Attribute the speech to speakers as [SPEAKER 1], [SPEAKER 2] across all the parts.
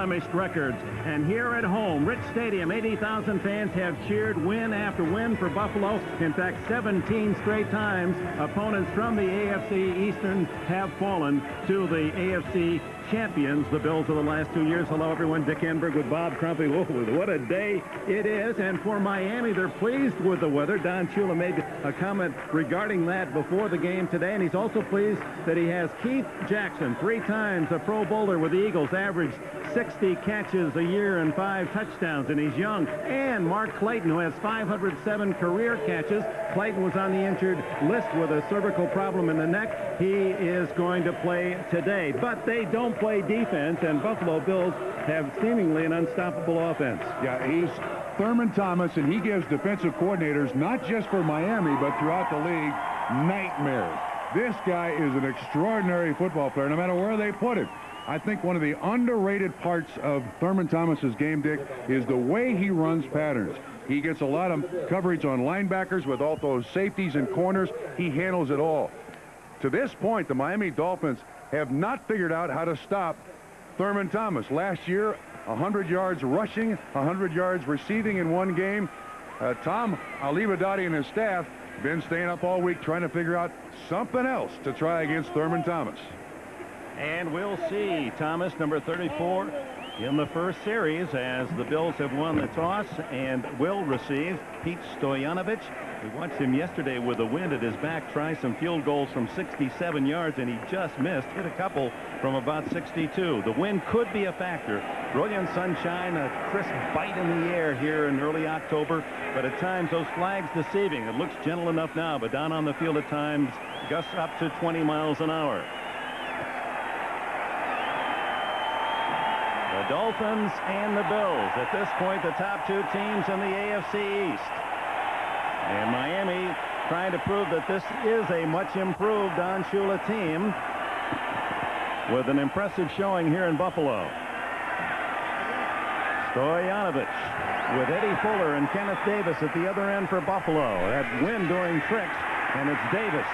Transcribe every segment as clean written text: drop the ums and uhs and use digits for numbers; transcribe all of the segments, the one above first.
[SPEAKER 1] unblemished records. And here at home, Rich Stadium, 80,000 fans have cheered win after win for Buffalo. In fact, 17 straight times opponents from the AFC Eastern have fallen to the AFC champions, the Bills, of the last 2 years. Hello, everyone. Dick Enberg with Bob Crumpy. Oh, what a day it is. And for Miami, they're pleased with the weather. Don Shula made a comment regarding that before the game today, and he's also pleased that he has Keith Jackson, 3 times a Pro Bowler with the Eagles, averaged 60 catches a year and 5 touchdowns, and he's young. And Mark Clayton, who has 507 career catches. Clayton was on the injured list with a cervical problem in the neck. He is going to play today. But they don't play defense, and Buffalo Bills have seemingly an unstoppable offense.
[SPEAKER 2] Yeah, he's Thurman Thomas, and he gives defensive coordinators, not just for Miami, but throughout the league, nightmares. This guy is an extraordinary football player, no matter where they put him. I think one of the underrated parts of Thurman Thomas's game, Dick, is the way he runs patterns. He gets a lot of coverage on linebackers with all those safeties and corners. He handles it all. To this point, the Miami Dolphins have not figured out how to stop Thurman Thomas. Last year, 100 yards rushing, 100 yards receiving in one game. Tom Alibadati and his staff been staying up all week trying to figure out something else to try against Thurman Thomas.
[SPEAKER 1] And we'll see Thomas, number 34, in the first series as the Bills have won the toss and will receive Pete Stoyanovich. We watched him yesterday with the wind at his back try some field goals from 67 yards, and he just missed. Hit a couple from about 62. The wind could be a factor. Brilliant sunshine, a crisp bite in the air here in early October, but at times those flags deceiving. It looks gentle enough now, but down on the field at times gusts up to 20 miles an hour. The Dolphins and the Bills, at this point, the top 2 teams in the AFC East. And Miami trying to prove that this is a much improved Don Shula team with an impressive showing here in Buffalo. Stoyanovich with Eddie Fuller and Kenneth Davis at the other end for Buffalo. That wind doing tricks, and it's Davis.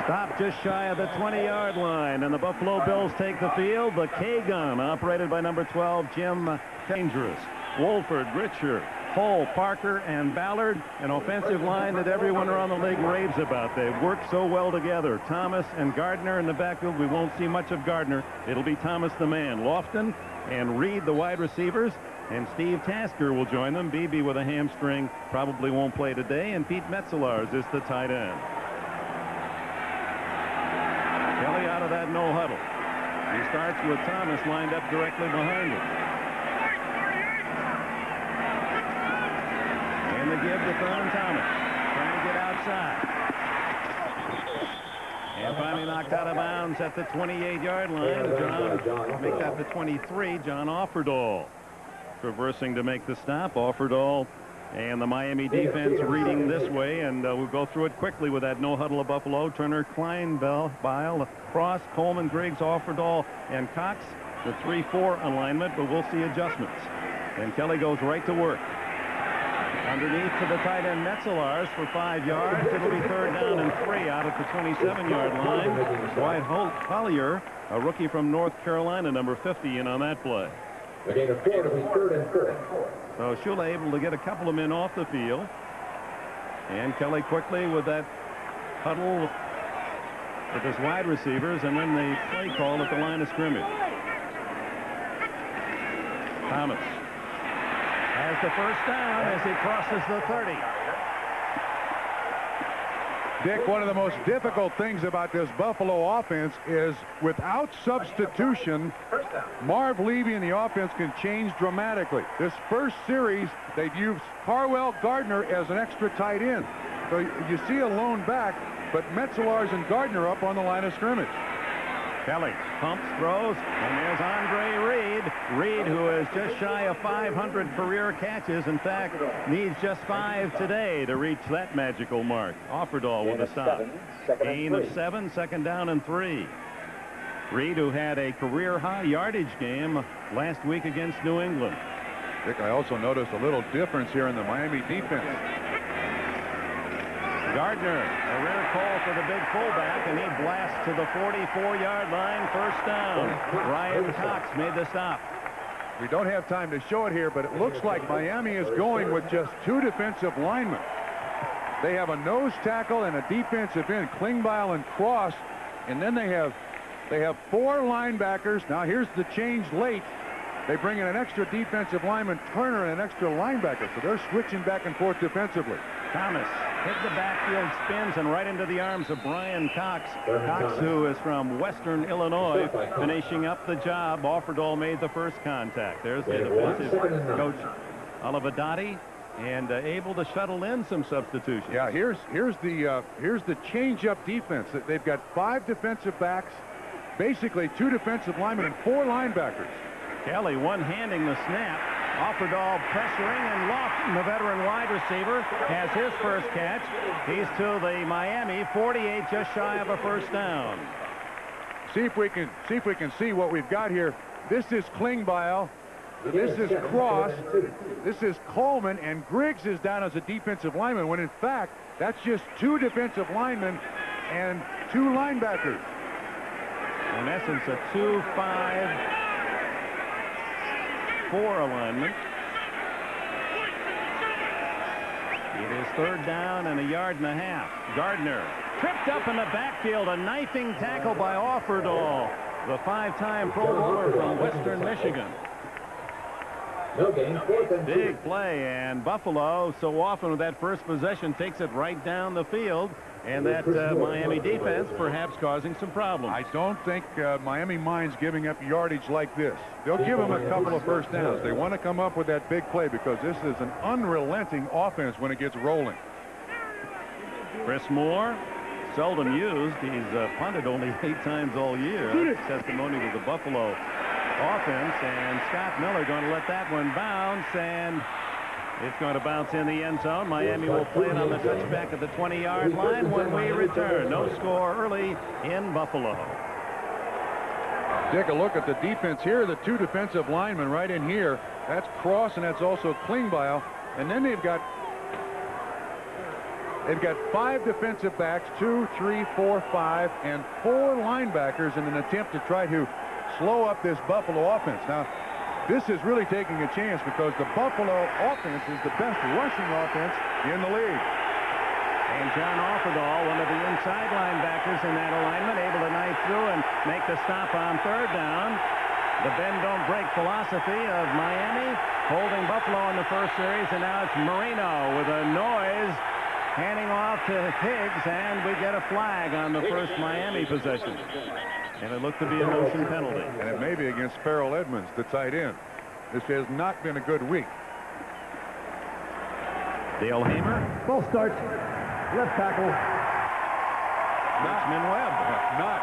[SPEAKER 1] Stopped just shy of the 20-yard line, and the Buffalo Bills take the field. The K-gun, operated by number 12, Jim Dangerous. Wolford, Richer, Hull, Parker, and Ballard, an offensive line that everyone around the league raves about. They've worked so well together. Thomas and Gardner in the backfield. We won't see much of Gardner. It'll be Thomas the man. Lofton and Reed, the wide receivers, and Steve Tasker will join them. Beebe with a hamstring probably won't play today, and Pete Metzelaars is the tight end. Kelly out of that no huddle. He starts with Thomas lined up directly behind him. And the give to Thurman Thomas, trying to get outside. And finally knocked out of bounds at the 28-yard line. John, make that the 23, John Offerdahl. Traversing to make the stop. Offerdahl and the Miami defense reading this way, and we'll go through it quickly with that no huddle of Buffalo. Turner, Klein, Bile, Cross, Coleman, Griggs, Offerdahl, and Cox. The 3-4 alignment, but we'll see adjustments. And Kelly goes right to work. Underneath to the tight end Metzelaars for 5 yards. It'll be 3rd down and 3 out at the 27-yard line. Dwight Collier, a rookie from North Carolina, number 50, in on that play.
[SPEAKER 3] The gain of 4 to be 3rd and 4.
[SPEAKER 1] So Shula able to get a couple of men off the field. And Kelly quickly with that huddle with his wide receivers, and then the play call at the line of scrimmage. Thomas has the first down as he crosses the 30.
[SPEAKER 2] Dick, one of the most difficult things about this Buffalo offense is without substitution, Marv Levy and the offense can change dramatically. This first series, they've used Harwell Gardner as an extra tight end. So you see a lone back, but Metzelaars and Gardner up on the line of scrimmage.
[SPEAKER 1] Kelly pumps, throws, and there's Andre Reed. Reed, who is just shy of 500 career catches. In fact, needs just 5 today to reach that magical mark. Offerdahl with a stop. Gain of 7, 2nd down and 3. Reed, who had a career-high yardage game last week against New England.
[SPEAKER 2] Dick, I also noticed a little difference here in the Miami defense.
[SPEAKER 1] Gardner, a rare call for the big fullback, and he blasts to the 44-yard line, first down. Brian Cox made the stop.
[SPEAKER 2] We don't have time to show it here, but it looks like Miami is going with just 2 defensive linemen. They have a nose tackle and a defensive end, Klingbeil and Cross, and then they have 4 linebackers. Now here's the change late. They bring in an extra defensive lineman, Turner, and an extra linebacker, so they're switching back and forth defensively.
[SPEAKER 1] Thomas hit the backfield, spins, and right into the arms of Brian Cox. Cox, who is from Western Illinois, finishing up the job. Offerdahl made the first contact. There's the defensive coach, Olivadotti, and able to shuttle in some substitutions.
[SPEAKER 2] Yeah, here's the change-up defense. They've got 5 defensive backs, basically 2 defensive linemen, and 4 linebackers.
[SPEAKER 1] Kelly one-handing the snap. Offerdahl pressuring, and Lofton, the veteran wide receiver, has his first catch. He's to the Miami 48, just shy of a first down.
[SPEAKER 2] See if we can see what we've got here. This is Klingbeil. This is Cross. This is Coleman, and Griggs is down as a defensive lineman, when in fact that's just 2 defensive linemen and 2 linebackers.
[SPEAKER 1] In essence, a 2-5-4 alignment. It is third down and a yard and a half. Gardner tripped up in the backfield. A knifing tackle by Offerdahl, the 5-time Pro Bowler from Western Michigan.
[SPEAKER 3] No gain, 4th and 2.
[SPEAKER 1] Big play, and Buffalo so often with that first possession takes it right down the field, and that Miami defense perhaps causing some problems.
[SPEAKER 2] I don't think Miami minds giving up yardage like this. They'll give them a couple of first downs. They want to come up with that big play because this is an unrelenting offense when it gets rolling.
[SPEAKER 1] Chris Moore, seldom used. He's punted only 8 times all year. That's testimony to the Buffalo offense, and Scott Miller going to let that one bounce, and it's going to bounce in the end zone. Miami will play it on the touchback at the 20-yard line when we return. No score early in Buffalo.
[SPEAKER 2] Take a look at the defense here. The 2 defensive linemen right in here. That's Cross, and that's also Klingbeil. And then they've got 5 defensive backs, 2, 3, 4, 5, and 4 linebackers in an attempt to try to slow up this Buffalo offense. Now, this is really taking a chance because the Buffalo offense is the best rushing offense in the league.
[SPEAKER 1] And John Offerdahl, one of the inside linebackers in that alignment, able to knife through and make the stop on third down. The bend-don't-break philosophy of Miami holding Buffalo in the first series, and now it's Marino with a noise handing off to Higgs, and we get a flag on the first Miami possession. And it looked to be a motion penalty.
[SPEAKER 2] And it may be against Farrell Edmonds, the tight end. This has not been a good week.
[SPEAKER 1] Dale Hamer.
[SPEAKER 4] Full start. Left tackle.
[SPEAKER 1] Richmond Webb.
[SPEAKER 2] Not.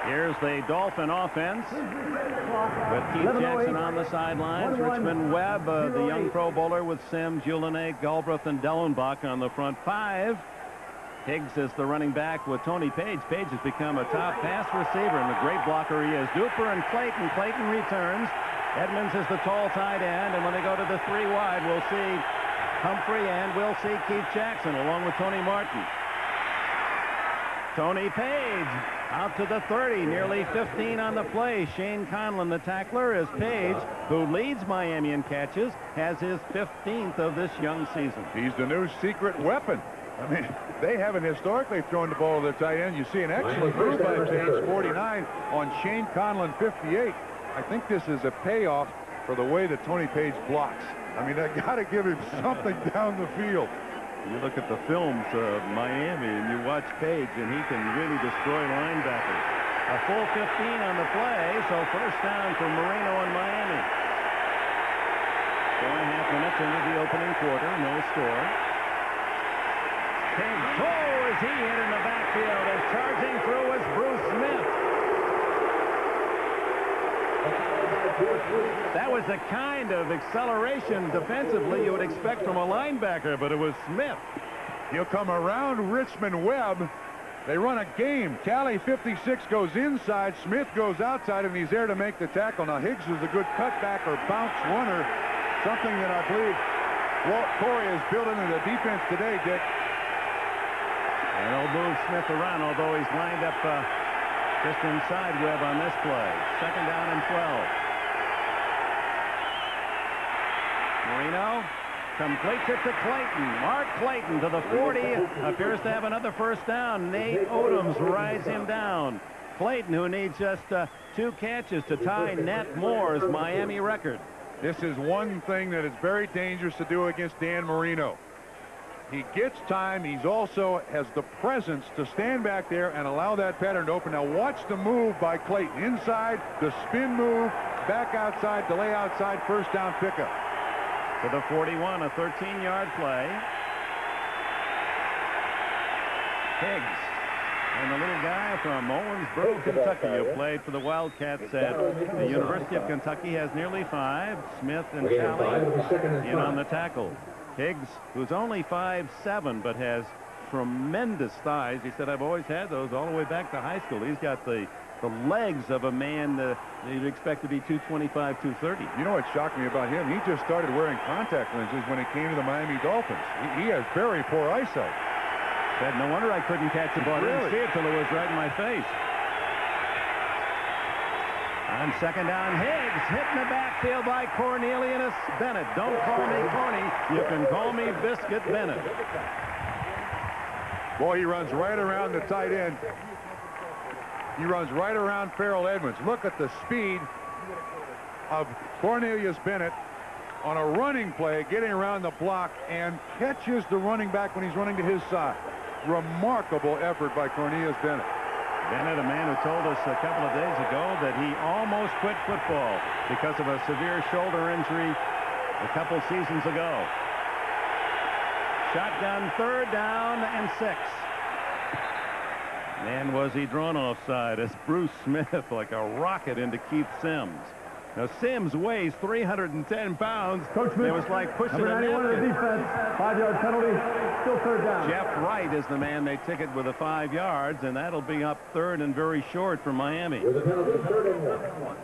[SPEAKER 1] Here's the Dolphin offense with Keith Jackson on the sidelines. Richmond Webb, the young Pro Bowler, with Sims, Ulenek, Galbraith, and Dellenbach on the front 5. Higgs is the running back with Tony Page. Page has become a top pass receiver, and the great blocker he is. Duper and Clayton. Clayton returns. Edmonds is the tall tight end, and when they go to the 3 wide, we'll see Humphrey and we'll see Keith Jackson along with Tony Martin. Tony Page out to the 30, nearly 15 on the play. Shane Conlon, the tackler, is Page, who leads Miami in catches, has his 15th of this young season.
[SPEAKER 2] He's the new secret weapon. I mean, they haven't historically thrown the ball to their tight end. You see an excellent move by Page, 49, on Shane Conlon, 58. I think this is a payoff for the way that Tony Page blocks. I mean, I got to give him something down the field.
[SPEAKER 1] You look at the films of Miami and you watch Page, and he can really destroy linebackers. A full 15 on the play, so first down for Marino and Miami. 4.5 minutes into the opening quarter, no score. Page, is he hit in the backfield as charging through was Bruce Smith. That was the kind of acceleration defensively you would expect from a linebacker, but it was Smith.
[SPEAKER 2] He'll come around Richmond Webb. They run a game. Tally 56 goes inside. Smith goes outside, and he's there to make the tackle. Now, Higgs is a good cutback or bounce runner, something that I believe Walt Corey is building in the defense today, Dick.
[SPEAKER 1] And he'll move Smith around, although he's lined up just inside Webb on this play. Second down and 12. Marino completes it to Clayton. Mark Clayton to the 40. Appears to have another first down. Nate Odoms rides him down. Clayton, who needs just 2 catches to tie Nat Moore's Miami record.
[SPEAKER 2] This is one thing that is very dangerous to do against Dan Marino. He gets time. He's also has the presence to stand back there and allow that pattern to open. Now watch the move by Clayton. Inside, the spin move, back outside, delay outside, first down pickup.
[SPEAKER 1] To the 41, a 13-yard play. Higgs. And the little guy from Owensboro, Kentucky, who played for the Wildcats at the University of Kentucky, has nearly 5. Smith and Talley in on the tackle. Higgs, who's only 5'7", but has tremendous thighs. He said, I've always had those all the way back to high school. He's got the legs of a man that you'd expect to be 225, 230.
[SPEAKER 2] You know what shocked me about him? He just started wearing contact lenses when he came to the Miami Dolphins. He has very poor eyesight.
[SPEAKER 1] Said, no wonder I couldn't catch the ball. I didn't see it till it was right in my face. On second down, Higgs hit in the backfield by Cornelius Bennett. Don't call me Corny. You can call me Biscuit Bennett.
[SPEAKER 2] Boy, he runs right around the tight end. He runs right around Farrell Edmonds. Look at the speed of Cornelius Bennett on a running play, getting around the block, and catches the running back when he's running to his side. Remarkable effort by Cornelius Bennett.
[SPEAKER 1] Bennett, a man who told us a couple of days ago that he almost quit football because of a severe shoulder injury a couple seasons ago. Shotgun, third down and 6. Man, was he drawn offside as Bruce Smith like a rocket into Keith Sims. Now, Sims weighs 310 pounds.
[SPEAKER 4] Coach Smith,
[SPEAKER 1] it was like pushing
[SPEAKER 4] number 91 of the defense, 5-yard penalty, still third down.
[SPEAKER 1] Jeff Wright is the man they ticket with the 5 yards, and that'll be up third and very short for Miami.
[SPEAKER 3] With a penalty, 3rd and 1.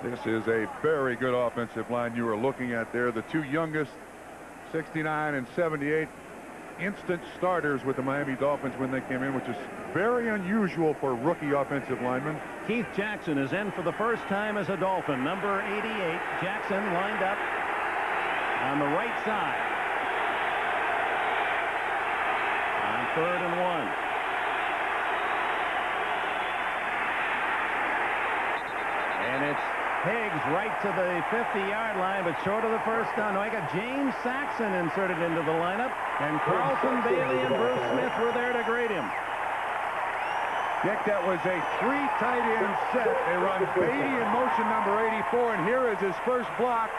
[SPEAKER 2] This is a very good offensive line you are looking at there. The 2 youngest, 69 and 78, instant starters with the Miami Dolphins when they came in, which is very unusual for rookie offensive linemen.
[SPEAKER 1] Keith Jackson is in for the first time as a Dolphin. Number 88, Jackson lined up on the right side. On 3rd and 1. And it's Higgs right to the 50-yard line, but short of the first down. No, I got James Saxon inserted into the lineup, and Carlton Bailey and Bruce Smith were there to grade him.
[SPEAKER 2] Dick, that was a 3 tight end set. They run Beatty in motion number 84, and here is his first block.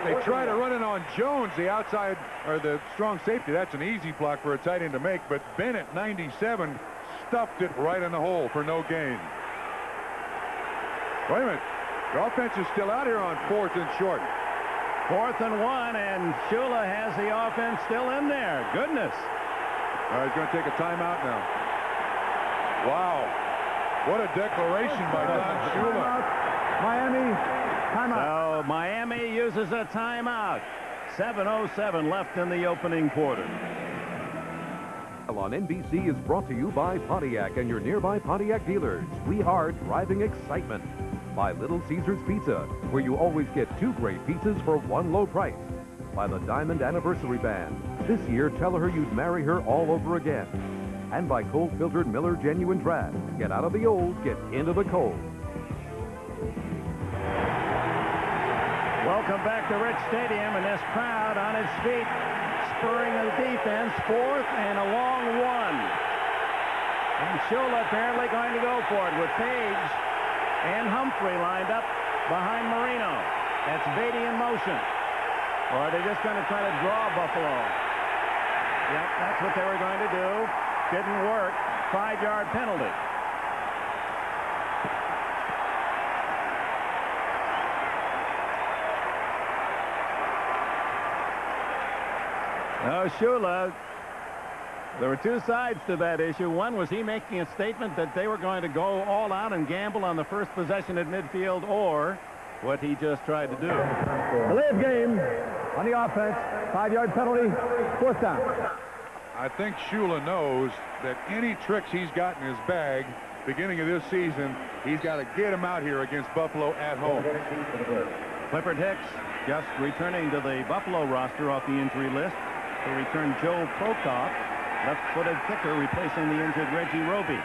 [SPEAKER 2] They try to run it on Jones, the outside, or the strong safety. That's an easy block for a tight end to make, but Bennett, 97, stuffed it right in the hole for no gain. Wait a minute. The offense is still out here on 4th and short.
[SPEAKER 1] 4th and 1, and Shula has the offense still in there. Goodness.
[SPEAKER 2] All right, he's going to take a timeout now. Wow. What a declaration by Don Shula.
[SPEAKER 4] Miami, timeout.
[SPEAKER 1] So Miami uses a timeout. 7:07 left in the opening quarter.
[SPEAKER 5] On NBC is brought to you by Pontiac and your nearby Pontiac dealers. We are driving excitement. By Little Caesars Pizza, where you always get 2 great pizzas for 1 low price. By the Diamond Anniversary Band. This year, tell her you'd marry her all over again. And by cold-filtered Miller Genuine Draft. Get out of the old, get into the cold.
[SPEAKER 1] Welcome back to Rich Stadium, and this crowd on its feet, spurring the defense. 4th and a long 1. And Shula apparently going to go for it with Page and Humphrey lined up behind Marino. That's Beatty in motion. Or are they just going to try to draw Buffalo? Yep, that's what they were going to do. Didn't work. 5-yard penalty. Now, Shula, there were 2 sides to that issue. One was he making a statement that they were going to go all out and gamble on the first possession at midfield, or what he just tried to do.
[SPEAKER 4] Delay of game On the offense, 5-yard penalty, 4th down.
[SPEAKER 2] I think Shula knows that any tricks he's got in his bag beginning of this season, he's got to get him out here against Buffalo at home.
[SPEAKER 1] Clifford Hicks just returning to the Buffalo roster off the injury list to return Joe Prokop, left-footed kicker, replacing the injured Reggie Roby.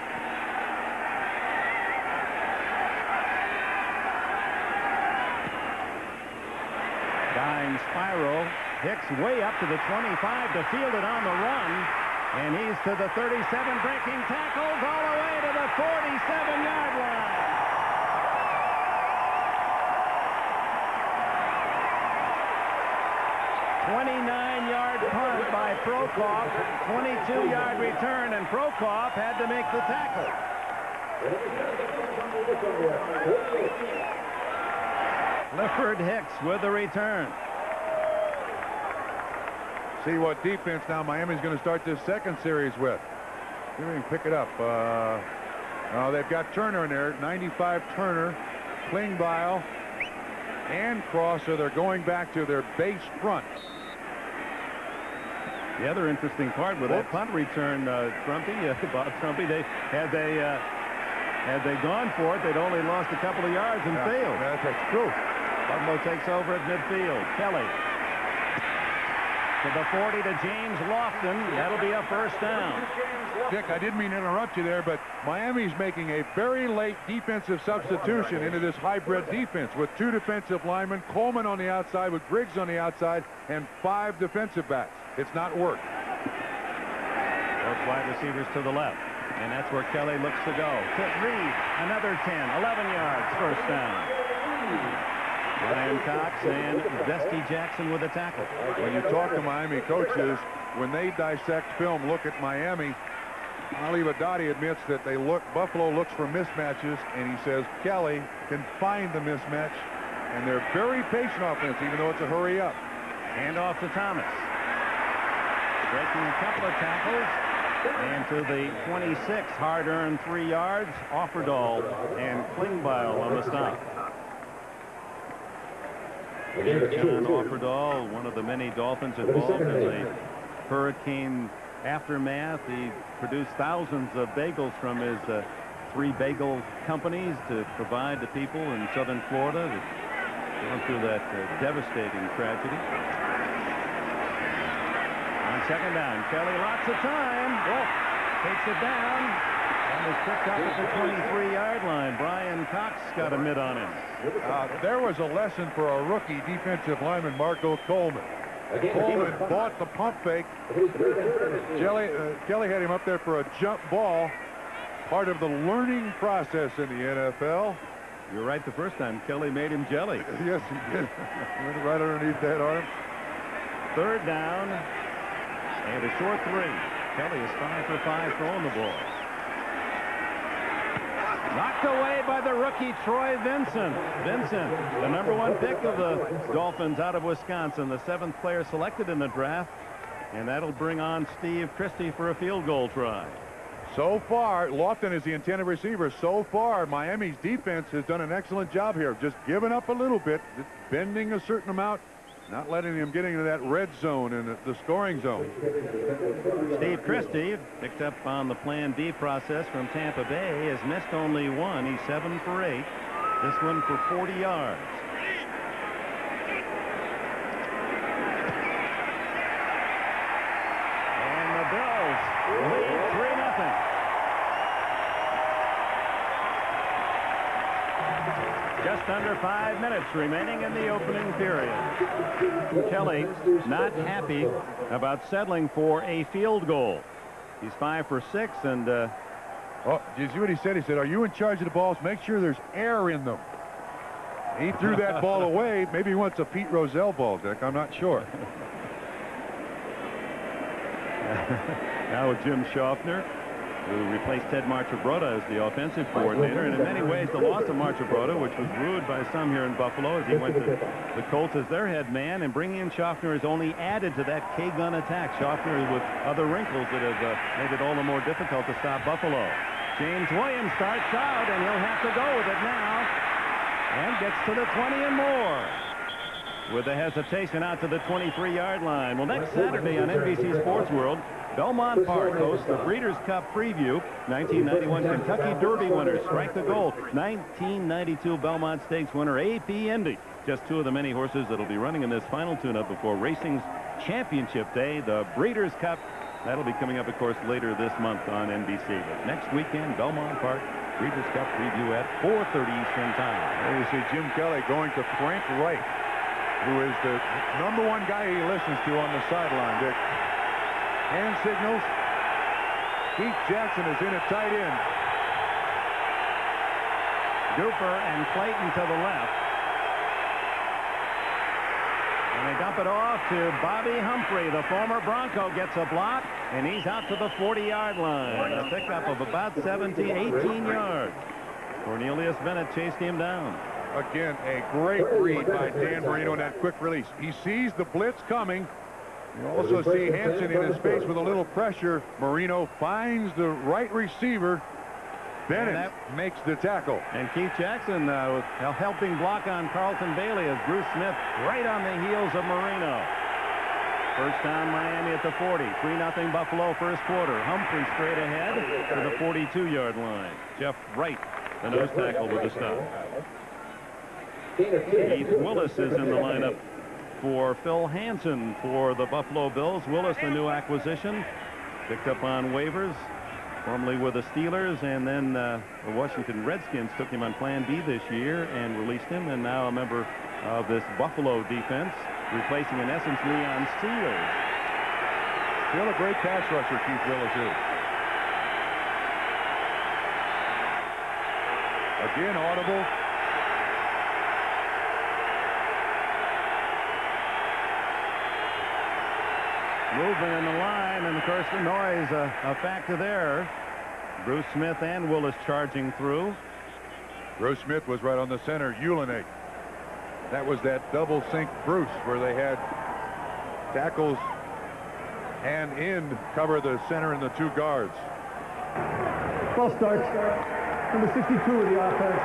[SPEAKER 1] Dying spiral. Hicks way up to the 25 to field it on the run. And he's to the 37, breaking tackles all the way to the 47-yard line. '29-yard punt by Prokop, 22-yard return, and Prokop had to make the tackle. Clifford Hicks with the return.
[SPEAKER 2] See what defense now Miami's going to start this second series with. See if we can pick it up. They've got Turner in there, 95 Turner, Klingbeil, and Cross, so they're going back to their base front.
[SPEAKER 1] The other interesting part with that punt return, Bob Trumpy, had they gone for it, they'd only lost a couple of yards and failed.
[SPEAKER 2] That's true.
[SPEAKER 1] Buffalo takes over at midfield. Kelly to the 40 to James Lofton. That'll be a first down.
[SPEAKER 2] Dick, I didn't mean to interrupt you there, but Miami's making a very late defensive substitution into this hybrid defense with 2 defensive linemen, Coleman on the outside with Griggs on the outside, and 5 defensive backs. It's not worked.
[SPEAKER 1] Both wide receivers to the left. And that's where Kelly looks to go. To Reed, another 10, 11 yards, first down. Ryan Cox and Vesky Jackson with a tackle.
[SPEAKER 2] When you talk to Miami coaches, when they dissect film, look at Miami, Ali Badati admits that Buffalo looks for mismatches, and he says Kelly can find the mismatch, and they're very patient offense, even though it's a hurry up.
[SPEAKER 1] Hand off to Thomas. Breaking a couple of tackles. And to the 26, hard-earned 3 yards, Offerdahl and Klingbeil on the stop. John Offerdahl, one of the many Dolphins involved in the hurricane aftermath. He produced thousands of bagels from his 3 bagel companies to provide to people in southern Florida that went through that devastating tragedy. On second down, Kelly, lots of time. Wolf takes it down and is picked up at the 23-yard line. Brian Cox got a mid on him.
[SPEAKER 2] There was a lesson for a rookie defensive lineman, Marco Coleman. Coleman bought the pump fake. Kelly had him up there for a jump ball, part of the learning process in the NFL.
[SPEAKER 1] You're right the first time. Kelly made him jelly.
[SPEAKER 2] Yes, he did. Went right underneath that arm.
[SPEAKER 1] Third down and a short 3. Kelly is 5 for 5 throwing the ball. Knocked away by the rookie Troy Vincent. Vincent, the #1 pick of the Dolphins out of Wisconsin, the 7th player selected in the draft, and that'll bring on Steve Christie for a field goal try.
[SPEAKER 2] So far, Lofton is the intended receiver. So far, Miami's defense has done an excellent job here of just giving up a little bit, just bending a certain amount, not letting him get into that red zone and the scoring zone.
[SPEAKER 1] Steve Christie, picked up on the Plan D process from Tampa Bay, has missed only one. He's 7 for 8. This one for 40 yards. And the Bills lead 3-0. Just under 5 minutes remaining in the opening period. Kelly not happy about settling for a field goal. He's 5 for 6, and
[SPEAKER 2] oh, did you see what he said? He said, "Are you in charge of the balls? Make sure there's air in them." He threw that ball away. Maybe he wants a Pete Rozelle ball, Dick. I'm not sure.
[SPEAKER 1] Now with Jim Schaffner, who replaced Ted Marchibroda as the offensive coordinator, and in many ways the loss of Marchibroda, which was rued by some here in Buffalo as he went to the Colts as their head man, and bringing in Schaffner has only added to that K-gun attack. Schaffner with other wrinkles that have made it all the more difficult to stop Buffalo. James Williams starts out, and he'll have to go with it now, and gets to the 20 and more. with the hesitation out to the 23-yard line. Well, next Saturday on NBC Sports World, Belmont Park hosts the Breeders' Cup preview. 1991 Kentucky Derby winner Strike the Gold. 1992 Belmont Stakes winner AP Indy. Just two of the many horses that will be running in this final tune-up before racing's championship day, the Breeders' Cup. That'll be coming up, of course, later this month on NBC. But next weekend, Belmont Park Breeders' Cup preview at 4:30 Eastern Time.
[SPEAKER 2] There you see Jim Kelly going to Frank Wright, who is the #1 guy he listens to on the sideline, Dick. Hand signals. Keith Jackson is in at tight end.
[SPEAKER 1] Duper and Clayton to the left. And they dump it off to Bobby Humphrey. The former Bronco gets a block, and he's out to the 40-yard line. A pickup of about 18 yards. Cornelius Bennett chased him down.
[SPEAKER 2] Again, a great read by Dan Marino in that quick release. He sees the blitz coming. You also see Hansen in his face with a little pressure. Marino finds the right receiver. Bennett makes the tackle.
[SPEAKER 1] And Keith Jackson was helping block on Carlton Bailey as Bruce Smith right on the heels of Marino. First down Miami at the 40. 3-0 Buffalo first quarter. Humphrey straight ahead to the 42-yard line. Jeff Wright, the nose tackle with the stop. Keith Willis is in the lineup for Phil Hansen for the Buffalo Bills. Willis, the new acquisition, picked up on waivers, formerly with the Steelers, and then the Washington Redskins took him on Plan B this year and released him, and now a member of this Buffalo defense, replacing in essence Leon Sears.
[SPEAKER 2] Still a great pass rusher, Keith Willis is. Again, audible.
[SPEAKER 1] Movement in the line, and of course the noise a factor there. Bruce Smith and Willis charging through.
[SPEAKER 2] Bruce Smith was right on the center. Ulanate. That was that double sync Bruce where they had tackles and end cover the center and the two guards.
[SPEAKER 4] False start. Number 62 of the offense.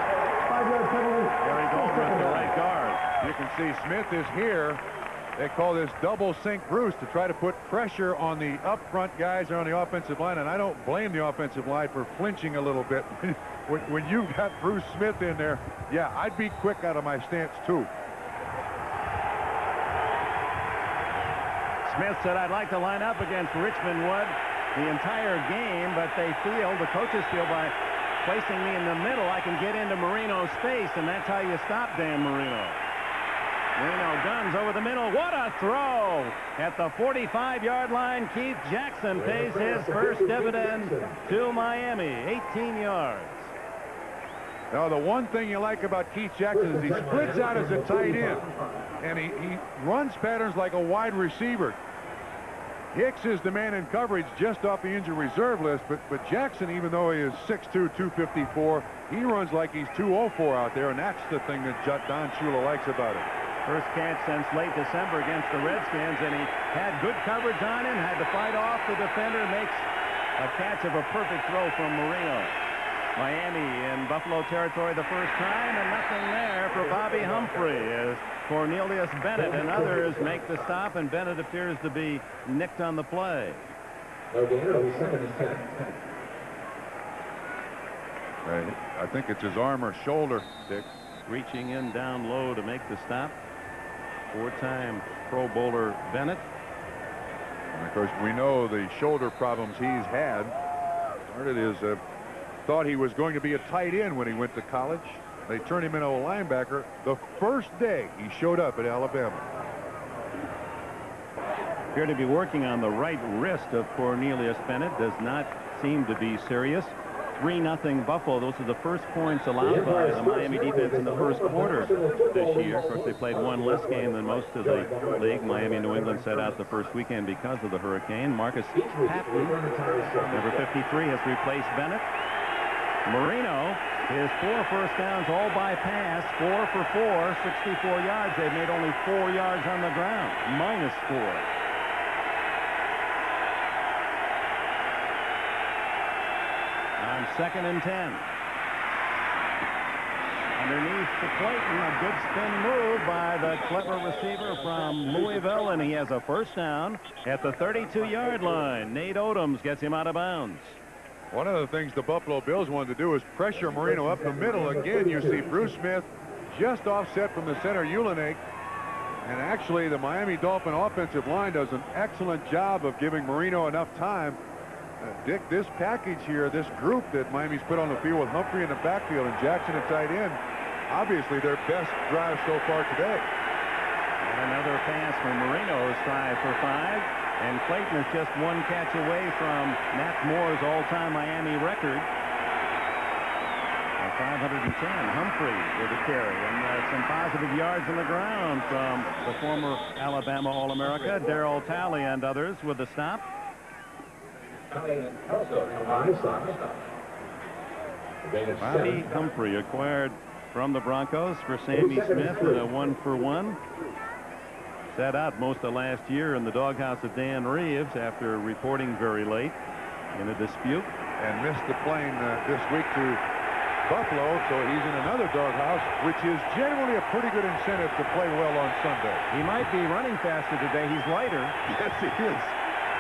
[SPEAKER 4] 5-yard penalty.
[SPEAKER 1] There he goes with the right guard.
[SPEAKER 2] You can see Smith is here. They call this double sync Bruce to try to put pressure on the up front guys on the offensive line, and I don't blame the offensive line for flinching a little bit. When you got Bruce Smith in there, yeah, I'd be quick out of my stance too.
[SPEAKER 1] Smith said, I'd like to line up against Richmond Wood the entire game, but the coaches feel by placing me in the middle, I can get into Marino's face, and that's how you stop Dan Marino. Marino guns over the middle. What a throw! At the 45-yard line, Keith Jackson pays his first dividend to Miami. 18 yards.
[SPEAKER 2] Now, the one thing you like about Keith Jackson is he splits out as a tight end, and he runs patterns like a wide receiver. Hicks is the man in coverage just off the injured reserve list, but Jackson, even though he is 6'2", 254, he runs like he's 204 out there, and that's the thing that Don Shula likes about him.
[SPEAKER 1] First catch since late December against the Redskins, and he had good coverage on him, had to fight off the defender, makes a catch of a perfect throw from Marino. Miami in Buffalo territory the first time, and nothing there for Bobby Humphrey as Cornelius Bennett and others make the stop, and Bennett appears to be nicked on the play.
[SPEAKER 2] I think it's his arm or shoulder, Dick.
[SPEAKER 1] Reaching in down low to make the stop. Four-time Pro Bowler Bennett.
[SPEAKER 2] And of course, we know the shoulder problems he's had. Started as thought he was going to be a tight end when he went to college. They turned him into a linebacker the first day he showed up at Alabama.
[SPEAKER 1] Appear to be working on the right wrist of Cornelius Bennett. Does not seem to be serious. 3-0 Buffalo. Those are the first points allowed by the Miami defense in the first quarter this year. Of course, they played one less game than most of the league. Miami and New England set out the first weekend because of the hurricane. Marcus Patton, number 53, has replaced Bennett. Marino, his 4 first downs, all by pass, 4 for 4, 64 yards. They've made only 4 yards on the ground, -4. On 2nd and 10. A underneath to Clayton. A good spin move by the clever receiver from Louisville, and he has a first down at the 32-yard line. Nate Odoms gets him out of bounds.
[SPEAKER 2] One of the things the Buffalo Bills wanted to do is pressure Marino up the middle. Again, you see Bruce Smith just offset from the center, Ulenig. And actually, the Miami Dolphin offensive line does an excellent job of giving Marino enough time. Dick, this package here, this group that Miami's put on the field with Humphrey in the backfield and Jackson at tight end, obviously their best drive so far today.
[SPEAKER 1] And another pass from Marino is 5 for 5. And Clayton is just one catch away from Matt Moore's all-time Miami record. 510. Humphrey with a carry, and some positive yards on the ground from the former Alabama All-America, Darryl Talley, and others with the stop. Bobby Humphrey acquired from the Broncos for Sammy Smith in a 1-for-1. Sat out most of last year in the doghouse of Dan Reeves after reporting very late in a dispute.
[SPEAKER 2] And missed the plane this week to Buffalo, so he's in another doghouse, which is generally a pretty good incentive to play well on Sunday.
[SPEAKER 1] He might be running faster today. He's lighter.
[SPEAKER 2] Yes, he is.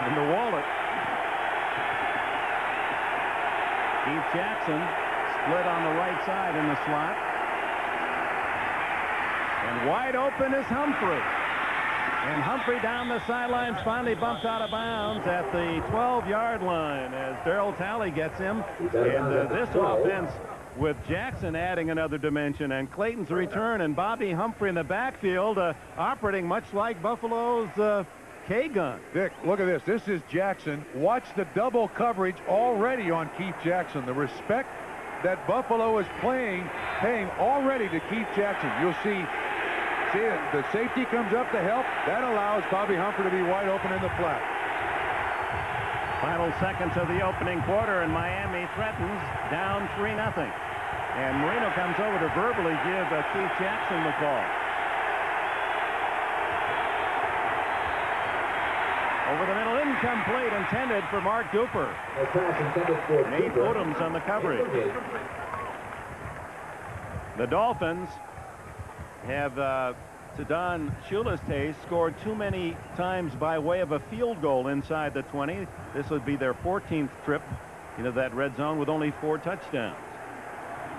[SPEAKER 1] In the wallet. Keith Jackson split on the right side in the slot. And wide open is Humphrey. And Humphrey down the sidelines, finally bumped out of bounds at the 12-yard line as Darryl Talley gets him. And this offense with Jackson adding another dimension and Clayton's return and Bobby Humphrey in the backfield operating much like Buffalo's K-gun.
[SPEAKER 2] Dick, look at this. This is Jackson. Watch the double coverage already on Keith Jackson. The respect that Buffalo is paying already to Keith Jackson. You'll see the safety comes up to help. That allows Bobby Humphrey to be wide open in the flat.
[SPEAKER 1] Final seconds of the opening quarter, and Miami threatens, down 3-0. And Marino comes over to verbally give Keith Jackson the call. Over the middle, incomplete, intended for Mark Duper. Nate Odoms on the coverage. The Dolphins have, to Don Shula's taste, scored too many times by way of a field goal inside the 20. This would be their 14th trip into that red zone with only 4 touchdowns.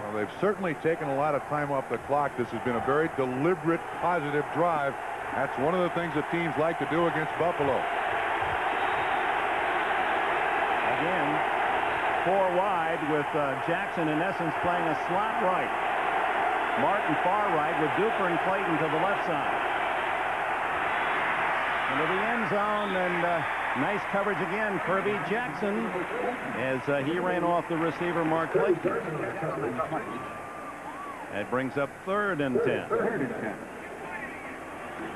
[SPEAKER 2] Well, they've certainly taken a lot of time off the clock. This has been a very deliberate, positive drive. That's one of the things that teams like to do against Buffalo.
[SPEAKER 1] Again, 4 wide with Jackson in essence playing a slot right. Martin far right with Duper and Clayton to the left side. Into the end zone, and nice coverage again. Kirby Jackson as he ran off the receiver Mark Clayton. That brings up 3rd and 10.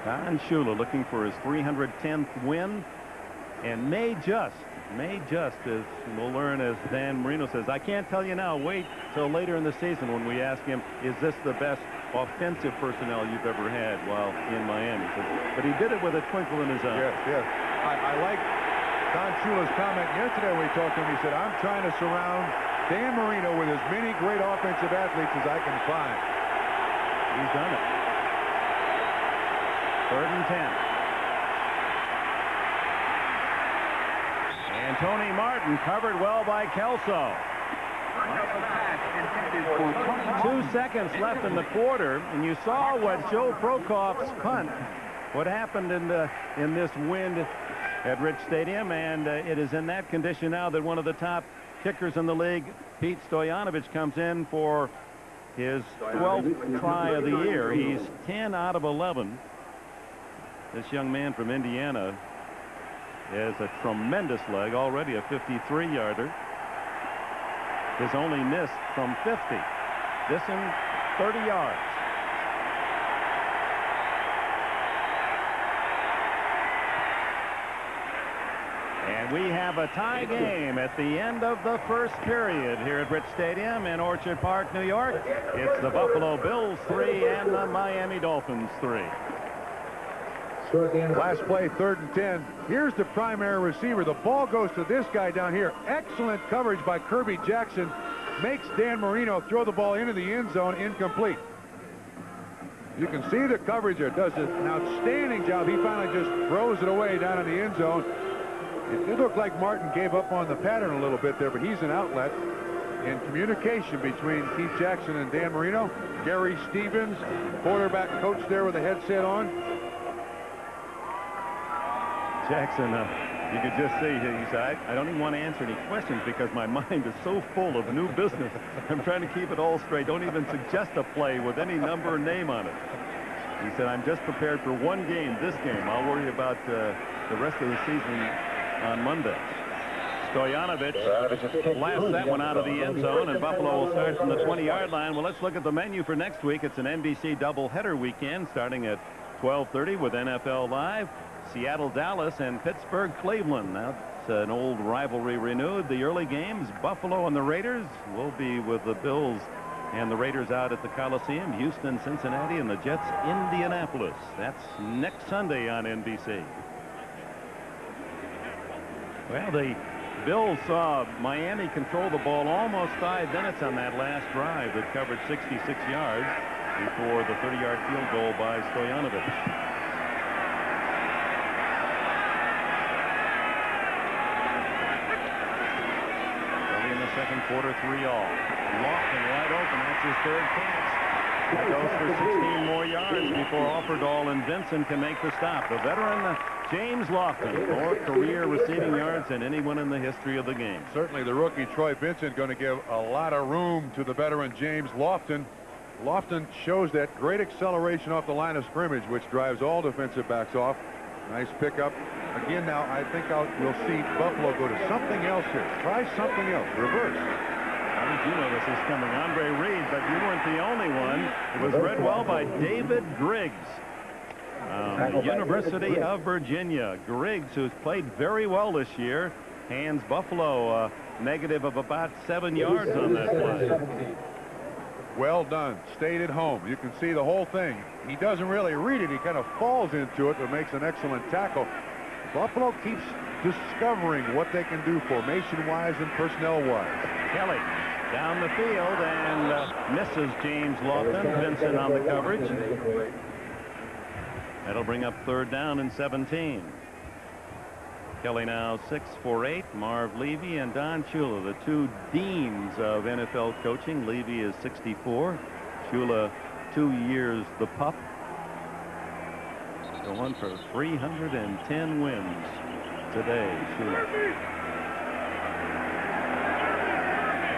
[SPEAKER 1] Don Shula looking for his 310th win, and may just, as we'll learn, as Dan Marino says, I can't tell you now. Wait till later in the season when we ask him, is this the best offensive personnel you've ever had while in Miami? But he did it with a twinkle in his eye.
[SPEAKER 2] Yes, yes. I like Don Shula's comment yesterday when we talked to him. He said, I'm trying to surround Dan Marino with as many great offensive athletes as I can find.
[SPEAKER 1] He's done it. 3rd and 10. And Tony Martin covered well by Kelso. 2 seconds left in the quarter, and you saw what Joe Prokop's punt, what happened in this wind at Rich Stadium, and it is in that condition now that one of the top kickers in the league, Pete Stoyanovich, comes in for his 12th try of the year. He's 10 out of 11. This young man from Indiana has a tremendous leg, already a 53-yarder. His only miss from 50. This in 30 yards. And we have a tie game at the end of the first period here at Rich Stadium in Orchard Park, New York. It's the Buffalo Bills 3 and the Miami Dolphins 3.
[SPEAKER 2] Last play, 3rd and 10. Here's the primary receiver. The ball goes to this guy down here. Excellent coverage by Kirby Jackson. makes Dan Marino throw the ball into the end zone, incomplete. You can see the coverage there. Does an outstanding job. He finally just throws it away down in the end zone. It did look like Martin gave up on the pattern a little bit there, but he's an outlet. In communication between Keith Jackson and Dan Marino. Gary Stevens, quarterback coach there with a headset on.
[SPEAKER 1] Jackson, you could just see, he said, I don't even want to answer any questions because my mind is so full of new business. I'm trying to keep it all straight. Don't even suggest a play with any number or name on it. He said, I'm just prepared for one game, this game. I'll worry about the rest of the season on Monday. Stojanovic blasts that one out of the end zone, and Buffalo will start from the 20-yard line. Well, let's look at the menu for next week. It's an NBC doubleheader weekend starting at 12:30 with NFL Live. Seattle, Dallas, and Pittsburgh, Cleveland. That's an old rivalry renewed. The early games, Buffalo and the Raiders, will be with the Bills and the Raiders out at the Coliseum. Houston, Cincinnati, and the Jets, Indianapolis. That's next Sunday on NBC. Well, the Bills saw Miami control the ball almost 5 minutes on that last drive that covered 66 yards before the 30-yard field goal by Stojanovic. Second quarter, 3-all. Lofton wide open. That's his third catch. He goes for 16 more yards before Offerdahl and Vincent can make the stop. The veteran James Lofton, more career receiving yards than anyone in the history of the game.
[SPEAKER 2] Certainly the rookie Troy Vincent going to give a lot of room to the veteran James Lofton. Lofton shows that great acceleration off the line of scrimmage, which drives all defensive backs off. Nice pickup. Again, now I think we'll see Buffalo go to something else here. Try something else. Reverse.
[SPEAKER 1] How did you know this is coming? Andre Reed, but you weren't the only one. It was read well by David Griggs, the University of Virginia. Griggs, who's played very well this year, hands Buffalo a negative of about 7 yards on that play.
[SPEAKER 2] Well done. Stayed at home. You can see the whole thing. He doesn't really read it. He kind of falls into it, but makes an excellent tackle. Buffalo keeps discovering what they can do formation-wise and personnel-wise.
[SPEAKER 1] Kelly down the field and misses James Lofton. Vincent on the coverage. That'll bring up 3rd down and 17. Kelly now 6 for 8. Marv Levy and Don Shula, the two deans of NFL coaching. Levy is 64. Shula, 2 years the pup. Going for 310 wins today, Shula.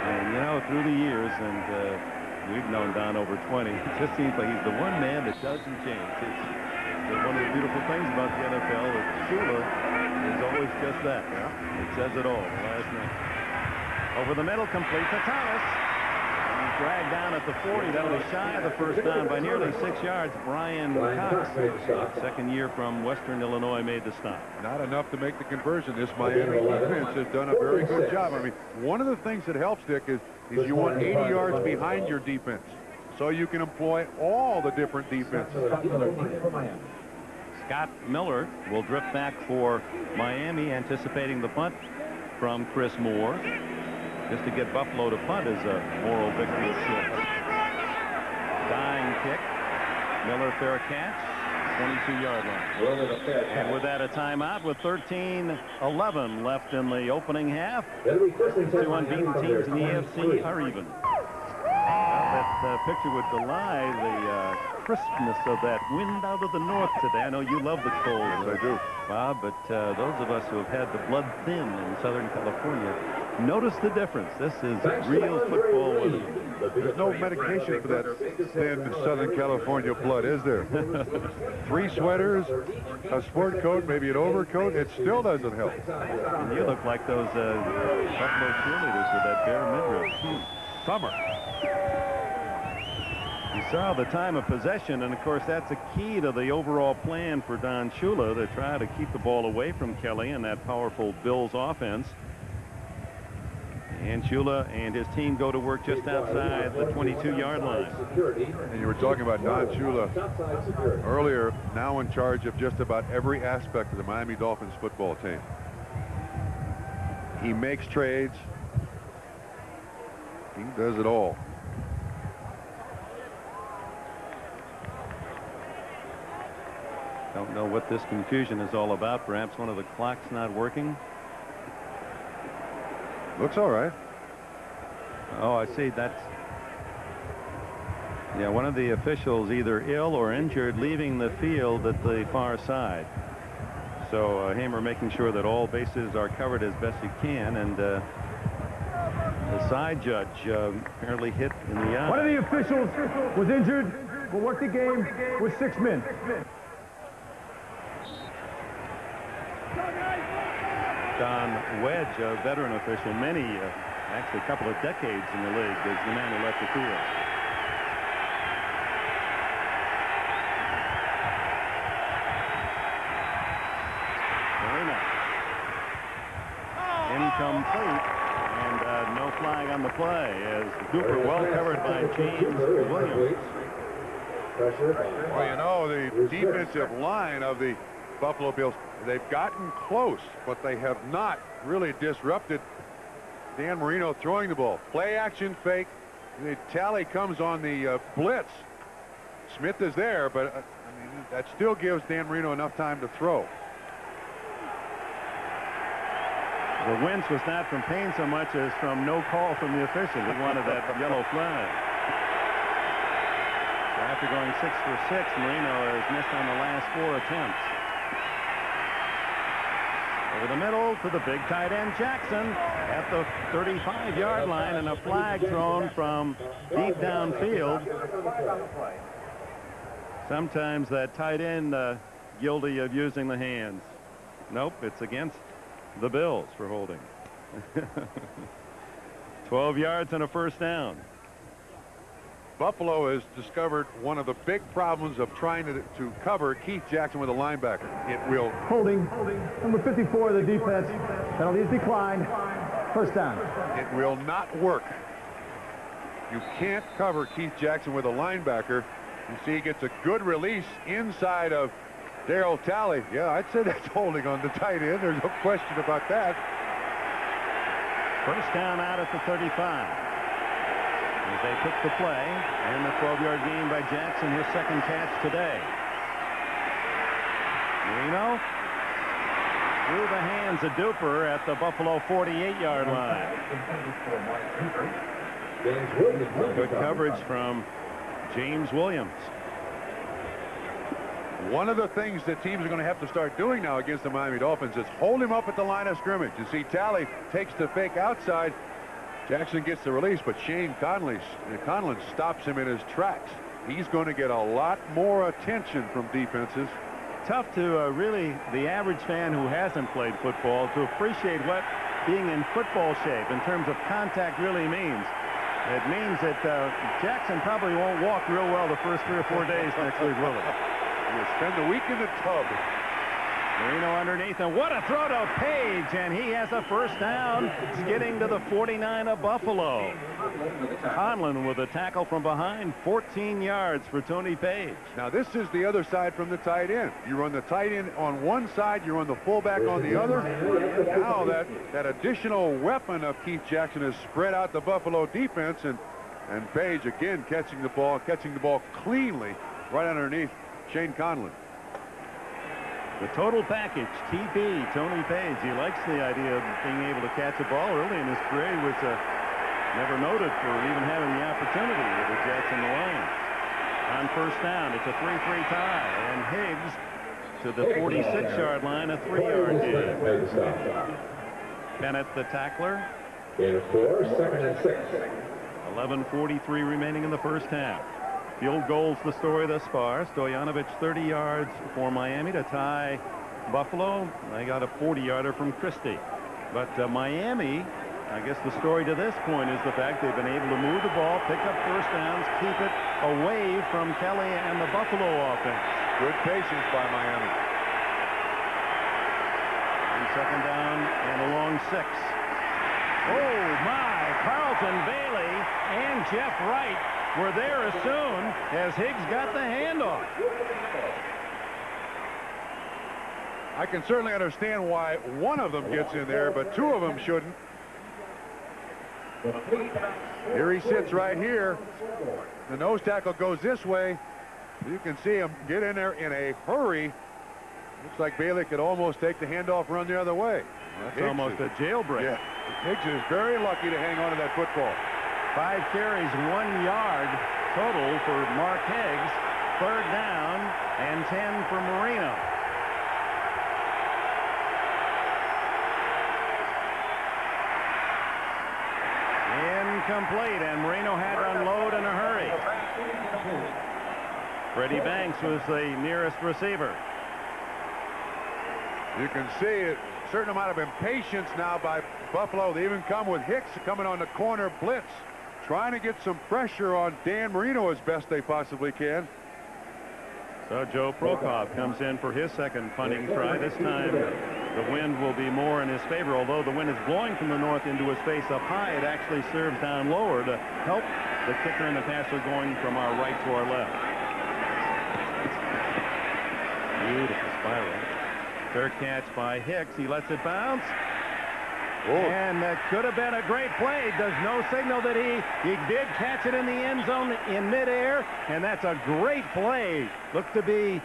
[SPEAKER 1] And you know, through the years, and we've known Don over 20, it just seems like he's the one man that doesn't change. It's one of the beautiful things about the NFL that Shula is always just that. Yeah. It says it all. Last night. Over the middle, complete to Thomas. He's dragged down at the 40. That'll be shy of the first down by nearly 6 yards. Brian Cox, second year from Western Illinois, made the stop.
[SPEAKER 2] Not enough to make the conversion. This Miami defense has done a very good job. I mean, one of the things that helps, Dick, is you want 80 yards behind your defense, so you can employ all the different defenses.
[SPEAKER 1] Scott Miller will drift back for Miami, anticipating the punt from Chris Moore. Just to get Buffalo to punt is a moral victory. Dying kick. Miller fair catch. 22-yard line. And with that, a timeout with 13-11 left in the opening half. Two unbeaten teams in the AFC are even. That picture would belie the crispness of that wind out of the north today. I know you love the cold.
[SPEAKER 2] Yes, I do.
[SPEAKER 1] Bob, but those of us who have had the blood thin in Southern California notice the difference. This is real football weather.
[SPEAKER 2] There's no medication for that thin Southern California blood, is there? 3 sweaters, a sport coat, maybe an overcoat. It still doesn't help.
[SPEAKER 1] And you look like those Buffalo cheerleaders with that bare midriff.
[SPEAKER 2] Summer.
[SPEAKER 1] You saw the time of possession, and of course that's a key to the overall plan for Don Shula to try to keep the ball away from Kelly and that powerful Bills offense. And Shula and his team go to work just outside the 22-yard line.
[SPEAKER 2] And you were talking about Don Shula earlier, now in charge of just about every aspect of the Miami Dolphins football team. He makes trades. He does it all.
[SPEAKER 1] Don't know what this confusion is all about. Perhaps one of the clocks not working.
[SPEAKER 2] Looks all right.
[SPEAKER 1] Oh, I see. That's, yeah, one of the officials either ill or injured leaving the field at the far side. So Hamer making sure that all bases are covered as best he can, and the side judge apparently hit in the eye.
[SPEAKER 4] One of the officials was injured. Will work the game with 6 men.
[SPEAKER 1] Don Wedge, a veteran official, actually a couple of decades in the league, is the man who left the field. Very nice. Incomplete, and no flag on the play as Cooper well covered by James Williams.
[SPEAKER 2] Well, you know, the defensive line of the Buffalo Bills, they've gotten close, but they have not really disrupted Dan Marino throwing the ball. Play action fake. The tally comes on the blitz. Smith is there, but I mean, that still gives Dan Marino enough time to throw.
[SPEAKER 1] The wince was not from Payne so much as from no call from the official. He wanted that yellow flag. So after going 6 for 6, Marino has missed on the last 4 attempts. Over the middle to the big tight end Jackson at the 35-yard line, and a flag thrown from deep downfield. Sometimes that tight end guilty of using the hands. Nope, it's against the Bills for holding. 12 yards and a first down.
[SPEAKER 2] Buffalo has discovered one of the big problems of trying to cover Keith Jackson with a linebacker. It will.
[SPEAKER 4] Holding. Number 54 of the defense. Penalty is declined. First down.
[SPEAKER 2] It will not work. You can't cover Keith Jackson with a linebacker. You see he gets a good release inside of Darryl Talley. Yeah, I'd say that's holding on the tight end. There's no question about that.
[SPEAKER 1] First down out at the 35. As they took the play, and the 12-yard gain by Jackson, his second catch today. Marino through the hands of Duper at the Buffalo 48-yard line. Good coverage from James Williams.
[SPEAKER 2] One of the things that teams are going to have to start doing now against the Miami Dolphins is hold him up at the line of scrimmage. You see Talley takes the fake outside. Jackson gets the release, but Shane Conlon stops him in his tracks. He's going to get a lot more attention from defenses.
[SPEAKER 1] Tough to really, the average fan who hasn't played football, to appreciate what being in football shape in terms of contact really means. It means that Jackson probably won't walk real well the first 3 or 4 days next week, will he?
[SPEAKER 2] He'll spend the week in the tub.
[SPEAKER 1] Marino underneath, and what a throw to Page, and he has a first down, skidding to the 49 of Buffalo. Conlon with a tackle from behind, 14 yards for Tony Page.
[SPEAKER 2] Now this is the other side from the tight end. You run the tight end on one side, you run the fullback on the other. Now that additional weapon of Keith Jackson has spread out the Buffalo defense, and Page again catching the ball cleanly right underneath Shane Conlon.
[SPEAKER 1] The total package, TP, Tony Page. He likes the idea of being able to catch a ball early in his career. He was never noted for even having the opportunity with the Jets and the Lions. On first down, it's a 3-3 tie, and Higgs to the 46-yard line, a 3-yard gain. Bennett, the tackler.
[SPEAKER 3] In 4, second and 6.
[SPEAKER 1] 11:43 remaining in the first half. Field goals the story thus far. Stojanovic 30 yards for Miami to tie Buffalo. They got a 40-yarder from Christie. But Miami, I guess the story to this point is the fact they've been able to move the ball, pick up first downs, keep it away from Kelly and the Buffalo offense.
[SPEAKER 2] Good patience by Miami.
[SPEAKER 1] And second down and a long 6. Oh my, Carlton Bailey and Jeff Wright were there as soon as Higgs got the handoff.
[SPEAKER 2] I can certainly understand why one of them gets in there, but two of them shouldn't. Here he sits right here. The nose tackle goes this way. You can see him get in there in a hurry. Looks like Bailey could almost take the handoff, run the other way.
[SPEAKER 1] That's almost a jailbreak.
[SPEAKER 2] Yeah. Higgs is very lucky to hang on to that football.
[SPEAKER 1] 5 carries, 1 yard total for Mark Higgs. 3rd down and 10 for Marino. Incomplete, and Marino had to unload in a hurry. Freddie Banks was the nearest receiver.
[SPEAKER 2] You can see a certain amount of impatience now by Buffalo. They even come with Hicks coming on the corner blitz, trying to get some pressure on Dan Marino as best they possibly can.
[SPEAKER 1] So Joe Prokop comes in for his second punting try. This time the wind will be more in his favor. Although the wind is blowing from the north into his face up high, it actually serves down lower to help the kicker and the passer going from our right to our left. Beautiful spiral. Third catch by Hicks. He lets it bounce. And that could have been a great play. Does no signal that he did catch it in the end zone in midair. And that's a great play. Looked to be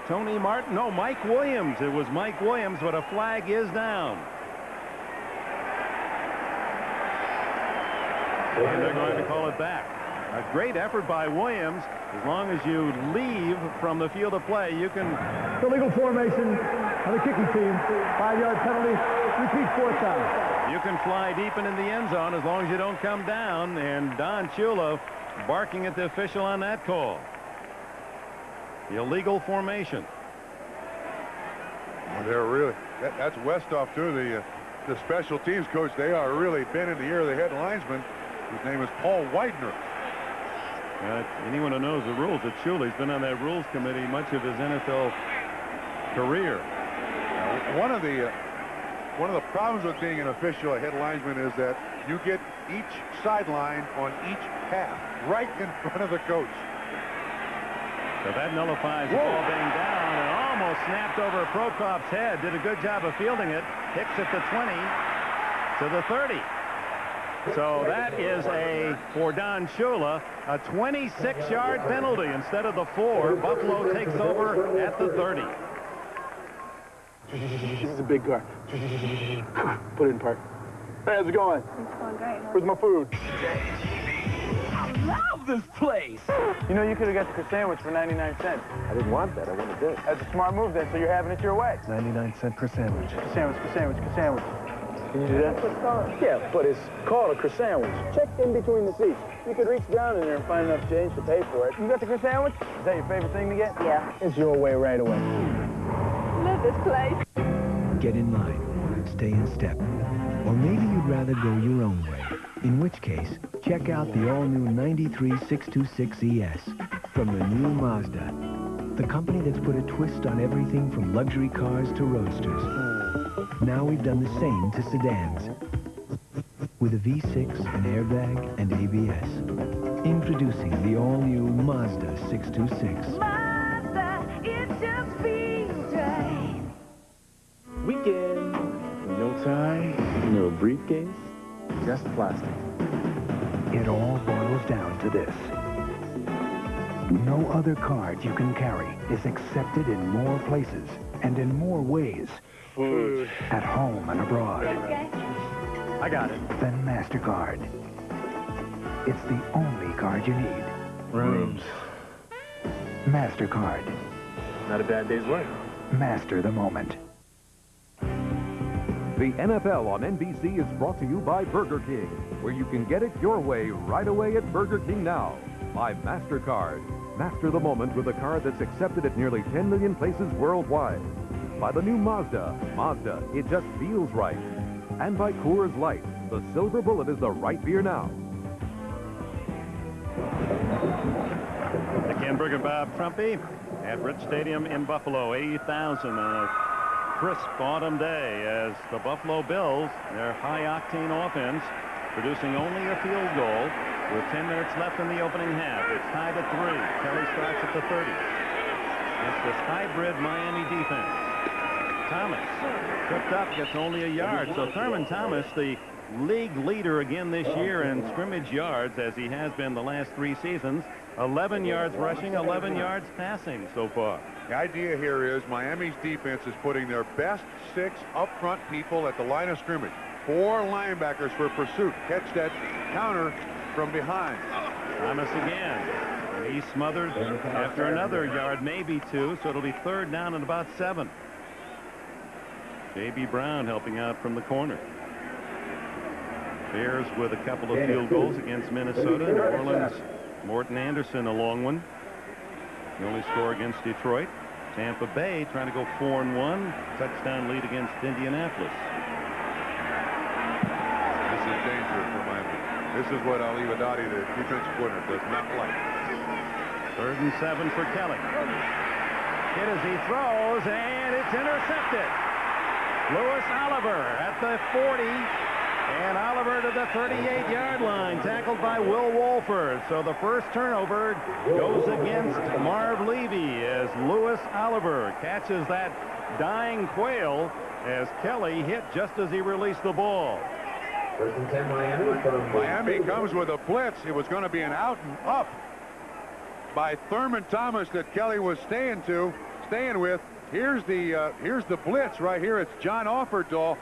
[SPEAKER 1] Tony Martin. No, Mike Williams. It was Mike Williams, but a flag is down. And they're going to call it back. A great effort by Williams. As long as you leave from the field of play, you can...
[SPEAKER 4] Illegal formation on the kicking team. 5-yard penalty. Repeat 4th down.
[SPEAKER 1] You can fly deep and in the end zone as long as you don't come down. And Don Shula barking at the official on that call. The illegal formation.
[SPEAKER 2] Well, they're really... That's Westhoff, too, the special teams coach. They are really bending the ear of the head linesman. His name is Paul Widener.
[SPEAKER 1] Anyone who knows the rules at Shula, he's been on that rules committee much of his NFL career.
[SPEAKER 2] One of the problems with being an official, a head linesman, is that you get each sideline on each path, right in front of the coach.
[SPEAKER 1] So that nullifies the ball being down and almost snapped over Prokop's head. Did a good job of fielding it. Hicks at the 20 to the 30. So that is for Don Shula, a 26-yard penalty instead of the 4. Buffalo takes over at the 30.
[SPEAKER 6] This is a big car. Put it in park. Hey, how's it going?
[SPEAKER 7] It's going great.
[SPEAKER 6] Where's my food?
[SPEAKER 7] I love this place.
[SPEAKER 6] You know, you could have got the croissant for 99 cents.
[SPEAKER 3] I didn't want that. I wanted this.
[SPEAKER 6] That's a smart move then, so you're having it your way.
[SPEAKER 4] 99 cent per sandwich.
[SPEAKER 6] Croissant. Can you do that? Yeah, but it's called a croissant. Check in between the seats. You could reach down in there and find enough change to pay for it. You got the croissant? Is that your favorite thing to get?
[SPEAKER 7] Yeah.
[SPEAKER 6] It's your way right away.
[SPEAKER 7] Love this place.
[SPEAKER 8] Get in line, stay in step, or maybe you'd rather go your own way, in which case, check out the all-new 93 626 ES from the new Mazda, the company that's put a twist on everything from luxury cars to roadsters. Now we've done the same to sedans, with a V6, an airbag, and ABS. Introducing the all-new Mazda 626.
[SPEAKER 7] Mazda, it just feels right.
[SPEAKER 6] Weekend. No tie, no briefcase, just plastic.
[SPEAKER 8] It all boils down to this. No other card you can carry is accepted in more places and in more ways.
[SPEAKER 6] Food.
[SPEAKER 8] At home and abroad.
[SPEAKER 7] Okay.
[SPEAKER 1] I got it.
[SPEAKER 8] Than MasterCard. It's the only card you need.
[SPEAKER 6] Rooms.
[SPEAKER 8] MasterCard.
[SPEAKER 6] Not a bad day's work.
[SPEAKER 8] Master the moment.
[SPEAKER 5] The NFL on NBC is brought to you by Burger King, where you can get it your way right away at Burger King now. By MasterCard. Master the moment with a card that's accepted at nearly 10 million places worldwide. By the new Mazda. Mazda, it just feels right. And by Coors Light. The Silver Bullet is the right beer now.
[SPEAKER 1] The Kenberg and Bob Trumpy at Rich Stadium in Buffalo. 80,000 on a crisp autumn day as the Buffalo Bills, their high-octane offense, producing only a field goal with 10 minutes left in the opening half. It's tied at 3. Kelly starts at the 30. It's this hybrid Miami defense. Thomas tripped up, gets only a yard. So Thurman Thomas, the league leader again this year in scrimmage yards, as he has been the last 3 seasons. 11 yards rushing, 11 yards passing so far.
[SPEAKER 2] The idea here is Miami's defense is putting their best 6 up front people at the line of scrimmage. 4 linebackers for pursuit. Catch that counter from behind.
[SPEAKER 1] Thomas again. And he's smothered after another yard, maybe 2, so it'll be 3rd down and about 7. J.B. Brown helping out from the corner. Bears with a couple of field goals against Minnesota. New Orleans, Morton Anderson, a long one. The only score against Detroit. Tampa Bay trying to go 4-1. Touchdown lead against Indianapolis.
[SPEAKER 2] This is dangerous for Miami. This is what Ali Wadati, the defensive coordinator, does not like.
[SPEAKER 1] 3rd and 7 for Kelly. Hit as he throws, and it's intercepted. Louis Oliver at the 40, and Oliver to the 38-yard line, tackled by Will Wolford. So the first turnover goes against Marv Levy as Louis Oliver catches that dying quail as Kelly hit just as he released the ball.
[SPEAKER 3] 1st and 10 Miami from
[SPEAKER 2] Miami comes with a blitz. It was going to be an out and up by Thurman Thomas that Kelly was staying with. Here's the blitz right here. It's John Offerdahl.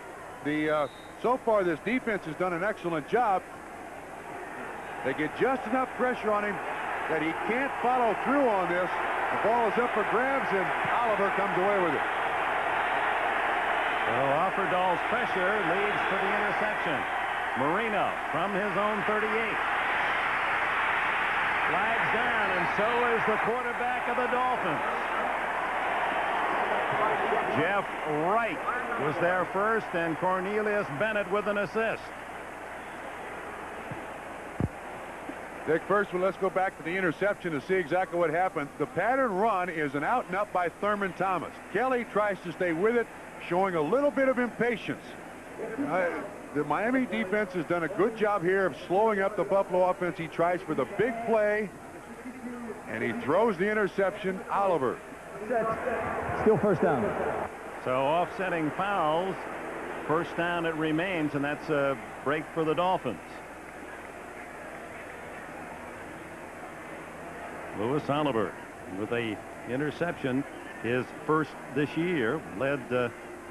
[SPEAKER 2] So far this defense has done an excellent job. They get just enough pressure on him that he can't follow through on this. The ball is up for grabs, and Oliver comes away with it.
[SPEAKER 1] So Offerdahl's pressure leads to the interception. Marino from his own 38. Flags down, and so is the quarterback of the Dolphins. Jeff Wright was there first, and Cornelius Bennett with an assist.
[SPEAKER 2] Dick, first, let's go back to the interception to see exactly what happened. The pattern run is an out and up by Thurman Thomas. Kelly tries to stay with it, showing a little bit of impatience. The Miami defense has done a good job here of slowing up the Buffalo offense. He tries for the big play, and he throws the interception. Oliver.
[SPEAKER 4] Still first down.
[SPEAKER 1] So offsetting fouls, first down it remains, and that's a break for the Dolphins. Louis Oliver with a interception, his first this year, led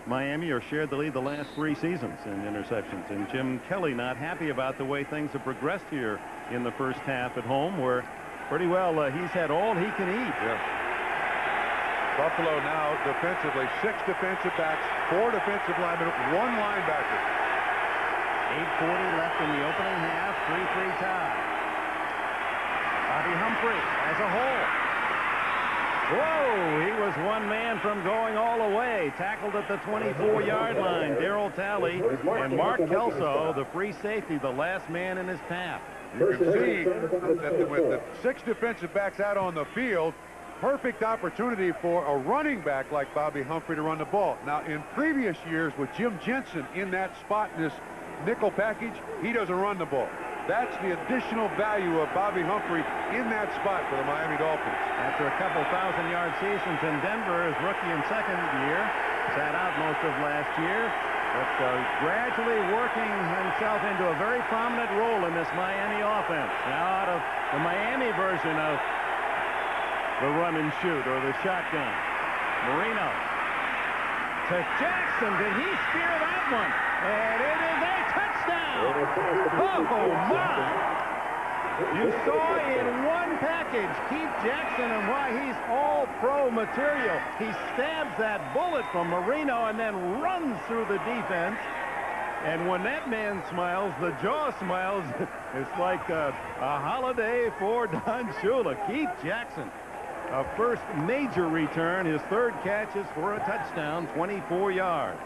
[SPEAKER 1] Miami, or shared the lead the last 3 seasons in interceptions. And Jim Kelly not happy about the way things have progressed here in the first half at home, where pretty well he's had all he can eat.
[SPEAKER 2] Yeah. Buffalo now defensively, 6 defensive backs, 4 defensive linemen, 1 linebacker.
[SPEAKER 1] 8:40 left in the opening half, 3-3 tie. Bobby Humphrey as a hole. Whoa, he was one man from going all the way. Tackled at the 24-yard line. Darryl Talley and Mark Kelso, the free safety, the last man in his path.
[SPEAKER 2] You can see that with the 6 defensive backs out on the field, perfect opportunity for a running back like Bobby Humphrey to run the ball. Now, in previous years with Jim Jensen in that spot in this nickel package, he doesn't run the ball. That's the additional value of Bobby Humphrey in that spot for the Miami Dolphins.
[SPEAKER 1] After a couple 1,000-yard seasons in Denver, his rookie and second year, sat out most of last year, but gradually working himself into a very prominent role in this Miami offense. Now out of the Miami version of the run and shoot, or the shotgun. Marino to Jackson. Did he spear that one? And it is a touchdown. Oh, my. You saw in one package Keith Jackson and why he's all-pro material. He stabs that bullet from Marino and then runs through the defense. And when that man smiles, the jaw smiles. It's like a holiday for Don Shula. Keith Jackson, a first major return. His 3rd catch is for a touchdown, 24 yards.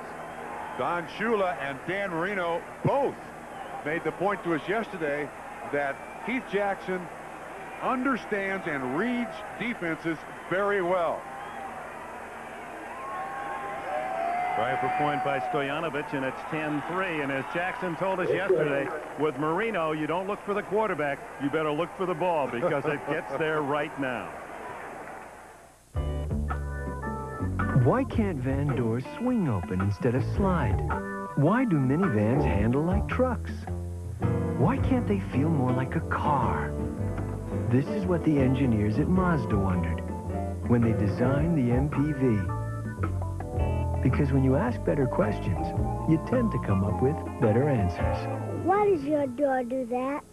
[SPEAKER 2] Don Shula and Dan Marino both made the point to us yesterday that Keith Jackson understands and reads defenses very well.
[SPEAKER 1] Try for point by Stoyanovich, and it's 10-3. And as Jackson told us yesterday, with Marino, you don't look for the quarterback. You better look for the ball because it gets there right now.
[SPEAKER 8] Why can't van doors swing open instead of slide? Why do minivans handle like trucks? Why can't they feel more like a car? This is what the engineers at Mazda wondered when they designed the MPV. Because when you ask better questions, you tend to come up with better answers.
[SPEAKER 9] Why does your door do that?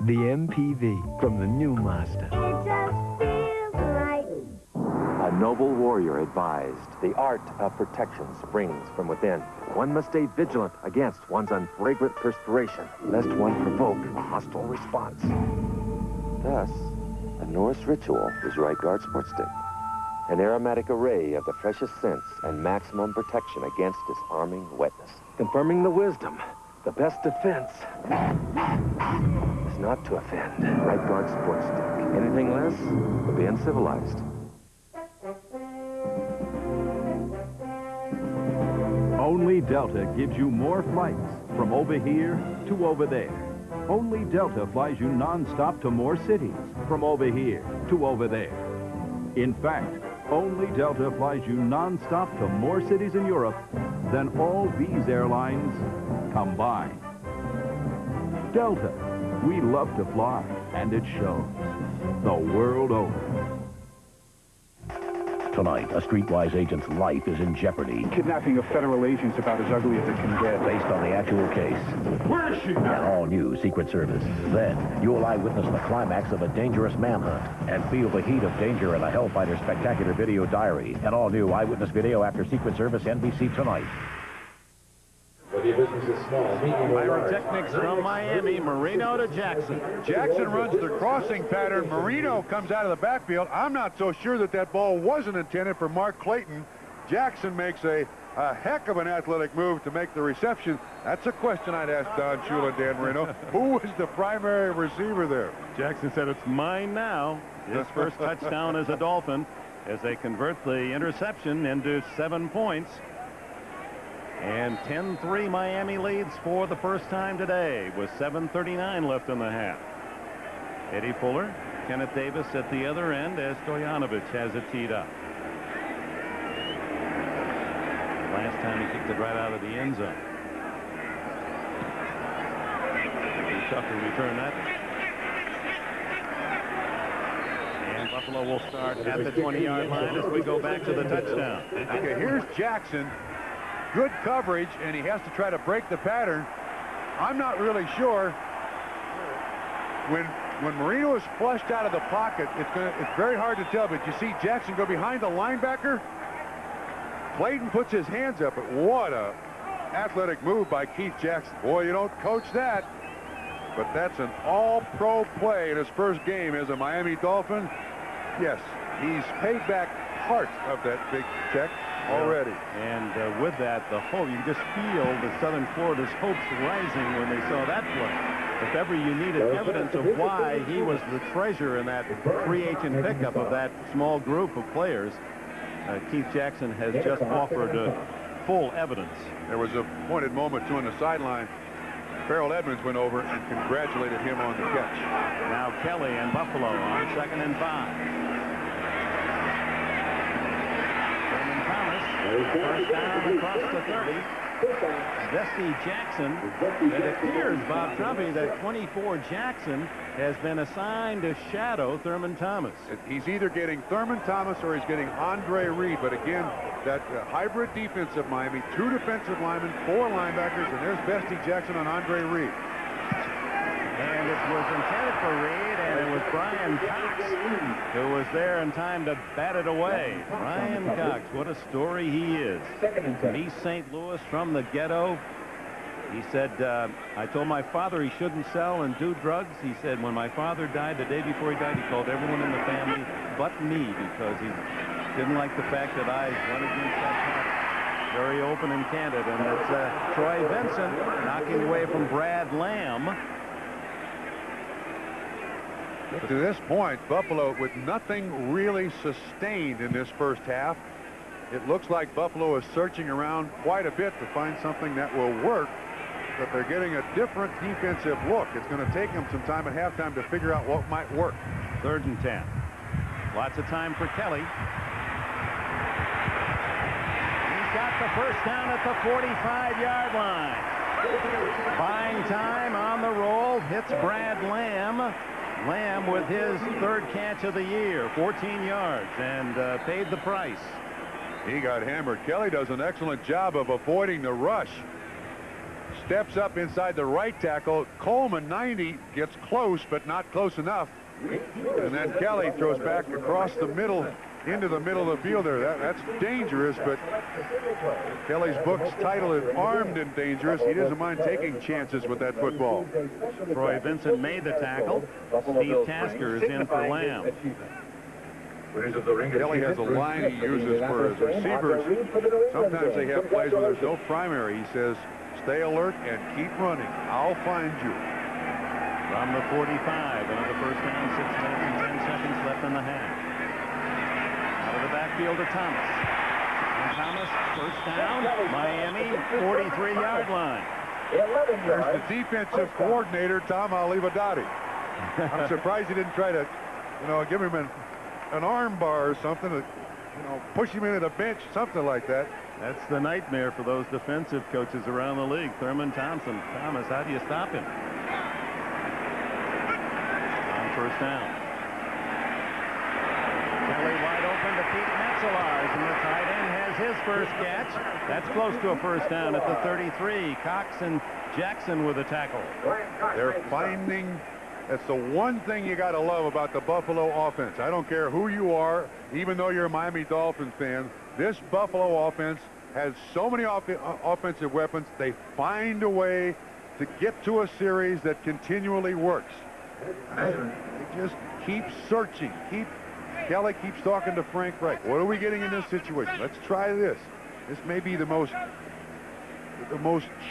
[SPEAKER 8] The MPV from the new Mazda.
[SPEAKER 9] It just feels right.
[SPEAKER 10] A noble warrior advised, the art of protection springs from within. One must stay vigilant against one's unfragrant perspiration, lest one provoke a hostile response. Thus, a Norse ritual is Right Guard Sport Stick. An aromatic array of the freshest scents and maximum protection against disarming wetness. Confirming the wisdom, the best defense is not to offend. Right Guard Sport Stick. Anything less would be uncivilized.
[SPEAKER 5] Only Delta gives you more flights from over here to over there. Only Delta flies you non-stop to more cities from over here to over there. In fact, only Delta flies you non-stop to more cities in Europe than all these airlines combined. Delta, we love to fly, and it shows the world over.
[SPEAKER 11] Tonight, a streetwise agent's life is in jeopardy.
[SPEAKER 6] Kidnapping of federal agents about as ugly as it can get.
[SPEAKER 11] Based on the actual case.
[SPEAKER 6] Where is she
[SPEAKER 11] An
[SPEAKER 6] now?
[SPEAKER 11] all-new Secret Service. Then, you'll eyewitness the climax of a dangerous manhunt and feel the heat of danger in a Hellfighter Spectacular Video Diary. An all-new eyewitness video after Secret Service NBC tonight.
[SPEAKER 3] Whether your business is small, medium, or large.
[SPEAKER 1] Pyrotechnics from Miami, Marino to Jackson.
[SPEAKER 2] Jackson runs the crossing pattern. Marino comes out of the backfield. I'm not so sure that that ball wasn't intended for Mark Clayton. Jackson makes a heck of an athletic move to make the reception. That's a question I'd ask Don Shula and Dan Marino. Who was the primary receiver there?
[SPEAKER 1] Jackson said, "It's mine now." His first touchdown as a Dolphin as they convert the interception into 7 points. And 10-3 Miami leads for the first time today with 7:39 left in the half. Eddie Fuller, Kenneth Davis at the other end as Stojanovic has it teed up. Last time he kicked it right out of the end zone. Be tough to return that. And Buffalo will start at the 20-yard line as we go back to the touchdown.
[SPEAKER 2] Okay, here's Jackson. Good coverage, and he has to try to break the pattern. I'm not really sure. When Marino is flushed out of the pocket, it's very hard to tell, but you see Jackson go behind the linebacker. Clayton puts his hands up, but what a athletic move by Keith Jackson. Boy, you don't coach that. But that's an all-pro play in his first game as a Miami Dolphin. Yes, he's paid back part of that big check already.
[SPEAKER 1] And with that, the hope, you just feel the Southern Florida's hopes rising when they saw that play. If ever you needed evidence of why he was the treasure in that free agent pickup of that small group of players, Keith Jackson has just offered full evidence.
[SPEAKER 2] There was a pointed moment, too, on the sideline. Farrell Edmonds went over and congratulated him on the catch.
[SPEAKER 1] Now Kelly and Buffalo on 2nd and 5. First down across the 30. Vesty Jackson. It appears, Bob Trumpy, that 24 Jackson has been assigned to shadow Thurman Thomas.
[SPEAKER 2] He's either getting Thurman Thomas or he's getting Andre Reed. But again, that hybrid defense of Miami, 2 defensive linemen, 4 linebackers, and there's Vesty Jackson on Andre Reed.
[SPEAKER 1] And it was intended for Reed, and it was Brian Cox who was there in time to bat it away. Brian Cox, what a story he is. From East St. Louis, from the ghetto. He said, I told my father he shouldn't sell and do drugs. He said, when my father died, the day before he died, he called everyone in the family but me because he didn't like the fact that I went against that path. Very open and candid. And it's Troy Vincent knocking away from Brad Lamb.
[SPEAKER 2] To this point, Buffalo with nothing really sustained in this first half. It looks like Buffalo is searching around quite a bit to find something that will work, but they're getting a different defensive look. It's going to take them some time at halftime to figure out what might work.
[SPEAKER 1] 3rd and 10. Lots of time for Kelly. He He's got the first down at the 45-yard line. Buying time on the roll. Hits Brad Lamb. Lamb with his third catch of the year, 14 yards, and paid the price.
[SPEAKER 2] He got hammered. Kelly does an excellent job of avoiding the rush. Steps up inside the right tackle. Coleman, 90, gets close, but not close enough. And then Kelly throws back across the middle, into the middle of the field there. That's dangerous, but Kelly's book's title is Armed and Dangerous. He doesn't mind taking chances with that football.
[SPEAKER 1] Troy Vincent made the tackle. Steve Tasker is in for Lamb.
[SPEAKER 2] Kelly has a line he uses for his receivers. Sometimes they have plays where there's no primary. He says, stay alert and keep running. I'll find you.
[SPEAKER 1] From the 45, another first down, 6 minutes and 10 seconds left in the half. Out of the backfield to Thomas. And Thomas, first down, Miami, 43-yard line.
[SPEAKER 2] There's the defensive coordinator, Tom Olivadotti. I'm surprised he didn't try to, give him an arm bar or something, push him into the bench, something like that.
[SPEAKER 1] That's the nightmare for those defensive coaches around the league. Thurman Thompson. Thomas, how do you stop him? On first down. Kelly wide open to Pete Metzelaars, and the tight end has his first catch. That's close to a first down at the 33. Cox and Jackson with a tackle.
[SPEAKER 2] They're finding... That's the one thing you got to love about the Buffalo offense. I don't care who you are, even though you're a Miami Dolphins fan. This Buffalo offense has so many offensive weapons. They find a way to get to a series that continually works. They just keep searching. Kelly keeps talking to Frank Reich. What are we getting in this situation? Let's try this. This may be the most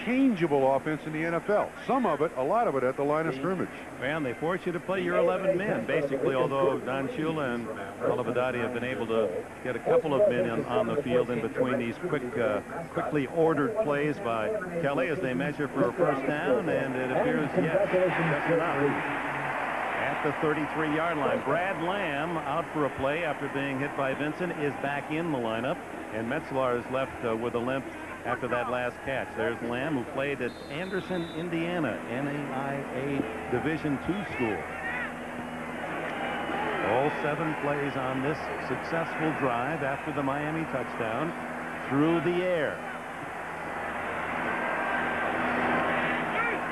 [SPEAKER 2] changeable offense in the NFL. Some of it, a lot of it, at the line of scrimmage.
[SPEAKER 1] And they force you to play your 11 men, basically, although Don Shula and Olivadotti have been able to get a couple of men on the field in between these quickly ordered plays by Kelly as they measure for a first down, and it appears, yes, that's enough. At the 33-yard line, Brad Lamb, out for a play after being hit by Vincent, is back in the lineup, and Metzelaars is left with a limp after that last catch. There's Lamb, who played at Anderson, Indiana, NAIA Division II school. All 7 plays on this successful drive after the Miami touchdown through the air.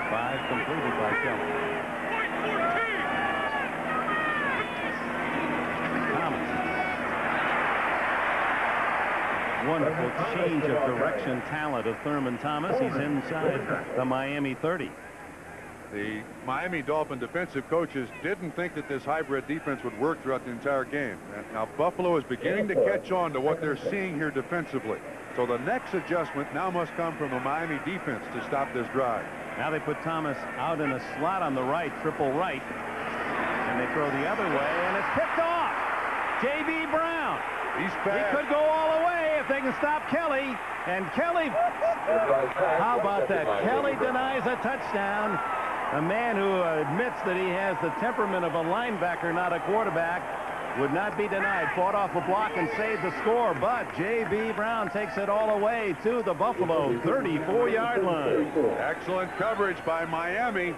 [SPEAKER 1] 5 completed by Kelly. Thomas. Wonderful change of direction talent of Thurman Thomas. He's inside the Miami 30.
[SPEAKER 2] The Miami Dolphin defensive coaches didn't think that this hybrid defense would work throughout the entire game. Now Buffalo is beginning to catch on to what they're seeing here defensively. So the next adjustment now must come from the Miami defense to stop this drive.
[SPEAKER 1] Now they put Thomas out in a slot on the right, triple right, and they throw the other way, and it's picked off. J.B. Brown.
[SPEAKER 2] He's fast.
[SPEAKER 1] He could go all the way if they can stop Kelly. And Kelly, how about that? Kelly denies a touchdown. A man who admits that he has the temperament of a linebacker, not a quarterback, would not be denied. Fought off a block and saved the score. But J.B. Brown takes it all the way to the Buffalo 34-yard line.
[SPEAKER 2] Excellent coverage by Miami.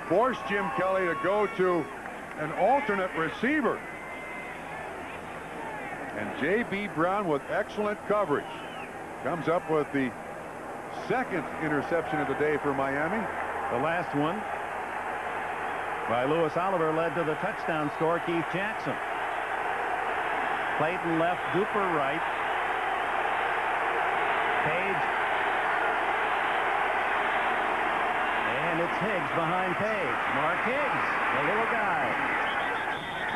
[SPEAKER 2] Forced Jim Kelly to go to an alternate receiver. And J.B. Brown with excellent coverage comes up with the second interception of the day for Miami.
[SPEAKER 1] The last one by Lewis Oliver led to the touchdown score. Keith Jackson. Clayton left, Duper right. Page. And it's Higgs behind Page. Mark Higgs, the little guy.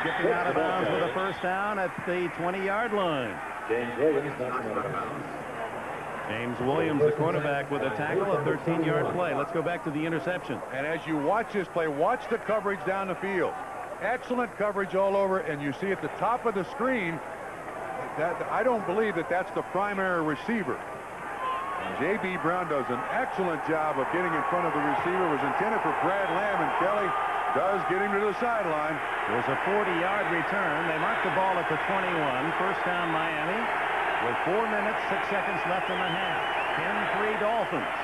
[SPEAKER 1] Skipping out of bounds with a first down at the 20-yard line.
[SPEAKER 3] James Williams knocks him out of bounds.
[SPEAKER 1] James Williams, the quarterback, with a tackle, a 13-yard play. Let's go back to the interception.
[SPEAKER 2] And as you watch this play, watch the coverage down the field. Excellent coverage all over, and you see at the top of the screen that I don't believe that that's the primary receiver. J.B. Brown does an excellent job of getting in front of the receiver. It was intended for Brad Lamb, and Kelly does get him to the sideline.
[SPEAKER 1] It was a 40-yard return. They marked the ball at the 21. First down, Miami. with 4 minutes, 6 seconds left in the half. 10-3 Dolphins.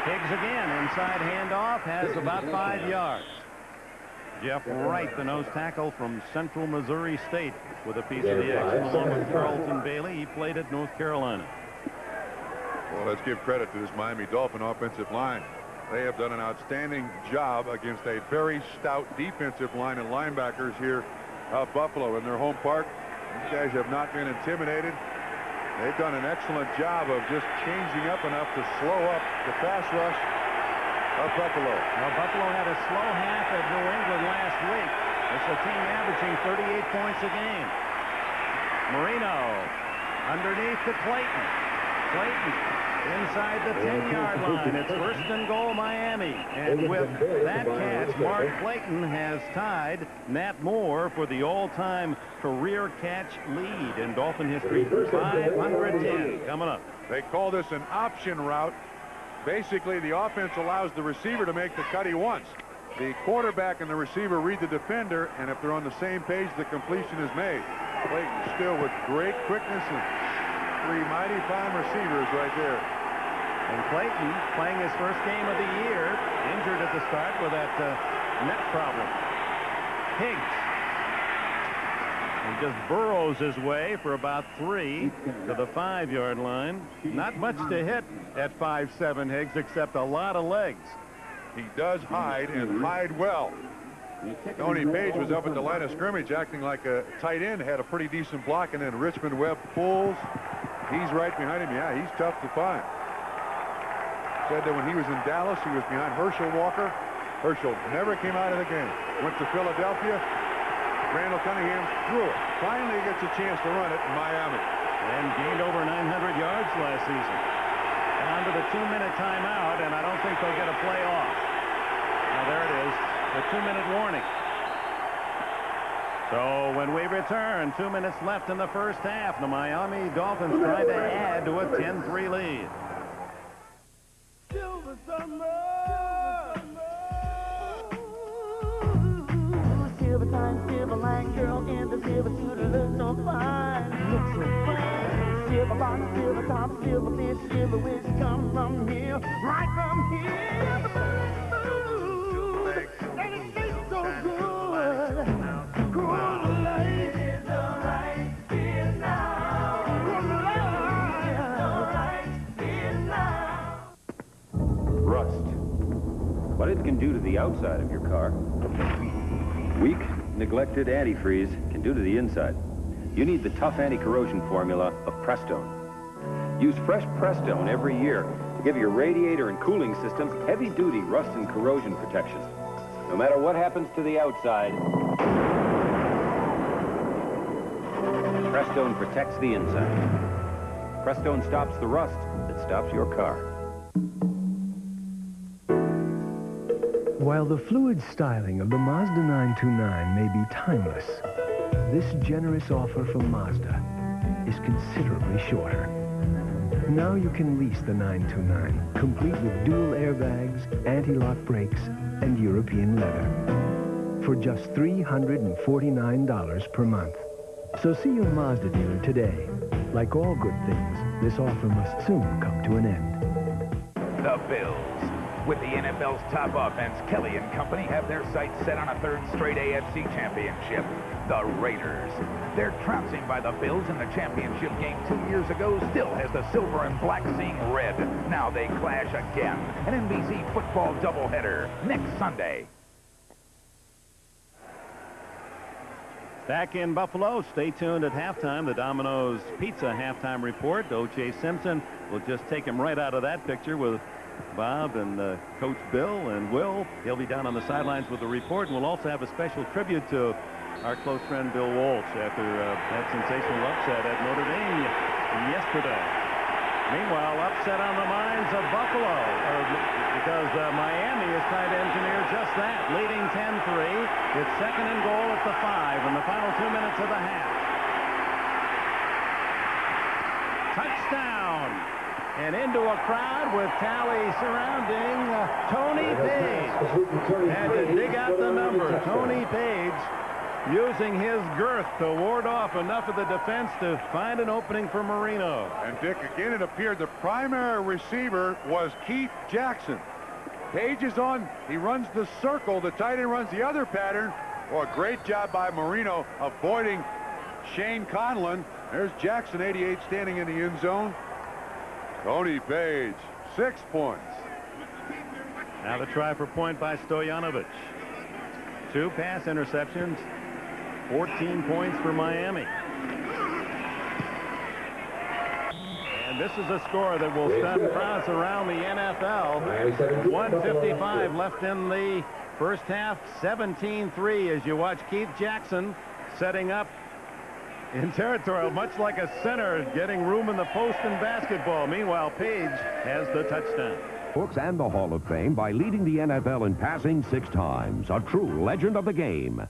[SPEAKER 1] Higgs again, inside handoff, has about 5 yards. Jeff Wright, the nose tackle from Central Missouri State, with a piece of the action, along with Carlton Bailey. He played at North Carolina.
[SPEAKER 2] Well, let's give credit to this Miami Dolphin offensive line. They have done an outstanding job against a very stout defensive line and linebackers here at Buffalo in their home park. These guys have not been intimidated. They've done an excellent job of just changing up enough to slow up the pass rush of Buffalo.
[SPEAKER 1] Now, Buffalo had a slow half at New England last week. It's a team averaging 38 points a game. Marino underneath to Clayton. Clayton inside the 10-yard line. It's first and goal, Miami. And with that catch, Mark Clayton has tied Nat Moore for the all-time career catch lead in Dolphin history. 510 coming up.
[SPEAKER 2] They call this an option route. Basically, the offense allows the receiver to make the cut he wants. The quarterback and the receiver read the defender, and if they're on the same page, the completion is made. Clayton still with great quickness and 3 mighty fine receivers right there.
[SPEAKER 1] And Clayton playing his first game of the year, injured at the start with that neck problem. Higgs. He just burrows his way for about 3 to the 5-yard line. Not much to hit at 5'7", Higgs, except a lot of legs.
[SPEAKER 2] He does hide and hide well. Tony Page was up at the line of scrimmage acting like a tight end, had a pretty decent block, and then Richmond Webb pulls. He's right behind him. Yeah, he's tough to find. Said that when he was in Dallas, he was behind Herschel Walker. Herschel never came out of the game. Went to Philadelphia. Randall Cunningham threw it. Finally gets a chance to run it in Miami.
[SPEAKER 1] And gained over 900 yards last season. Down to the 2-minute timeout, and I don't think they'll get a play off. Now there it is, the 2-minute warning. So when we return, 2 minutes left in the first half, the Miami Dolphins try to add to a 10-3 lead.
[SPEAKER 7] Silver time, silver line girl in the silver suit look so fine. Look so fine. Silver bottom, silver top, silver fish, silver wish come from here, right from here. Ooh, and it tastes so good. Cool light is alright here now. Cool light is alright here now.
[SPEAKER 12] Rust. What it can do to the outside of your car, weak, neglected antifreeze can do to the inside. You need the tough anti-corrosion formula of Prestone. Use fresh Prestone every year to give your radiator and cooling systems heavy-duty rust and corrosion protection. No matter what happens to the outside, Prestone protects the inside. Prestone stops the rust that stops your car.
[SPEAKER 8] While the fluid styling of the Mazda 929 may be timeless, this generous offer from Mazda is considerably shorter. Now you can lease the 929, complete with dual airbags, anti-lock brakes, and European leather, for just $349 per month. So see your Mazda dealer today. Like all good things, this offer must soon come to an end.
[SPEAKER 13] The Bills. With the NFL's top offense, Kelly and company have their sights set on a third straight AFC championship. The Raiders. Their trouncing by the Bills in the championship game 2 years ago still has the silver and black seeing red. Now they clash again. An NBC football doubleheader next Sunday.
[SPEAKER 1] Back in Buffalo, stay tuned at halftime. The Domino's Pizza halftime report. O.J. Simpson will just take him right out of that picture with Bob and Coach Bill and Will. He'll be down on the sidelines with the report, and we'll also have a special tribute to our close friend Bill Walsh after that sensational upset at Notre Dame yesterday. Meanwhile, upset on the minds of Buffalo because Miami is trying to engineer just that, leading 10-3. It's second and goal at the 5 in the final 2 minutes of the half. Touchdown! And into a crowd with Tally surrounding Tony Page. Had to dig out the number. Tony Page using his girth to ward off enough of the defense to find an opening for Marino.
[SPEAKER 2] And Dick, again, it appeared the primary receiver was Keith Jackson. Page is on. He runs the circle. The tight end runs the other pattern. Well, a great job by Marino avoiding Shane Conlon. There's Jackson, 88, standing in the end zone. Tony Page, 6 points.
[SPEAKER 1] Now the try for point by Stojanovic. 2 pass interceptions, 14 points for Miami. And this is a score that will stun crowds around the NFL. 1:55 left in the first half, 17-3 as you watch Keith Jackson setting up in territorial, much like a center, getting room in the post in basketball. Meanwhile, Page has the touchdown.
[SPEAKER 14] Books and the Hall of Fame by leading the NFL in passing 6 times. A true legend of the game.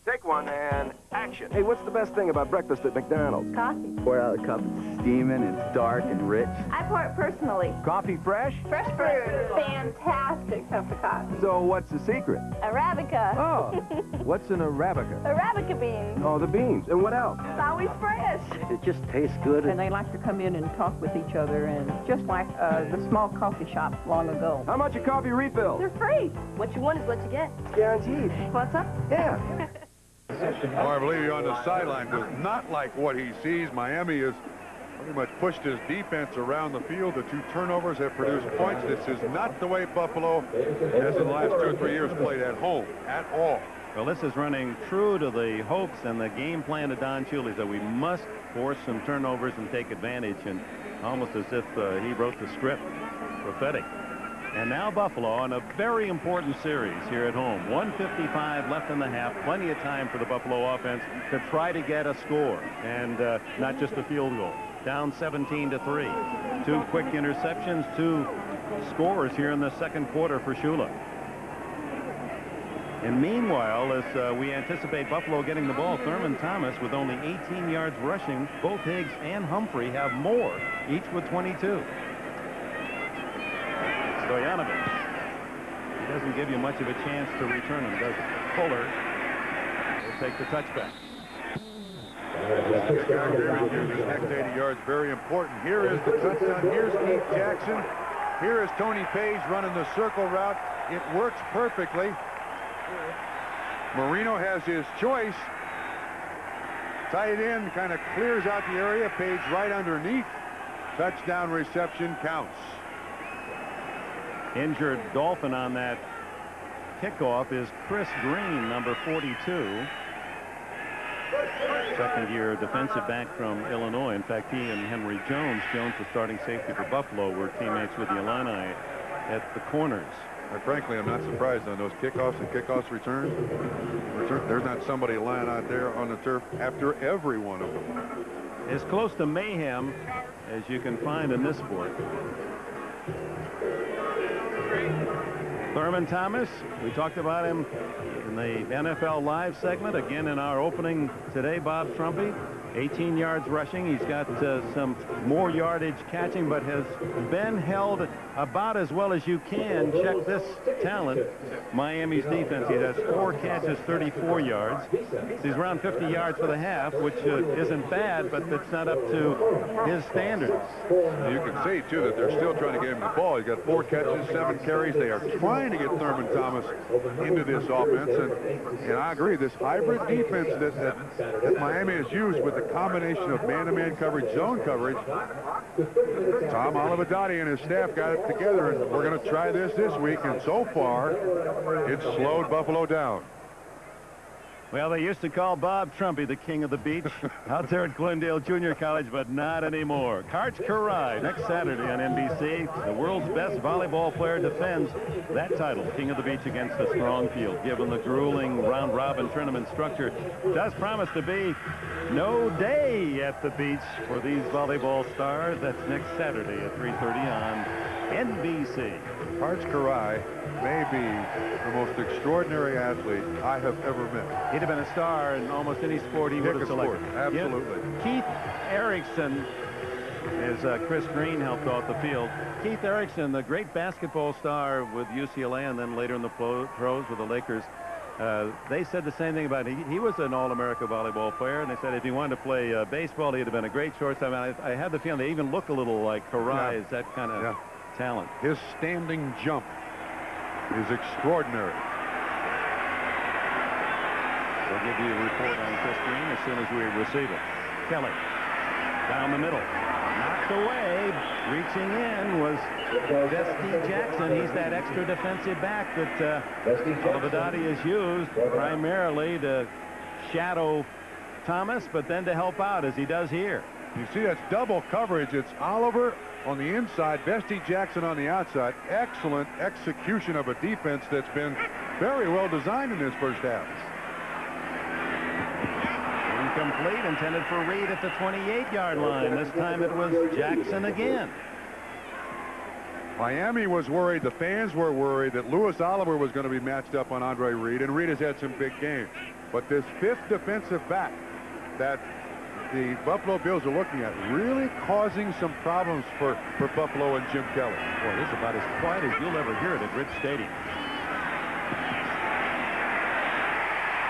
[SPEAKER 10] Take one and action. Hey, what's the best thing about breakfast at McDonald's?
[SPEAKER 15] Coffee.
[SPEAKER 6] Pour out a cup, it's steaming, it's dark and rich.
[SPEAKER 15] I pour it personally.
[SPEAKER 10] Coffee fresh?
[SPEAKER 15] Fresh brewed. Fantastic cup of coffee.
[SPEAKER 10] So what's the secret?
[SPEAKER 15] Arabica.
[SPEAKER 10] Oh, what's an Arabica?
[SPEAKER 15] Arabica beans.
[SPEAKER 10] Oh, the beans. And what else?
[SPEAKER 15] It's always fresh.
[SPEAKER 10] It just tastes good.
[SPEAKER 16] And they like to come in and talk with each other, and just like the small coffee shop long ago.
[SPEAKER 10] How much a coffee refill?
[SPEAKER 15] They're free. What you want is what you get.
[SPEAKER 10] It's guaranteed.
[SPEAKER 15] What's up?
[SPEAKER 10] Yeah.
[SPEAKER 2] Oh, I believe you on the sideline does not like what he sees. Miami has pretty much pushed his defense around the field. The 2 turnovers have produced points. This is not the way Buffalo has in the last 2 or 3 years played at home at all.
[SPEAKER 1] Well, this is running true to the hopes and the game plan of Don Shuley that we must force some turnovers and take advantage, and almost as if he wrote the script. Prophetic. And now Buffalo on a very important series here at home. 1:55 left in the half. Plenty of time for the Buffalo offense to try to get a score, and not just a field goal. Down 17-3. 2 quick interceptions, 2 scores here in the second quarter for Shula. And meanwhile, as we anticipate Buffalo getting the ball, Thurman Thomas with only 18 yards rushing. Both Higgs and Humphrey have more, each with 22. Stojanovic. He doesn't give you much of a chance to return him, does he? Fuller will take the touchback.
[SPEAKER 2] This next 80 yards, very important. Here is the touchdown. Here's Keith Jackson. Here is Tony Page running the circle route. It works perfectly. Marino has his choice. Tight end kind of clears out the area. Page right underneath. Touchdown reception counts.
[SPEAKER 1] Injured Dolphin on that kickoff is Chris Green, number 42. Second-year defensive back from Illinois. In fact, he and Henry Jones, the starting safety for Buffalo, were teammates with the Illini at the corners.
[SPEAKER 2] Frankly, I'm not surprised on those kickoffs and kickoffs returns. There's not somebody lying out there on the turf after every one of them.
[SPEAKER 1] As close to mayhem as you can find in this sport. Thurman Thomas, we talked about him in the NFL Live segment. Again, in our opening today, Bob Trumpy, 18 yards rushing. He's got some more yardage catching, but has been held about as well as you can. Check this talent. Miami's defense. He has 4 catches, 34 yards. He's around 50 yards for the half, which isn't bad, but it's not up to his standards.
[SPEAKER 2] You can see, too, that they're still trying to get him the ball. He's got 4 catches, 7 carries. They are trying to get Thurman Thomas into this offense. And I agree, this hybrid defense that Miami has used with the combination of man-to-man coverage, zone coverage. Tom Olivadotti and his staff got it together, and we're going to try this week, and so far it's slowed Buffalo down.
[SPEAKER 1] Well, they used to call Bob Trumpy the king of the beach out there at Glendale Junior College, but not anymore. Karch Karai next Saturday on NBC. The world's best volleyball player defends that title, king of the beach, against a strong field. Given the grueling round-robin tournament structure, does promise to be no day at the beach for these volleyball stars. That's next Saturday at 3:30 on NBC.
[SPEAKER 2] Karch Karai may be the most extraordinary athlete I have ever met.
[SPEAKER 1] He'd have been a star in almost any sport he would have selected.
[SPEAKER 2] Absolutely.
[SPEAKER 1] Keith Erickson, as Chris Green helped off the field. Keith Erickson, the great basketball star with UCLA and then later in the pros with the Lakers. They said the same thing about he was an All-America volleyball player, and they said if he wanted to play baseball, he'd have been a great shortstop. I had the feeling they even look a little like Karai is that kind of talent.
[SPEAKER 2] His standing jump is extraordinary.
[SPEAKER 1] We'll give you a report on Christine as soon as we receive it. Kelly down the middle. Knocked away. Reaching in was Vesty Jackson. He's that extra defensive back that Olivadotti has used primarily to shadow Thomas, but then to help out as he does here.
[SPEAKER 2] You see, that's double coverage. It's Oliver on the inside, Vesty Jackson on the outside. Excellent execution of a defense that's been very well designed in this first half.
[SPEAKER 1] Incomplete, intended for Reed at the 28-yard line. This time it was Jackson again.
[SPEAKER 2] Miami was worried, the fans were worried that Louis Oliver was going to be matched up on Andre Reed, and Reed has had some big games. But this fifth defensive back that the Buffalo Bills are looking at really causing some problems for Buffalo and Jim Kelly.
[SPEAKER 1] Boy, this is about as quiet as you'll ever hear it at Rich Stadium.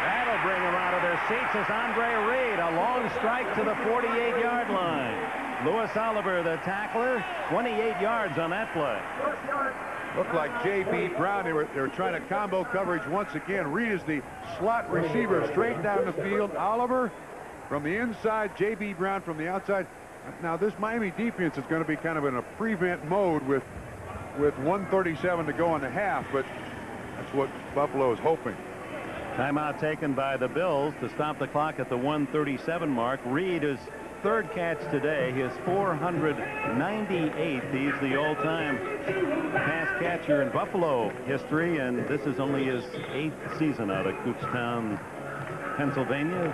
[SPEAKER 1] That'll bring them out of their seats as Andre Reed, a long strike to the 48-yard line. Louis Oliver, the tackler, 28 yards on that play.
[SPEAKER 2] Looked like J.B. Brown. They were trying to combo coverage once again. Reed is the slot receiver straight down the field. Oliver from the inside, J.B. Brown from the outside. Now, this Miami defense is going to be kind of in a prevent mode with 1:37 to go in the half, but that's what Buffalo is hoping.
[SPEAKER 1] Timeout taken by the Bills to stop the clock at the 1:37 mark. Reed is third catch today, his 498th. He's the all-time pass catcher in Buffalo history, and this is only his 8th season out of Kutztown, Pennsylvania.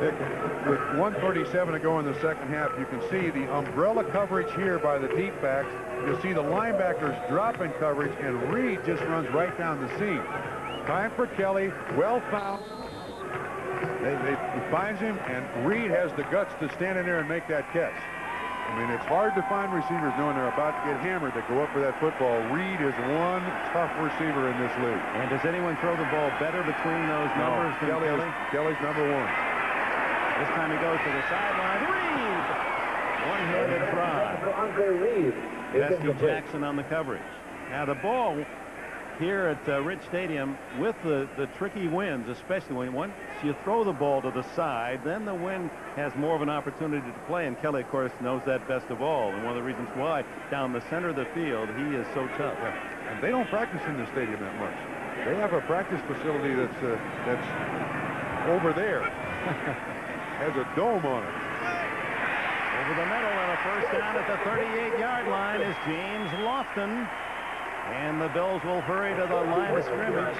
[SPEAKER 2] With 1:37 to go in the second half, you can see the umbrella coverage here by the deep backs. You'll see the linebackers dropping coverage, and Reed just runs right down the seam. Time for Kelly, well found. He finds him, and Reed has the guts to stand in there and make that catch. I mean, it's hard to find receivers knowing they're about to get hammered to go up for that football. Reed is one tough receiver in this league.
[SPEAKER 1] And does anyone throw the ball better between those numbers than Kelly?
[SPEAKER 2] Kelly's number one.
[SPEAKER 1] This time he goes to the sideline. Reed! One-handed try. Vesty Jackson on the coverage. Now the ball here at Rich Stadium with the tricky winds, especially when once you throw the ball to the side, then the wind has more of an opportunity to play, and Kelly, of course, knows that best of all, and one of the reasons why down the center of the field he is so tough.
[SPEAKER 2] Yeah. And they don't practice in the stadium that much. They have a practice facility that's over there. Has a dome on it.
[SPEAKER 1] Over the middle and a first down at the 38-yard line is James Lofton. And the Bills will hurry to the line of scrimmage.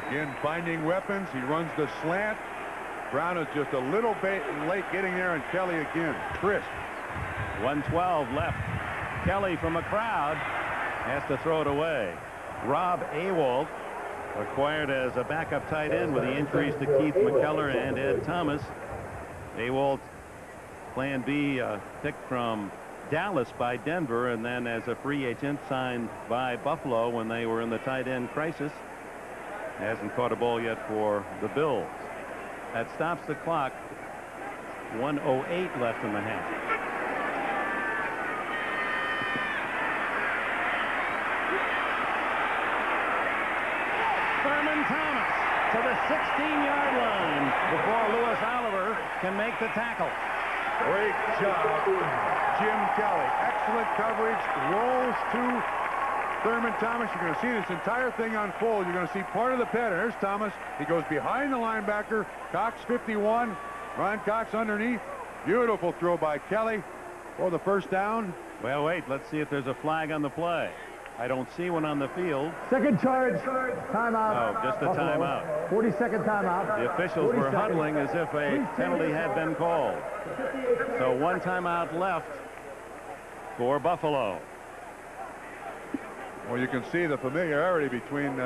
[SPEAKER 2] Again, finding weapons. He runs the slant. Brown is just a little bit late getting there, and Kelly again. Crisp.
[SPEAKER 1] 1:12 left. Kelly from a crowd has to throw it away. Rob Awalt, acquired as a backup tight end with the injuries to Keith McKellar and Ed Thomas. Awalt, Plan B, picked from Dallas by Denver, and then as a free agent signed by Buffalo when they were in the tight end crisis. Hasn't caught a ball yet for the Bills. That stops the clock. 1:08 left in the half. Thurman Thomas to the 16-yard line before Louis Oliver can make the tackle.
[SPEAKER 2] Great job, Jim Kelly. Excellent coverage. Rolls to Thurman Thomas. You're going to see this entire thing unfold. You're going to see part of the pattern. There's Thomas. He goes behind the linebacker. Cox 51. Ryan Cox underneath. Beautiful throw by Kelly for the first down.
[SPEAKER 1] Well, wait. Let's see if there's a flag on the play. I don't see one on the field.
[SPEAKER 4] Second charge. Timeout.
[SPEAKER 1] Oh, just a timeout.
[SPEAKER 4] 40-second timeout.
[SPEAKER 1] The officials were huddling as if a penalty had been called. So one timeout left for Buffalo.
[SPEAKER 2] Well, you can see the familiarity between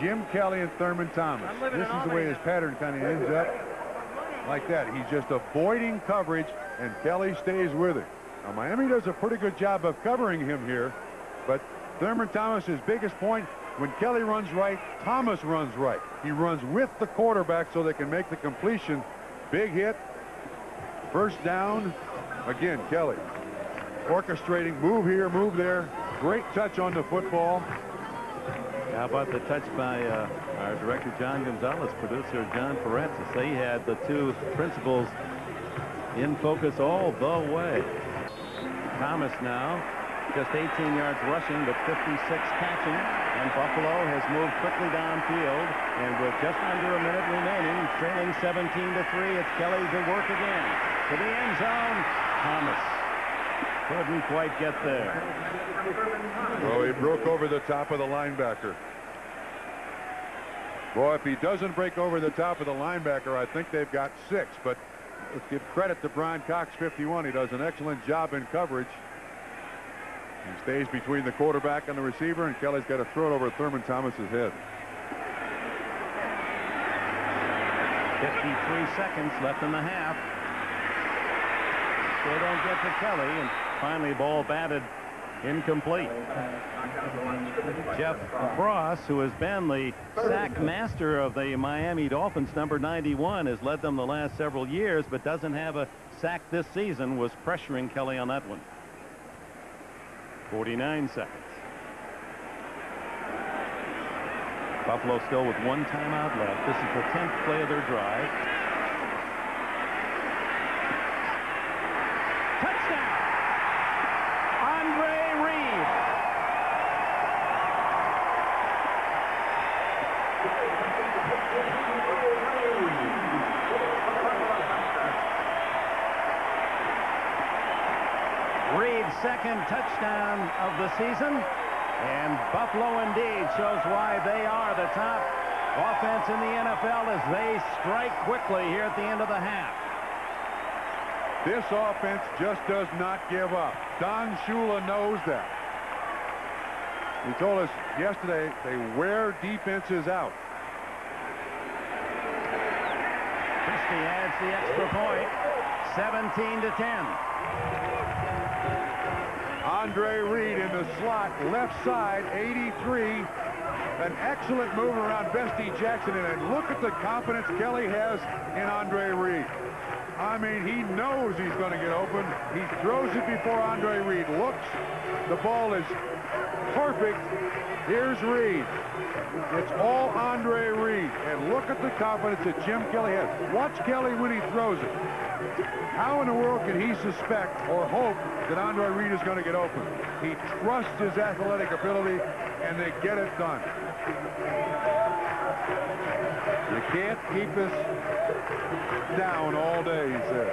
[SPEAKER 2] Jim Kelly and Thurman Thomas. This is the way his pattern kind of ends up like that. He's just avoiding coverage, and Kelly stays with it. Now, Miami does a pretty good job of covering him here, but Thurman Thomas's biggest point, when Kelly runs right, Thomas runs right. He runs with the quarterback so they can make the completion. Big hit. First down. Again, Kelly orchestrating, move here, move there. Great touch on the football.
[SPEAKER 1] How about the touch by our director, John Gonzalez, producer, John Peretzis? They had the two principals in focus all the way. Thomas now, just 18 yards rushing, but 56 catching. And Buffalo has moved quickly downfield. And with just under a minute remaining, trailing 17-3, it's Kelly to work again. To the end zone, Thomas couldn't quite get there.
[SPEAKER 2] Well, he broke over the top of the linebacker. Boy, if he doesn't break over the top of the linebacker, I think they've got 6. But let's give credit to Brian Cox, 51. He does an excellent job in coverage. He stays between the quarterback and the receiver, and Kelly's got to throw it over Thurman Thomas's head.
[SPEAKER 1] 53 seconds left in the half. Still don't get to Kelly, and finally ball batted incomplete. Jeff Cross, who has been the sack master of the Miami Dolphins, number 91, has led them the last several years, but doesn't have a sack this season, was pressuring Kelly on that one. 49 seconds. Buffalo still with one timeout left. This is the 10th play of their drive. Touchdown! Andre Reed. Reed's second touchdown of the season. And Buffalo indeed shows why they are the top offense in the NFL as they strike quickly here at the end of the half.
[SPEAKER 2] This offense just does not give up. Don Shula knows that. He told us yesterday they wear defenses out.
[SPEAKER 1] Christie adds the extra point, 17-10.
[SPEAKER 2] Andre Reed in the slot, left side, 83. An excellent move around Bestie Jackson, and look at the confidence Kelly has in Andre Reed. I mean, he knows he's going to get open. He throws it before Andre Reed looks. The ball is perfect. Here's Reed. It's all Andre Reed. And look at the confidence that Jim Kelly has. Watch Kelly when he throws it. How in the world can he suspect or hope that Andre Reed is going to get open? He trusts his athletic ability, and they get it done. You can't keep us down all day, he says.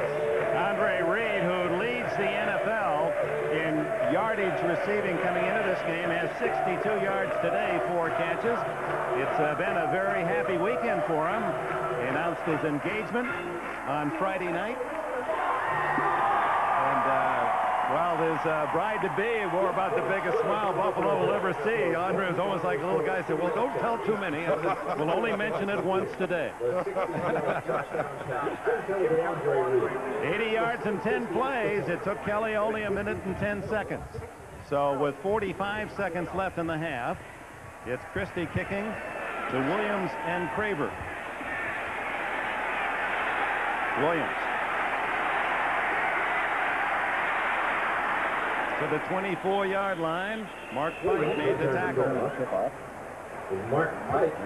[SPEAKER 1] Andre Reed, who leads the NFL in yardage receiving coming into this game, has 62 yards today, 4 catches. It's been a very happy weekend for him. He announced his engagement on Friday night. Well, his bride-to-be wore about the biggest smile Buffalo will ever see. Andre was almost like a little guy said, well, don't tell too many. We'll only mention it once today. 80 yards and 10 plays. It took Kelly only a minute and 10 seconds. So with 45 seconds left in the half, it's Christie kicking to Williams and Craver. Williams. To the 24-yard line. Mark White made the tackle.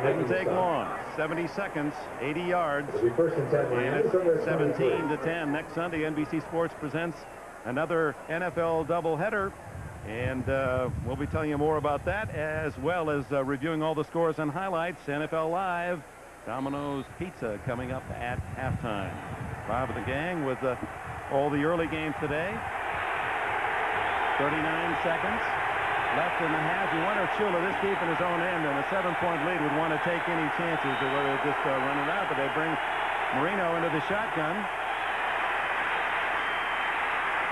[SPEAKER 1] Didn't take long. 70 seconds, 80 yards. And it's 17-10. Next Sunday, NBC Sports presents another NFL doubleheader. And we'll be telling you more about that, as well as reviewing all the scores and highlights. NFL Live, Domino's Pizza coming up at halftime. Bob and the gang with all the early games today. 39 seconds left in the half. You wonder if Shula, this deep in his own end, and a 7-point lead, would want to take any chances or whether they just run it out. But they bring Marino into the shotgun.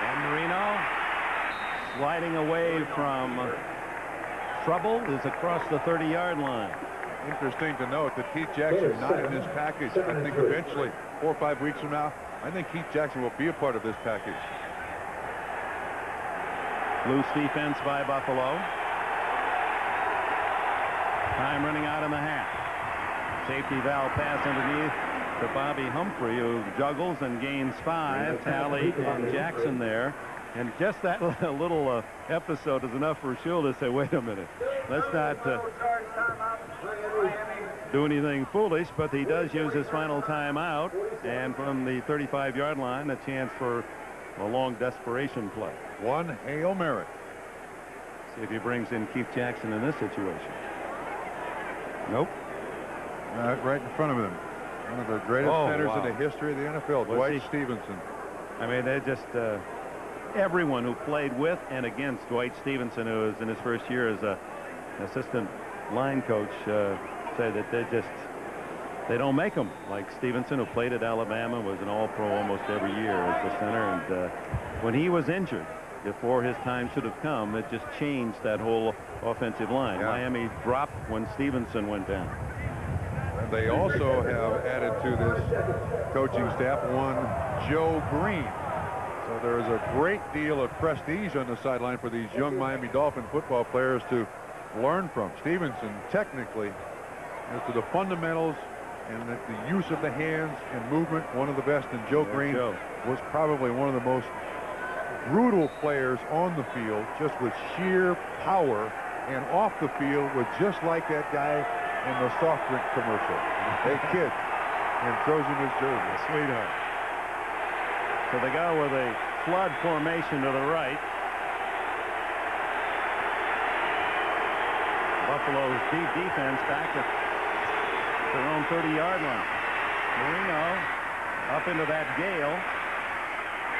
[SPEAKER 1] And Marino, sliding away from trouble, is across the 30-yard line.
[SPEAKER 2] Interesting to note that Keith Jackson not in this package. I think eventually, 4 or 5 weeks from now, I think Keith Jackson will be a part of this package.
[SPEAKER 1] Loose defense by Buffalo. Time running out in the half. Safety valve pass underneath to Bobby Humphrey, who juggles and gains 5. Talley and Jackson there. And just that little episode is enough for Schull to say, wait a minute, let's not do anything foolish, but he does use his final timeout. And from the 35-yard line, a chance for a long desperation play.
[SPEAKER 2] One Hail Mary.
[SPEAKER 1] See if he brings in Keith Jackson in this situation. Nope.
[SPEAKER 2] Right in front of him. One of the greatest centers in the history of the NFL, Dwight Stevenson.
[SPEAKER 1] I mean, they just everyone who played with and against Dwight Stevenson, who was in his first year as an assistant line coach, say that they don't make them. Like Stevenson, who played at Alabama, was an all-pro almost every year as the center. And when he was injured, before his time should have come, it just changed that whole offensive line.
[SPEAKER 2] Yeah.
[SPEAKER 1] Miami dropped when Stevenson went down.
[SPEAKER 2] And they also have added to this coaching staff one Joe Green. So there is a great deal of prestige on the sideline for these young Miami Dolphin football players to learn from. Stevenson, technically, as to the fundamentals and the use of the hands and movement, one of the best. And Joe Green was probably one of the most brutal players on the field, just with sheer power, and off the field was just like that guy in the soft drink commercial. Hey, kid, and throws him his jersey.
[SPEAKER 1] Sweetheart. So they go with a flood formation to the right. Buffalo's deep defense back at their own 30-yard line. Marino up into that gale.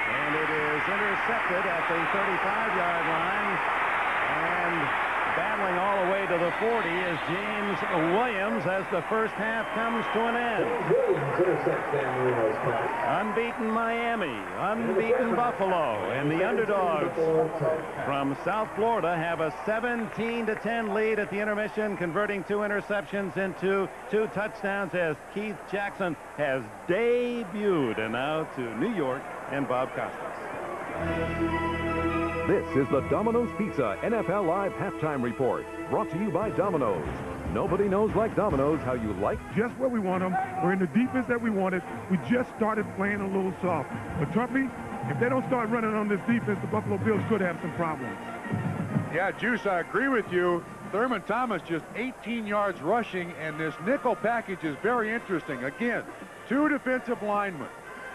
[SPEAKER 1] And it is intercepted at the 35-yard line. And battling all the way to the 40 is James Williams as the first half comes to an end. Unbeaten Miami, unbeaten Buffalo, and the underdogs from South Florida have a 17-10 lead at the intermission, converting 2 interceptions into 2 touchdowns as Keith Jackson has debuted. And now to New York and Bob Costas.
[SPEAKER 5] This is the Domino's Pizza NFL Live Halftime Report, brought to you by Domino's. Nobody knows like Domino's how you like.
[SPEAKER 17] Just what we want them. We're in the defense that we wanted. We just started playing a little soft. But Trumpy, if they don't start running on this defense, the Buffalo Bills could have some problems.
[SPEAKER 2] Yeah, Juice, I agree with you. Thurman Thomas just 18 yards rushing, and this nickel package is very interesting. Again, 2 defensive linemen,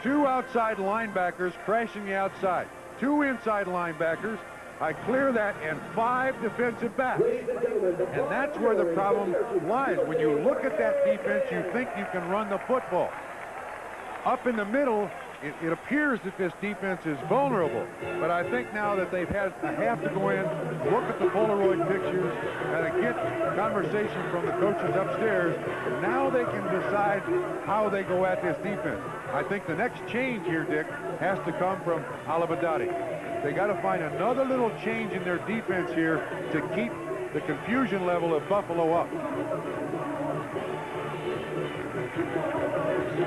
[SPEAKER 2] 2 outside linebackers crashing the outside, 2 inside linebackers. I clear that, and 5 defensive backs. And that's where the problem lies. When you look at that defense, you think you can run the football. Up in the middle, it appears that this defense is vulnerable. But I think now that they've had a half to go in, look at the Polaroid pictures, and get conversation from the coaches upstairs, now they can decide how they go at this defense. I think the next change here, Dick, has to come from Alibadati. They got to find another little change in their defense here to keep the confusion level of Buffalo up.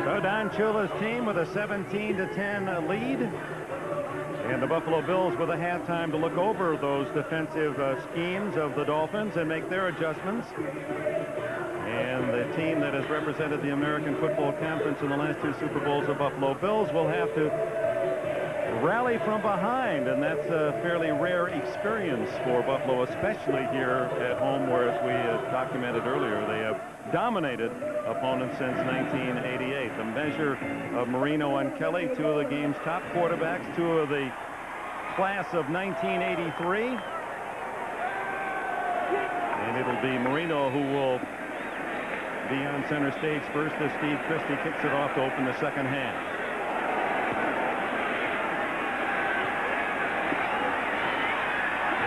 [SPEAKER 1] So Don Shula's team with a 17-10 lead. And the Buffalo Bills with a halftime to look over those defensive schemes of the Dolphins and make their adjustments. And the team that has represented the American Football Conference in the last 2 Super Bowls, the Buffalo Bills, will have to rally from behind, and that's a fairly rare experience for Buffalo, especially here at home, where, as we documented earlier, they have dominated opponents since 1988. The measure of Marino and Kelly, 2 of the game's top quarterbacks, 2 of the class of 1983. And it'll be Marino who will be on center stage first as Steve Christie kicks it off to open the second half.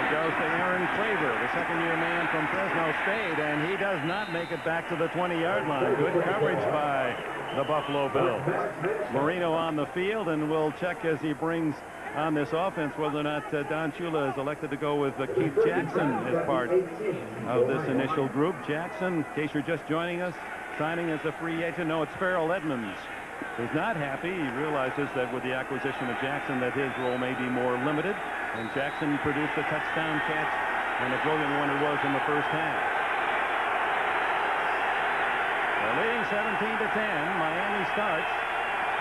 [SPEAKER 1] Goes to Aaron Craver, the second-year man from Fresno State, and he does not make it back to the 20-yard line. Good coverage by the Buffalo Bills. Marino on the field, and we'll check as he brings on this offense whether or not Don Shula is elected to go with Keith Jackson as part of this initial group. Jackson, in case you're just joining us, signing as a free agent. No, it's Farrell Edmonds who's not happy. He realizes that with the acquisition of Jackson that his role may be more limited. And Jackson produced a touchdown catch, and a brilliant one it was in the first half. Leading 17-10. Miami starts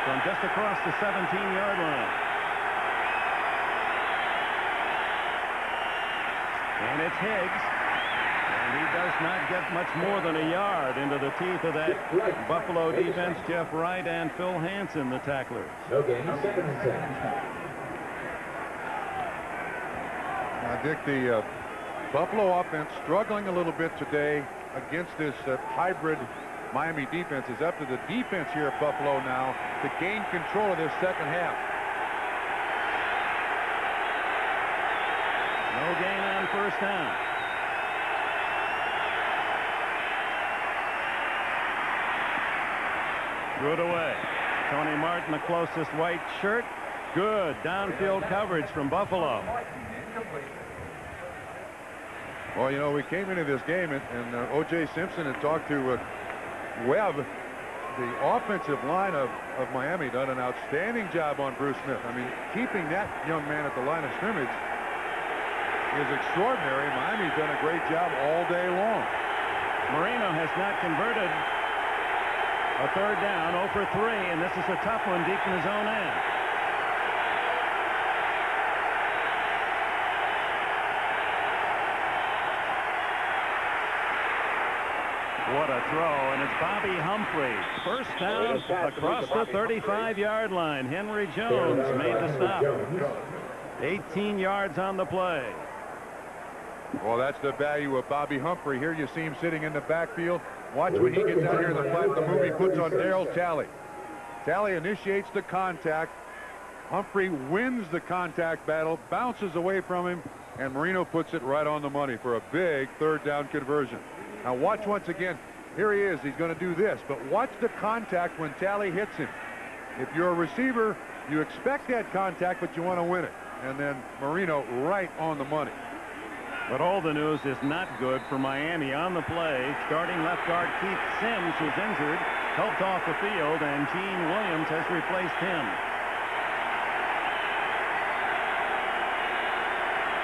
[SPEAKER 1] from just across the 17-yard line. And it's Higgs. And he does not get much more than a yard into the teeth of that Buffalo defense. Jeff Wright and Phil Hansen, the tacklers.
[SPEAKER 3] No gain, 2nd and 10.
[SPEAKER 2] Dick, the Buffalo offense struggling a little bit today against this hybrid Miami defense. Is up to the defense here at Buffalo now to gain control of this second half.
[SPEAKER 1] No gain on first down. Good away. Tony Martin, the closest white shirt. Good downfield coverage from Buffalo.
[SPEAKER 2] Well, you know, we came into this game, and O.J. Simpson had talked to Webb. The offensive line of Miami done an outstanding job on Bruce Smith. I mean, keeping that young man at the line of scrimmage is extraordinary. Miami's done a great job all day long.
[SPEAKER 1] Marino has not converted a third down, 0 for 3, and this is a tough one deep in his own end. What a throw, and it's Bobby Humphrey. First down across the 35-yard line. Henry Jones made the stop. 18 yards on the play.
[SPEAKER 2] Well, that's the value of Bobby Humphrey. Here you see him sitting in the backfield. Watch when he gets out here in the flat, the move he puts on Darryl Talley. Talley initiates the contact. Humphrey wins the contact battle, bounces away from him, and Marino puts it right on the money for a big third down conversion. Now watch once again. Here he is. He's going to do this, but watch the contact when Talley hits him. If you're a receiver, you expect that contact, but you want to win it. And then Marino right on the money.
[SPEAKER 1] But all the news is not good for Miami. On the play, starting left guard Keith Sims, who's injured, helped off the field, and Gene Williams has replaced him.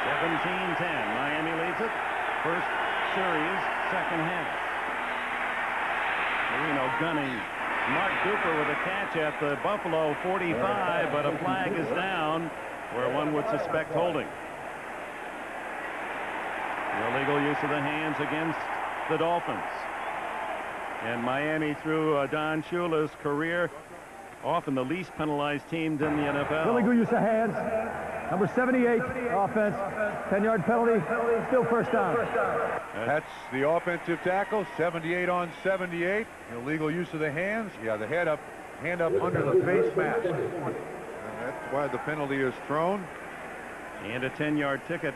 [SPEAKER 1] 17-10. Miami leads it. First series, second half. Marino gunning. Mark Duper with a catch at the Buffalo 45, but a flag is down where one would suspect holding. Illegal use of the hands against the Dolphins. And Miami, through Don Shula's career, often the least penalized teams in the NFL.
[SPEAKER 4] Illegal use of hands. Number 78, offense. 10-yard penalty. Still first down.
[SPEAKER 2] That's the offensive tackle. 78 on 78. Illegal use of the hands. Yeah, the hand up under the face mask. And that's why the penalty is thrown.
[SPEAKER 1] And a 10-yard ticket.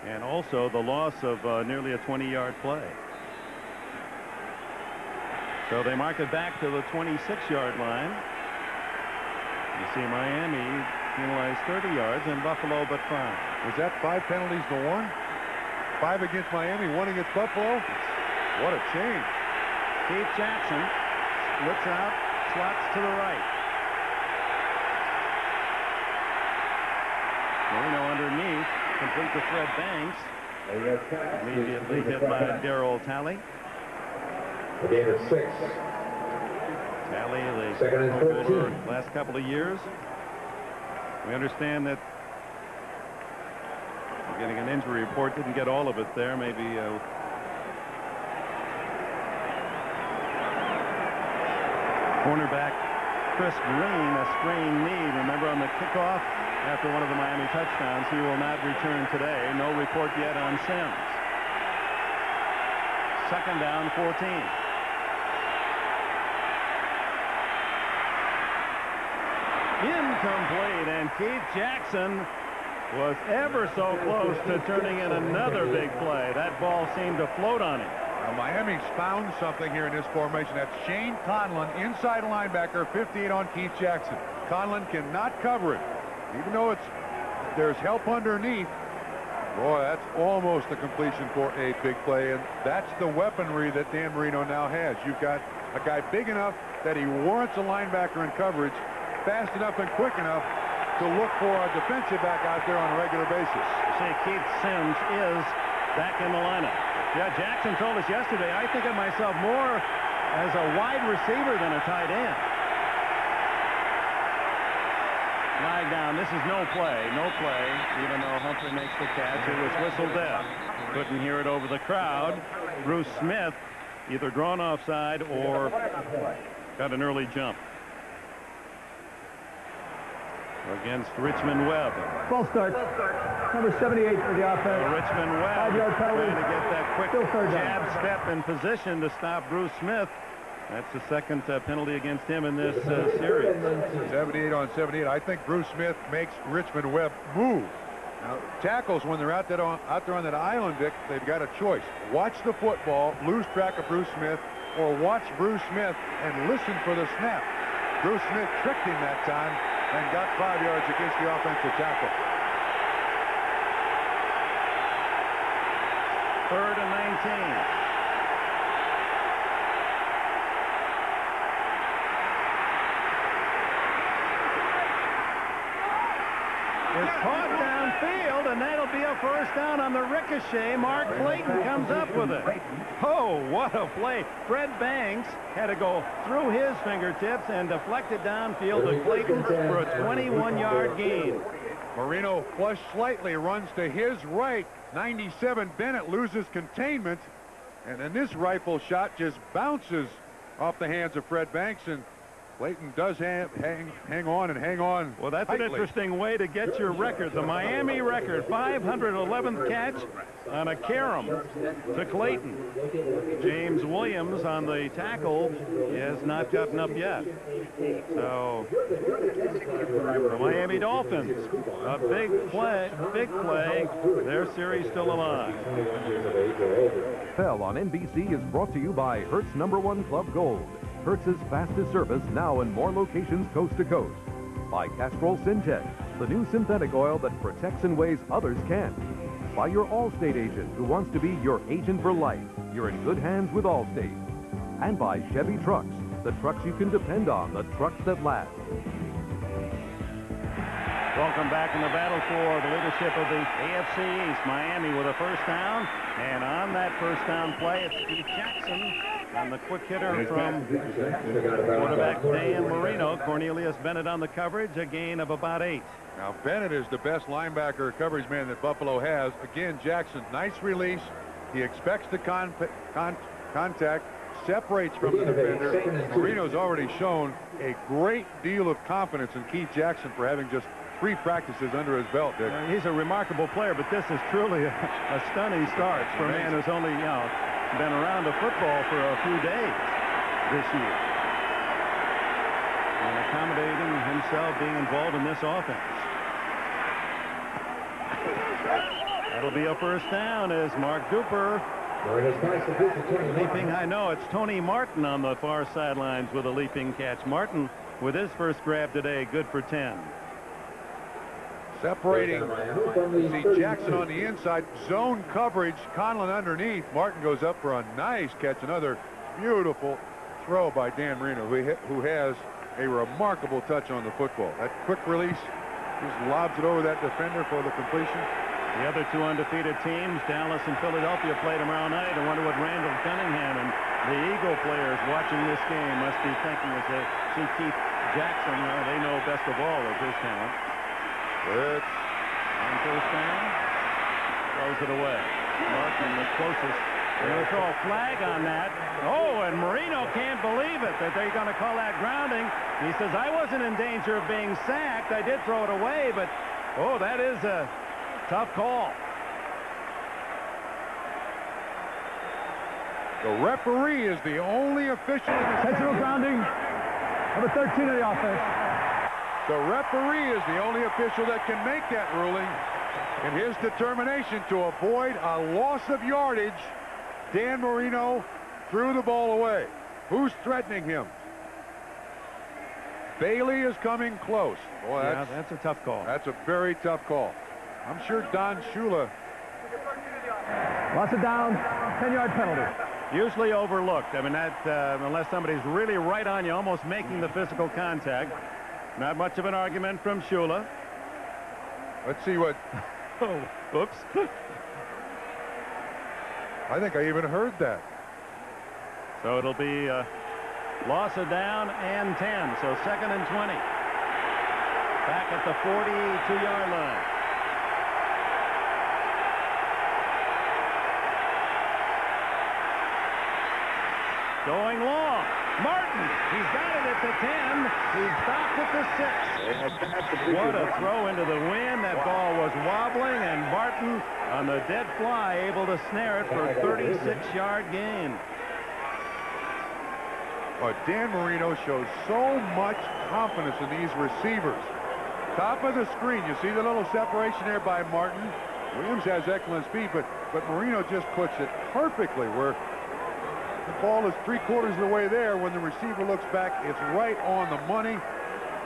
[SPEAKER 1] And also the loss of nearly a 20-yard play. So they mark it back to the 26-yard line. You see Miami penalized 30 yards and Buffalo but 5.
[SPEAKER 2] Was that 5 penalties to 1? 5 against Miami, 1 against Buffalo? What a change.
[SPEAKER 1] Keith Jackson splits out, slots to the right. Marino underneath, complete to Fred Banks. Immediately hit by Darryl Talley.
[SPEAKER 3] A gain of 6.
[SPEAKER 1] Talley, the
[SPEAKER 3] Second and 13.
[SPEAKER 1] Last couple of years. We understand that we're getting an injury report. Didn't get all of it there. Maybe cornerback Chris Green, a sprained knee. Remember on the kickoff after one of the Miami touchdowns, he will not return today. No report yet on Sims. Second down, 14. Incomplete, and Keith Jackson was ever so close to turning in another big play. That ball seemed to float on him.
[SPEAKER 2] Now, Miami's found something here in this formation. That's Shane Conlon, inside linebacker, 58 on Keith Jackson. Conlon cannot cover it. Even though there's help underneath, boy, that's almost a completion for a big play, and that's the weaponry that Dan Marino now has. You've got a guy big enough that he warrants a linebacker in coverage, fast enough and quick enough to look for a defensive back out there on a regular basis.
[SPEAKER 1] See, Keith Sims is back in the lineup. Yeah, Jackson told us yesterday, I think of myself more as a wide receiver than a tight end. Flag down. This is no play. No play. Even though Humphrey makes the catch, it was whistled dead. Couldn't hear it over the crowd. Bruce Smith either drawn offside or got an early jump against Richmond Webb.
[SPEAKER 4] False start. Number 78 for the offense.
[SPEAKER 1] Richmond Webb
[SPEAKER 4] 5-yard penalty.
[SPEAKER 1] trying to get that quick
[SPEAKER 4] Still third down.
[SPEAKER 1] jab step in position to stop Bruce Smith. That's the second penalty against him in this series.
[SPEAKER 2] 78 on 78. I think Bruce Smith makes Richmond Webb move. Now, tackles, when they're out there on that island, Dick, they've got a choice. Watch the football, lose track of Bruce Smith, or watch Bruce Smith and listen for the snap. Bruce Smith tricked him that time and got 5 yards against the offensive tackle.
[SPEAKER 1] 3rd and 19. It's caught downfield, and that'll be a first down on the ricochet. Mark Clayton comes up with it. Oh, what a play. Fred Banks had to go through his fingertips and deflect it downfield to Clayton for a 21-yard gain.
[SPEAKER 2] Marino flush slightly, runs to his right. 97 Bennett loses containment, and then this rifle shot just bounces off the hands of Fred Banks, and Clayton does hang on.
[SPEAKER 1] Well, that's
[SPEAKER 2] tightly.
[SPEAKER 1] an interesting way to get your record. The Miami record, 511th catch on a carom to Clayton. James Williams on the tackle has not gotten up yet. So the Miami Dolphins, a big play. Their series still alive.
[SPEAKER 5] NFL on NBC is brought to you by Hertz #1 Club Gold. Hertz's fastest service now in more locations coast to coast. By Castrol Syntex, the new synthetic oil that protects in ways others can't. By your Allstate agent who wants to be your agent for life. You're in good hands with Allstate. And by Chevy Trucks, the trucks you can depend on, the trucks that last.
[SPEAKER 1] Welcome back in the battle for the leadership of the AFC East. Miami with a first down, and on that first down play, it's Steve Jackson on the quick hitter from quarterback Dan Marino. Cornelius Bennett on the coverage, a gain of about 8.
[SPEAKER 2] Now, Bennett is the best linebacker coverage man that Buffalo has. Again, Jackson, nice release. He expects the contact, separates from the defender. Marino's already shown a great deal of confidence in Keith Jackson for having just 3 practices under his belt, Dick.
[SPEAKER 1] He's a remarkable player, but this is truly a stunning start for a man who's only, been around the football for a few days this year. And accommodating himself being involved in this offense. That'll be a first down as Mark Duper leaping. I know it's Tony Martin on the far sidelines with a leaping catch. Martin with his first grab today, good for 10.
[SPEAKER 2] Separating. You see Jackson on the inside. Zone coverage. Conlon underneath. Martin goes up for a nice catch. Another beautiful throw by Dan Marino, who has a remarkable touch on the football. That quick release just lobs it over that defender for the completion.
[SPEAKER 1] The other 2 undefeated teams, Dallas and Philadelphia, play tomorrow night. I wonder what Randall Cunningham and the Eagle players watching this game must be thinking as they see Keith Jackson. They know best of all of his talent.
[SPEAKER 2] It's
[SPEAKER 1] on first down. Throws it away. Martin the closest. They're going to throw a flag on that. Oh, and Marino can't believe it that they're going to call that grounding. He says, I wasn't in danger of being sacked. I did throw it away, but, oh, that is a tough call.
[SPEAKER 2] The referee is the only official in the
[SPEAKER 4] intentional grounding. Number 13 of the offense.
[SPEAKER 2] The referee is the only official that can make that ruling. In his determination to avoid a loss of yardage, Dan Marino threw the ball away. Who's threatening him? Bailey is coming close. Boy,
[SPEAKER 1] that's a tough call.
[SPEAKER 2] That's a very tough call. I'm sure Don Shula.
[SPEAKER 4] Lots of down, 10-yard penalty.
[SPEAKER 1] Usually overlooked. I mean, that unless somebody's really right on you, almost making the physical contact. Not much of an argument from Shula.
[SPEAKER 2] Let's see what.
[SPEAKER 1] Oh, oops.
[SPEAKER 2] I think I even heard that.
[SPEAKER 1] So it'll be Loss of down and 10, so 2nd and 20. Back at the 42-yard line. Going long. Martin, he's got it at the 10. He stopped at the 6. What a throw into the wind. That ball was wobbling, and Barton on the dead fly able to snare it for a 36-yard gain.
[SPEAKER 2] But Dan Marino shows so much confidence in these receivers. Top of the screen, you see the little separation there by Martin. Williams has excellent speed, but Marino just puts it perfectly where the ball is 3/4 of the way there. When the receiver looks back, it's right on the money.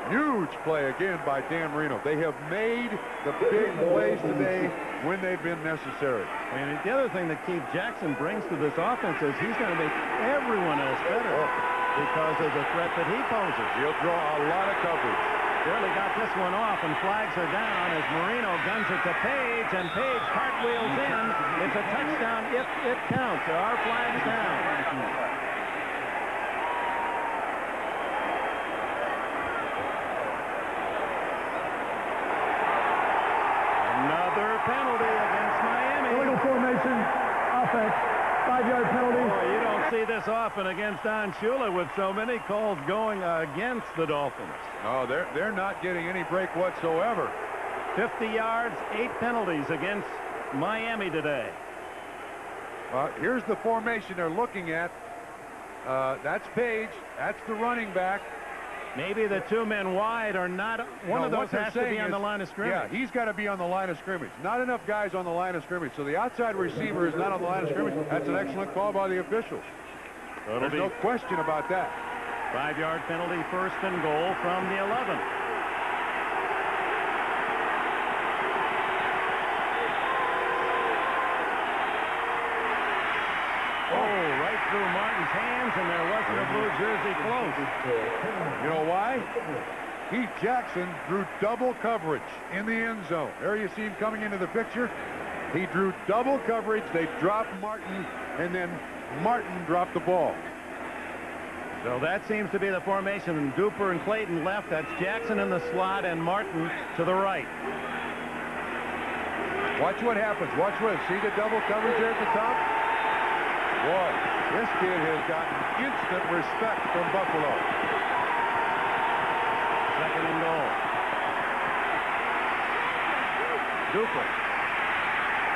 [SPEAKER 2] Huge play again by Dan Marino. They have made the big plays today when they've been necessary.
[SPEAKER 1] And the other thing that Keith Jackson brings to this offense is he's going to make everyone else better because of the threat that he poses.
[SPEAKER 2] He'll draw a lot of coverage.
[SPEAKER 1] Barely got this one off, and flags are down as Marino guns it to Page, and Page cartwheels in. It's a touchdown if it counts. There are flags down. Another penalty against Miami.
[SPEAKER 4] Illegal formation, offense, 5-yard penalty.
[SPEAKER 1] Oh, you don't see this often against Don Shula with so many calls going against the Dolphins.
[SPEAKER 2] No, they're not getting any break whatsoever.
[SPEAKER 1] 50 yards, 8 penalties against Miami today.
[SPEAKER 2] Here's the formation they're looking at. That's Page. That's the running back.
[SPEAKER 1] Maybe the 2 men wide are not. One of those has to be on the line of scrimmage.
[SPEAKER 2] Yeah, he's got to be on the line of scrimmage. Not enough guys on the line of scrimmage. So the outside receiver is not on the line of scrimmage. That's an excellent call by the officials. There's no question about that.
[SPEAKER 1] 5-yard penalty, 1st and goal from the 11. Oh, right through Martin's hands, and there wasn't a blue jersey close.
[SPEAKER 2] You know why? Keith Jackson drew double coverage in the end zone. There you see him coming into the picture. He drew double coverage. They dropped Martin, and then Martin dropped the ball.
[SPEAKER 1] So that seems to be the formation. Duper and Clayton left. That's Jackson in the slot and Martin to the right.
[SPEAKER 2] Watch what happens. Watch what. See the double coverage there at the top? Boy, this kid has gotten instant respect from Buffalo.
[SPEAKER 1] 2nd and goal. Duper.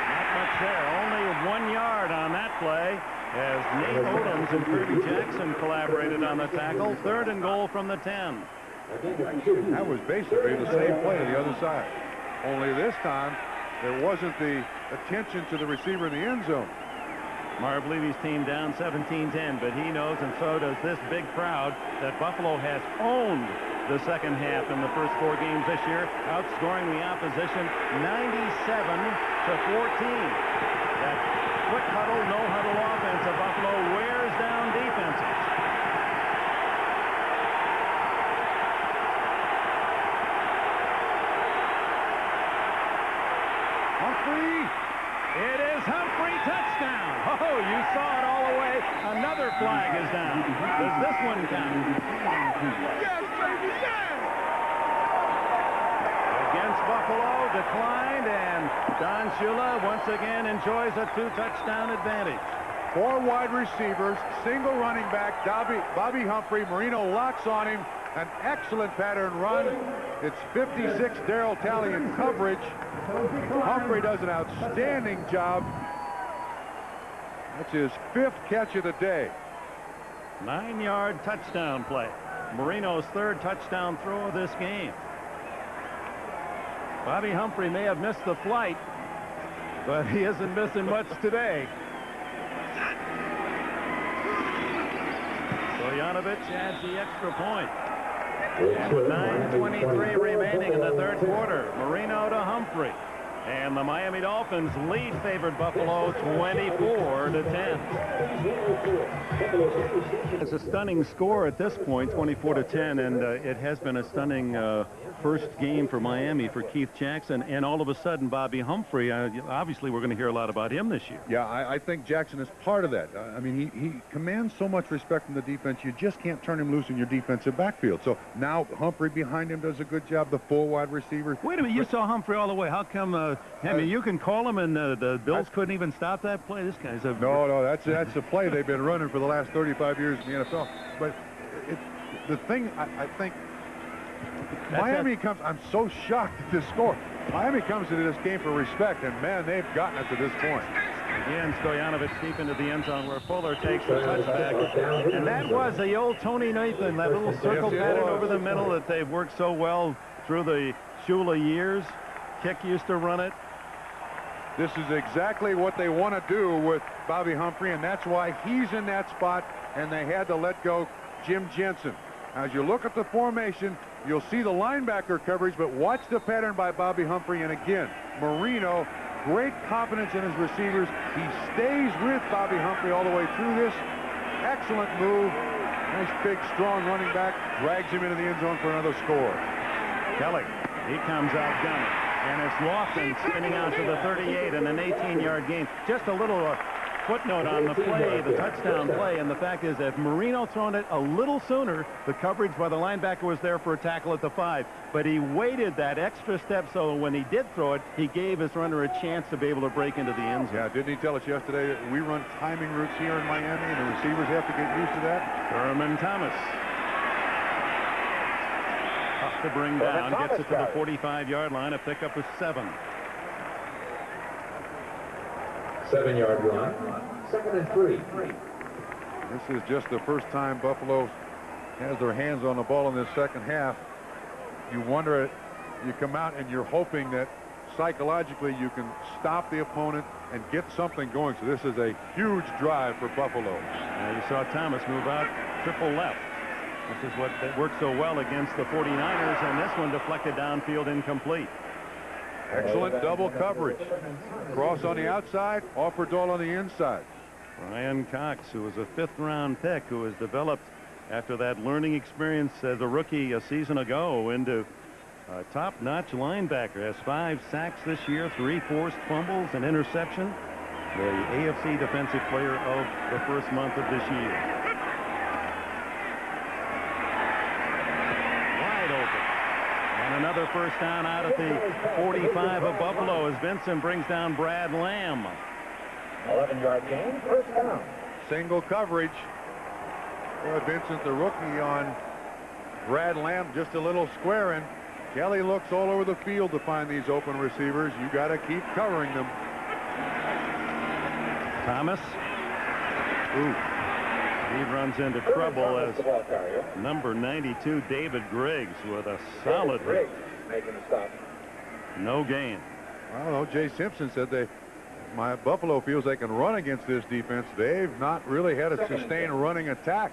[SPEAKER 1] Not much there. Only 1 yard on that play as Nate Odoms and Kirby Jackson collaborated on the tackle. 3rd and goal from the 10.
[SPEAKER 2] That was basically the same play to the other side. Only this time, there wasn't the attention to the receiver in the end zone.
[SPEAKER 1] Marv Levy's team down 17-10, but he knows, and so does this big crowd, that Buffalo has owned the second half in the first 4 games this year, outscoring the opposition 97-14. That quick huddle, no huddle offense of Buffalo wears down defenses. Humphrey. It is Humphrey, touchdown. Oh, you saw it all the way. Another flag is down. Does this one count?
[SPEAKER 17] Yes, baby, yes!
[SPEAKER 1] Against Buffalo, declined, and Don Shula once again enjoys a 2-touchdown advantage.
[SPEAKER 2] 4 wide receivers, single running back, Bobby Humphrey. Marino locks on him. An excellent pattern run. It's 56 Darryl Talley in coverage. Humphrey does an outstanding job. That's his 5th catch of the day.
[SPEAKER 1] 9-yard touchdown play. Marino's 3rd touchdown throw of this game. Bobby Humphrey may have missed the flight, but he isn't missing much today. Stoyanovich adds the extra point. And with 9:23 remaining in the 3rd quarter, Marino to Humphrey. And the Miami Dolphins lead favored Buffalo 24-10. It's a stunning score at this point, 24-10, and it has been a stunning first game for Miami for Keith Jackson, and all of a sudden Bobby Humphrey, obviously we're going to hear a lot about him this year.
[SPEAKER 2] Yeah, I think Jackson is part of that. I mean, he commands so much respect from the defense, you just can't turn him loose in your defensive backfield. So now Humphrey behind him does a good job, the full wide receiver.
[SPEAKER 1] Wait a minute, you saw Humphrey all the way. How come, I mean, you can call him, and the Bills couldn't even stop that play? This guy's a...
[SPEAKER 2] No, that's a play they've been running for the last 35 years in the NFL. But the thing, I think, Miami comes, I'm so shocked at this score. Miami comes into this game for respect, and man, they've gotten it to this point.
[SPEAKER 1] Again, Stojanovic deep into the end zone where Fuller takes the touchback. And that was the old Tony Nathan, that little circle pattern over the middle that they've worked so well through the Shula years. Kick used to run it.
[SPEAKER 2] This is exactly what they want to do with Bobby Humphrey, and that's why he's in that spot, and they had to let go Jim Jensen. As you look at the formation, you'll see the linebacker coverage, but watch the pattern by Bobby Humphrey, and again, Marino, great confidence in his receivers. He stays with Bobby Humphrey all the way through this. Excellent move. Nice, big, strong running back. Drags him into the end zone for another score.
[SPEAKER 1] Kelly, he comes out gunning. And it's Lofton spinning out to the 38 and an 18-yard gain. Just a little footnote on the play, the touchdown play, and the fact is if Marino thrown it a little sooner, the coverage by the linebacker was there for a tackle at the 5. But he waited that extra step, so when he did throw it, he gave his runner a chance to be able to break into the end zone.
[SPEAKER 2] Yeah, didn't he tell us yesterday that we run timing routes here in Miami, and the receivers have to get used to that?
[SPEAKER 1] Thurman Thomas. Tough to bring down, gets it to the 45-yard line, a pickup of 7.
[SPEAKER 3] 7-yard run, 2nd and 3.
[SPEAKER 2] This is just the first time Buffalo has their hands on the ball in this second half. You wonder, you come out and you're hoping that psychologically you can stop the opponent and get something going. So this is a huge drive for Buffalo.
[SPEAKER 1] You saw Thomas move out triple left, which is what worked so well against the 49ers, and this one deflected downfield, incomplete.
[SPEAKER 2] Excellent double coverage. Cross on the outside, Offerdahl on the inside.
[SPEAKER 1] Brian Cox, who was a 5th-round pick, who was developed after that learning experience as a rookie a season ago into a top-notch linebacker. Has 5 sacks this year, 3 forced fumbles, an interception. The AFC Defensive Player of the first month of this year. Another first down out at the 45 of Buffalo as Vincent brings down Brad Lamb.
[SPEAKER 3] 11-yard gain, first down.
[SPEAKER 2] Single coverage. Vincent, the rookie, on Brad Lamb, just a little squaring. Kelly looks all over the field to find these open receivers. You got to keep covering them.
[SPEAKER 1] Thomas. Ooh. He runs into trouble as number 92, David Griggs, with a solid hit.
[SPEAKER 3] Making a stop.
[SPEAKER 1] No gain.
[SPEAKER 2] Well, O.J. Simpson said my Buffalo feels they can run against this defense. They've not really had a sustained running attack.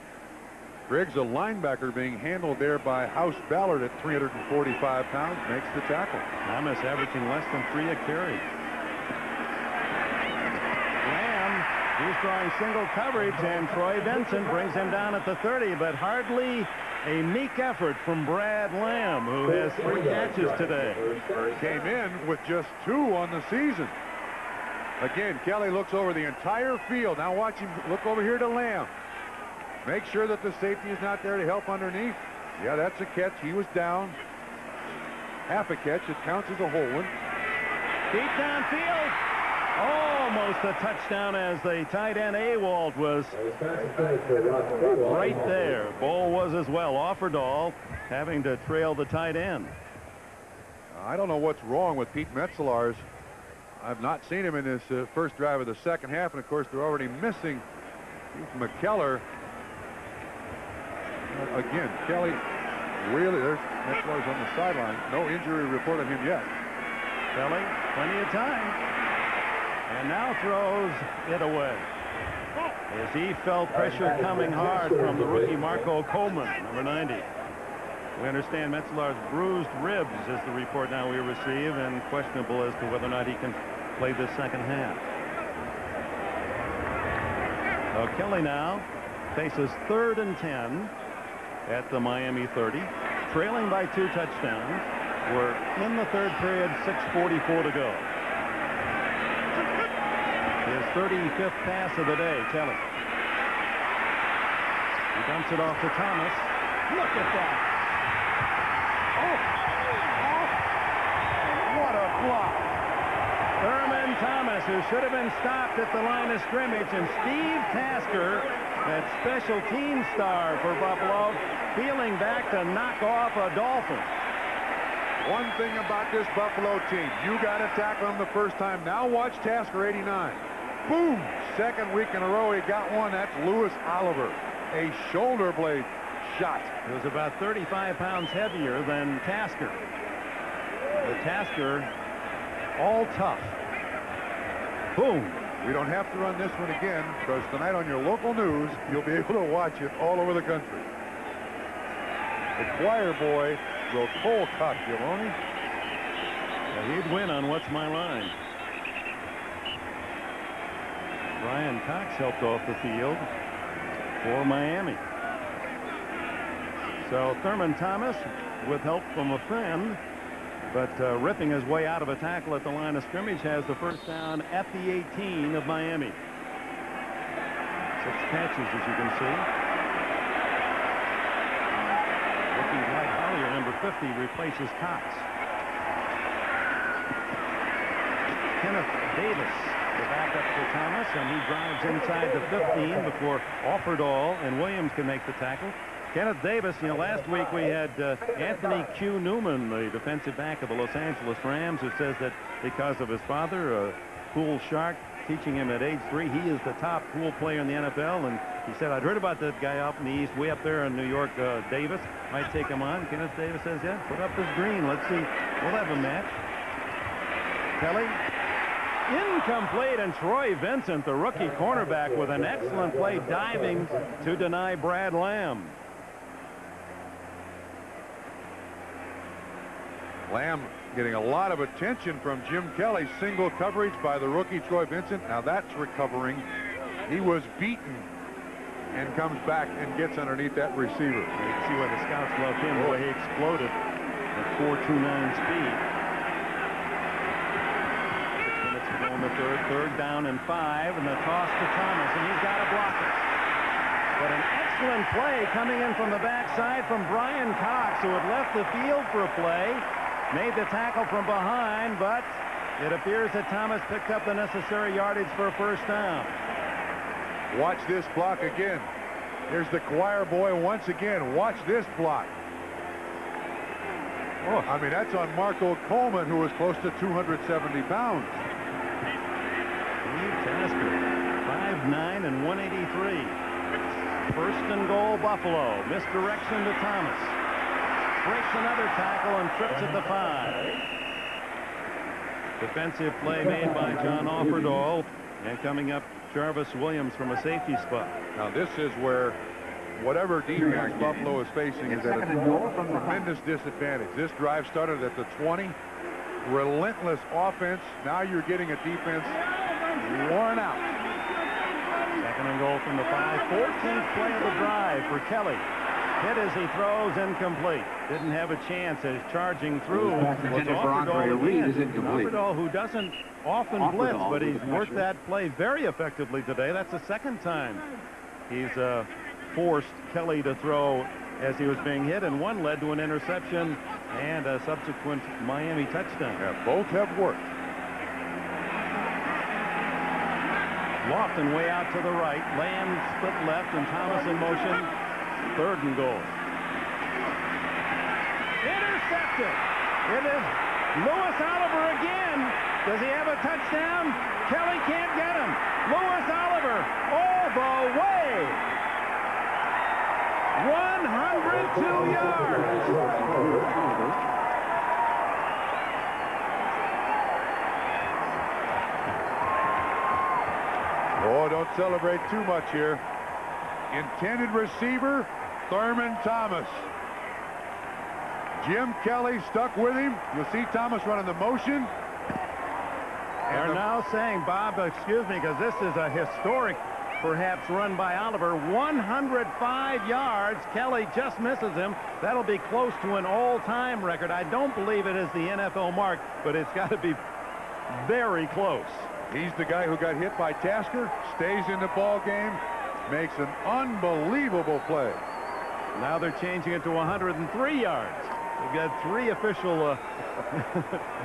[SPEAKER 2] Griggs, a linebacker, being handled there by House Ballard at 345 pounds, makes the tackle.
[SPEAKER 1] Thomas averaging less than 3 a carry. He's drawing single coverage, and Troy Vincent brings him down at the 30, but hardly a meek effort from Brad Lamb, who has 3 catches today.
[SPEAKER 2] Came in with just 2 on the season. Again, Kelly looks over the entire field. Now watch him look over here to Lamb. Make sure that the safety is not there to help underneath. Yeah, that's a catch. He was down. Half a catch. It counts as a whole one.
[SPEAKER 1] Deep downfield. Almost a touchdown as the tight end Awald was right there. Ball was as well. Offerdahl having to trail the tight end.
[SPEAKER 2] I don't know what's wrong with Pete Metzelaars. I've not seen him in this first drive of the second half, and of course they're already missing McKellar. Again, Kelly, really, there's Metzelaars on the sideline. No injury report on him yet.
[SPEAKER 1] Kelly, plenty of time. And now throws it away as he felt pressure coming hard from the rookie Marco Coleman, number 90. We understand Metzlar's bruised ribs is the report now we receive, and questionable as to whether or not he can play this second half. So Kelly now faces 3rd and 10 at the Miami 30, trailing by 2 touchdowns. We're in the 3rd period, 6:44 to go. His 35th pass of the day, Kelly. He dumps it off to Thomas. Look at that. What a block. Thurman Thomas, who should have been stopped at the line of scrimmage, and Steve Tasker, that special team star for Buffalo, feeling back to knock off a Dolphin.
[SPEAKER 2] One thing about this Buffalo team, you got to tackle them the first time. Now watch Tasker 89. Boom! Second week in a row he got one. That's Lewis Oliver. A shoulder blade shot.
[SPEAKER 1] It was about 35 pounds heavier than Tasker. The Tasker, all tough. Boom.
[SPEAKER 2] We don't have to run this one again, because tonight on your local news, you'll be able to watch it all over the country. The choir boy will cold cut Giloni.
[SPEAKER 1] He'd win on What's My Line. Brian Cox helped off the field for Miami. So Thurman Thomas, with help from a friend, but ripping his way out of a tackle at the line of scrimmage, has the first down at the 18 of Miami. 6 catches, as you can see. Rookie Dwight Collier, number 50, replaces Cox. Kenneth Davis, the backup for Thomas, and he drives inside the 15 before Offerdahl and Williams can make the tackle. Kenneth Davis, last week we had Anthony Q. Newman, the defensive back of the Los Angeles Rams, who says that because of his father, a pool shark, teaching him at age 3, he is the top pool player in the NFL. And he said, I'd heard about that guy up in the East, way up there in New York, Davis. Might take him on. Kenneth Davis says, yeah, put up his green. Let's see. We'll have a match. Kelly. Incomplete, and Troy Vincent, the rookie cornerback, with an excellent play diving to deny Brad Lamb.
[SPEAKER 2] Lamb getting a lot of attention from Jim Kelly. Single coverage by the rookie Troy Vincent. Now that's recovering. He was beaten and comes back and gets underneath that receiver. You
[SPEAKER 1] can see why the scouts love him, the way he exploded at 4.29 speed. 6 minutes to go in the third down and 5, and the toss to Thomas, and he's got a blocker. But an excellent play coming in from the backside from Brian Cox, who had left the field for a play. Made the tackle from behind, but it appears that Thomas picked up the necessary yardage for a first down.
[SPEAKER 2] Watch this block again. There's the choir boy once again. Watch this block. Oh, I mean, that's on Marco Coleman, who was close to 270 pounds.
[SPEAKER 1] Steve Tasker, 5'9" and 183. First and goal, Buffalo. Misdirection to Thomas. Breaks another tackle and trips at the 5. Defensive play made by John Offerdahl, and coming up, Jarvis Williams from a safety spot.
[SPEAKER 2] Now this is where whatever defense Buffalo is facing is at a tremendous disadvantage. This drive started at the 20. Relentless offense. Now you're getting a defense worn out.
[SPEAKER 1] Second and goal from the 5. 14th play of the drive for Kelly. Hit as he throws, incomplete. Didn't have a chance as charging through was Offerdahl again. Offerdahl, who doesn't often blitz, but he's worked that play very effectively today. That's the second time he's forced Kelly to throw as he was being hit, and one led to an interception and a subsequent Miami touchdown.
[SPEAKER 2] Yeah, both have worked.
[SPEAKER 1] Lofton way out to the right. Lamb split left, and Thomas in motion. Third and goal. Intercepted. It is Lewis Oliver again. Does he have a touchdown? Kelly can't get him. Lewis Oliver all the way. 102 yards.
[SPEAKER 2] Oh, don't celebrate too much here. Intended receiver, Thurman Thomas. Jim Kelly stuck with him. You'll see Thomas running the motion.
[SPEAKER 1] They're now saying, Bob, excuse me, because this is a historic, perhaps, run by Oliver. 105 yards. Kelly just misses him. That'll be close to an all-time record. I don't believe it is the NFL mark, but it's got to be very close.
[SPEAKER 2] He's the guy who got hit by Tasker, stays in the ball game, makes an unbelievable play.
[SPEAKER 1] Now they're changing it to 103 yards. We've got 3 official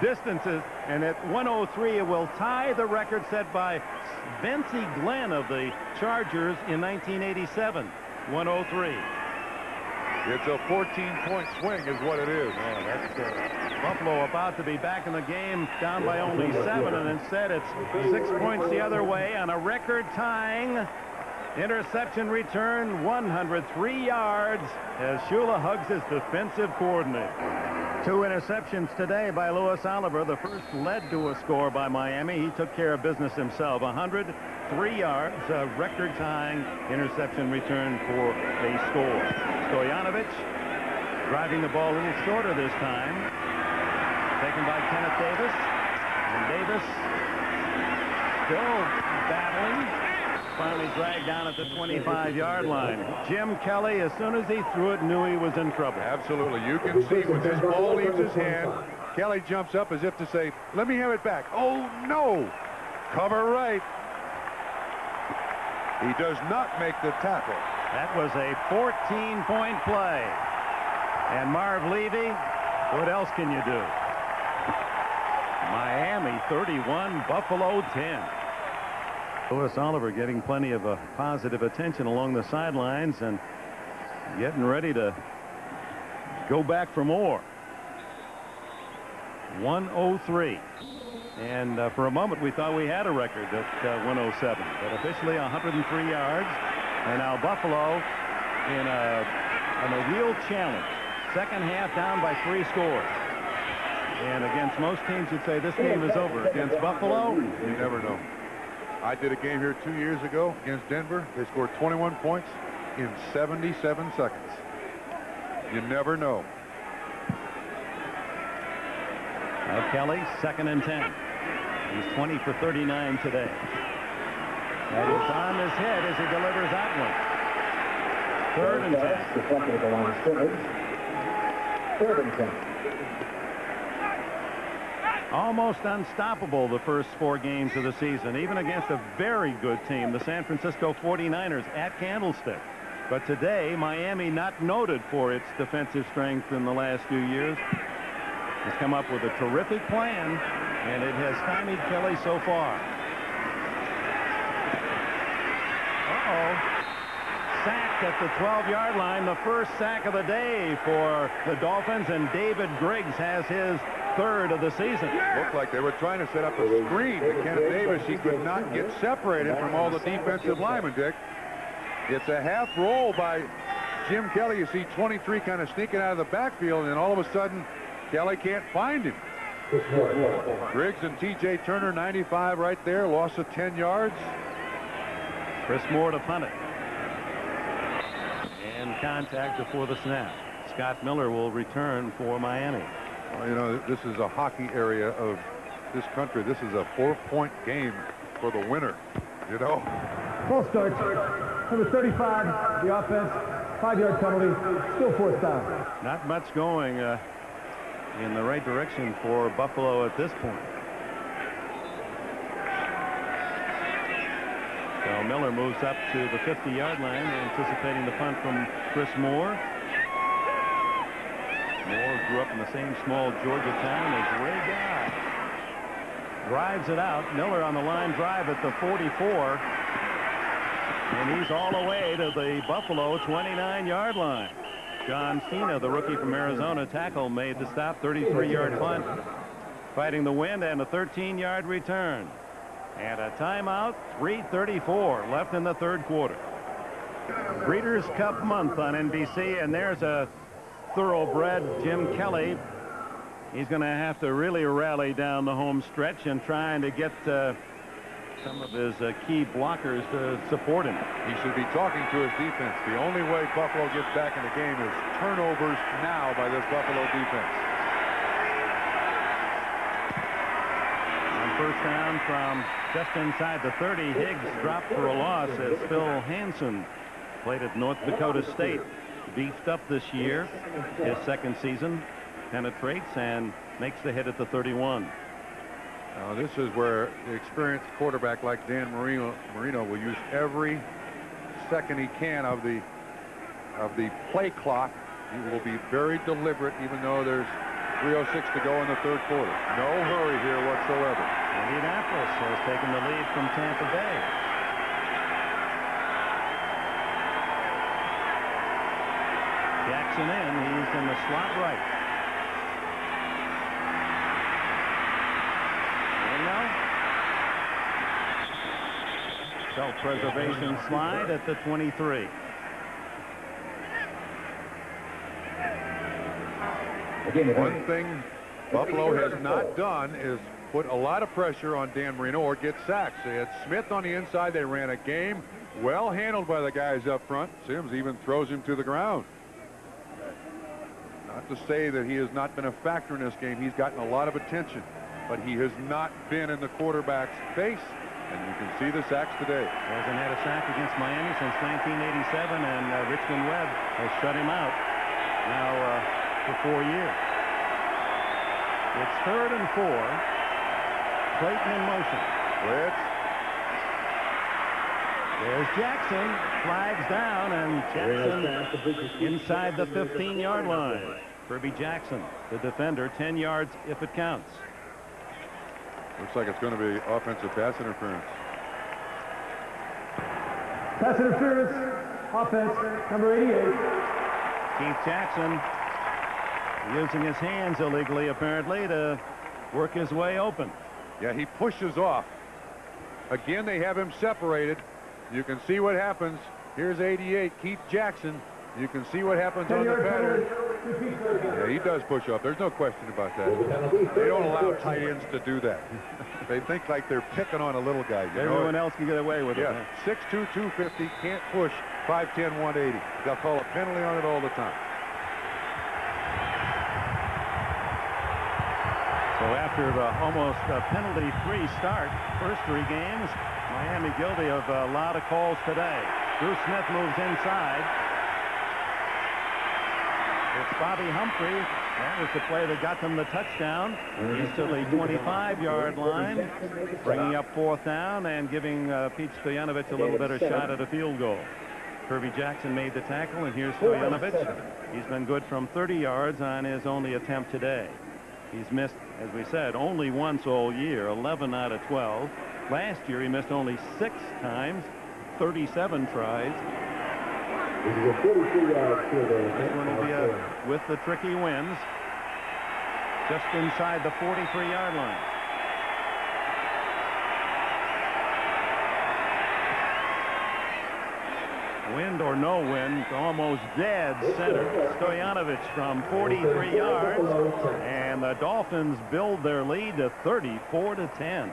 [SPEAKER 1] distances, and at 103 it will tie the record set by Bensie Glenn of the Chargers in 1987. 103.
[SPEAKER 2] It's a 14-point swing is what it is.
[SPEAKER 1] Yeah, that's Buffalo about to be back in the game, down by only 7, and instead it's 6 points the other way on a record-tying interception return, 103 yards, as Shula hugs his defensive coordinator. 2 interceptions today by Louis Oliver. The first led to a score by Miami. He took care of business himself. 103 yards, a record-tying interception return for a score. Stoyanovich driving the ball a little shorter this time. Taken by Kenneth Davis. And Davis still battling. Finally dragged down at the 25-yard line. Jim Kelly, as soon as he threw it, knew he was in trouble.
[SPEAKER 2] Absolutely. You can see when this ball leaves his hand, Kelly jumps up as if to say, let me have it back. Oh, no. Cover right. He does not make the tackle.
[SPEAKER 1] That was a 14-point play. And Marv Levy, what else can you do? Miami 31, Buffalo 10. Louis Oliver getting plenty of positive attention along the sidelines and getting ready to go back for more. 103. And for a moment we thought we had a record at 107, but officially 103 yards. And now Buffalo in a real challenge. Second half down by 3 scores. And against most teams you'd say this game is over. Against Buffalo,
[SPEAKER 2] you never know. I did a game here 2 years ago against Denver. They scored 21 points in 77 seconds. You never know.
[SPEAKER 1] Now Kelly, 2nd and 10. He's 20 for 39 today. And it's on his head as he delivers that one. 3rd and 10.
[SPEAKER 3] Deflected at the line of scrimmage. 3rd and 10.
[SPEAKER 1] Almost unstoppable the first 4 games of the season, even against a very good team, the San Francisco 49ers at Candlestick. But today, Miami, not noted for its defensive strength in the last few years, has come up with a terrific plan, and it has stymied Kelly so far. Sacked at the 12-yard line, the first sack of the day for the Dolphins, and David Griggs has his 3rd of the season.
[SPEAKER 2] Looked like they were trying to set up a screen to Kenneth Davis. He could not get separated from all the defensive linemen, Dick. It's a half roll by Jim Kelly. You see 23 kind of sneaking out of the backfield, and all of a sudden, Kelly can't find him. Griggs and T.J. Turner, 95 right there, loss of 10 yards.
[SPEAKER 1] Chris Moore to punt it. And contact before the snap. Scott Miller will return for Miami.
[SPEAKER 2] Well, you know, this is a hockey area of this country. This is a 4-point game for the winner, you know.
[SPEAKER 4] False start. Number 35, the offense. 5-yard penalty. Still 4th down.
[SPEAKER 1] Not much going in the right direction for Buffalo at this point. So Miller moves up to the 50-yard line, anticipating the punt from Chris Moore. Moore grew up in the same small Georgia town as Ray Guy. Drives it out. Miller on the line drive at the 44. And he's all the way to the Buffalo 29-yard line. John Cena, the rookie from Arizona, tackle made the stop. 33-yard punt. Fighting the wind and a 13-yard return. And a timeout. 3:34 left in the 3rd quarter. Breeders' Cup month on NBC, and there's a thoroughbred, Jim Kelly. He's going to have to really rally down the home stretch and trying to get some of his key blockers to support him.
[SPEAKER 2] He should be talking to his defense. The only way Buffalo gets back in the game is turnovers now by this Buffalo defense.
[SPEAKER 1] On first down from just inside the 30, Higgs dropped for a loss as Phil Hansen played at North Dakota State. Beefed up this year. His second season, penetrates and makes the hit at the 31.
[SPEAKER 2] Now this is where the experienced quarterback like Dan Marino will use every second he can of the play clock. He will be very deliberate, even though there's 3:06 to go in the third quarter. No hurry here whatsoever.
[SPEAKER 1] Indianapolis has taken the lead from Tampa Bay. Jackson in. He's in the slot right. Self-preservation slide at the 23.
[SPEAKER 2] One thing Buffalo has not done is put a lot of pressure on Dan Marino or get sacks. They had Smith on the inside. They ran a game well handled by the guys up front. Sims even throws him to the ground. Not to say that he has not been a factor in this game. He's gotten a lot of attention, but he has not been in the quarterback's face. And you can see the sacks today.
[SPEAKER 1] Hasn't had a sack against Miami since 1987, and Richmond Webb has shut him out now for 4 years. It's 3rd and 4. Clayton in motion.
[SPEAKER 2] Blitz.
[SPEAKER 1] There's Jackson. Flags down, and Jackson inside the 15-yard line. Kirby Jackson, the defender, 10 yards if it counts.
[SPEAKER 2] Looks like it's going to be offensive pass interference.
[SPEAKER 4] Pass interference, offense, number 88.
[SPEAKER 1] Keith Jackson using his hands illegally, apparently, to work his way open.
[SPEAKER 2] Yeah, he pushes off. Again, they have him separated. You can see what happens. Here's 88, Keith Jackson. You can see what happens on the pattern. Yeah, he does push off. There's no question about that. They don't allow tight ends to do that. They think like they're picking on a little guy.
[SPEAKER 1] Everyone else can get away with it.
[SPEAKER 2] Yeah, 6'2", 250, can't push 5'10", 180. They'll call a penalty on it all the time.
[SPEAKER 1] So after the almost penalty-free start, first 3 games, Miami guilty of a lot of calls today. Bruce Smith moves inside. It's Bobby Humphrey. That was the play that got them the touchdown. He's to the 25-yard line, bringing up 4th down and giving Pete Stoyanovich a little better shot at a field goal. Kirby Jackson made the tackle, and here's Stoyanovich. He's been good from 30 yards on his only attempt today. He's missed, as we said, only once all year, 11 out of 12. Last year, he missed only 6 times, 37 tries. This one will be with the tricky winds, just inside the 43-yard line. Wind or no wind, almost dead center. Stoyanovich from 43 yards, and the Dolphins build their lead to 34-10.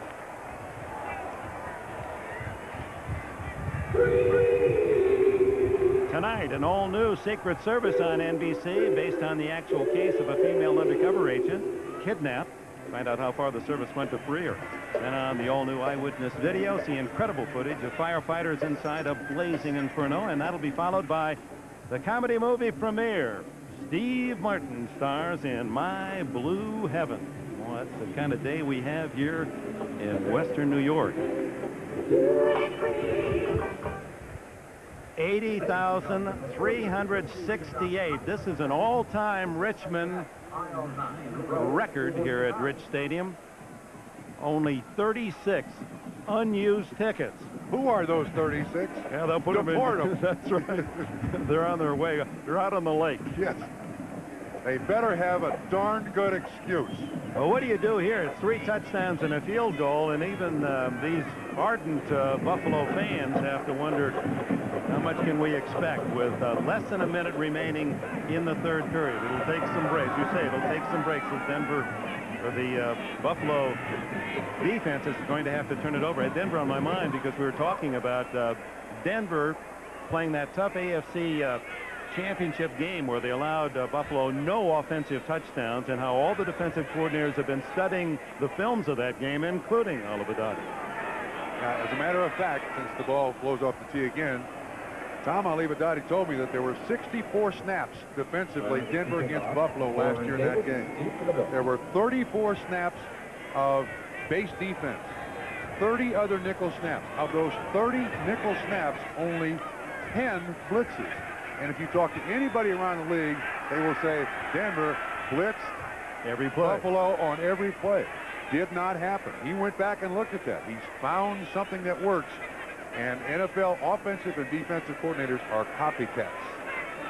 [SPEAKER 1] Tonight, an all-new Secret Service on NBC based on the actual case of a female undercover agent kidnapped. Find out how far the service went to free her. Then on the all-new eyewitness video, see incredible footage of firefighters inside a blazing inferno, and that'll be followed by the comedy movie premiere. Steve Martin stars in My Blue Heaven. Well, that's the kind of day we have here in Western New York. 80,368. This is an all-time Richmond record here at Rich Stadium. Only 36 unused tickets.
[SPEAKER 2] Who are those 36?
[SPEAKER 1] Yeah, they'll put them in. That's right. They're on their way. They're out on the lake.
[SPEAKER 2] Yes. They better have a darn good excuse.
[SPEAKER 1] Well, what do you do here? It's 3 touchdowns and a field goal, and even these ardent Buffalo fans have to wonder How much can we expect with less than a minute remaining in the third period? It'll take some breaks. You say it'll take some breaks as Denver, or the Buffalo defense is going to have to turn it over. I had Denver on my mind because we were talking about Denver playing that tough AFC championship game where they allowed Buffalo no offensive touchdowns, and how all the defensive coordinators have been studying the films of that game, including Oliver Dottie.
[SPEAKER 2] As a matter of fact, since the ball flows off the tee again, Tom Olivadotti told me that there were 64 snaps defensively Denver against Buffalo last year in that game. There were 34 snaps of base defense, 30 other nickel snaps. Of those 30 nickel snaps, only 10 blitzes. And if you talk to anybody around the league, they will say Denver blitzed
[SPEAKER 1] every play.
[SPEAKER 2] Buffalo on every play. Did not happen. He went back and looked at that. He's found something that works. And NFL offensive and defensive coordinators are copycats.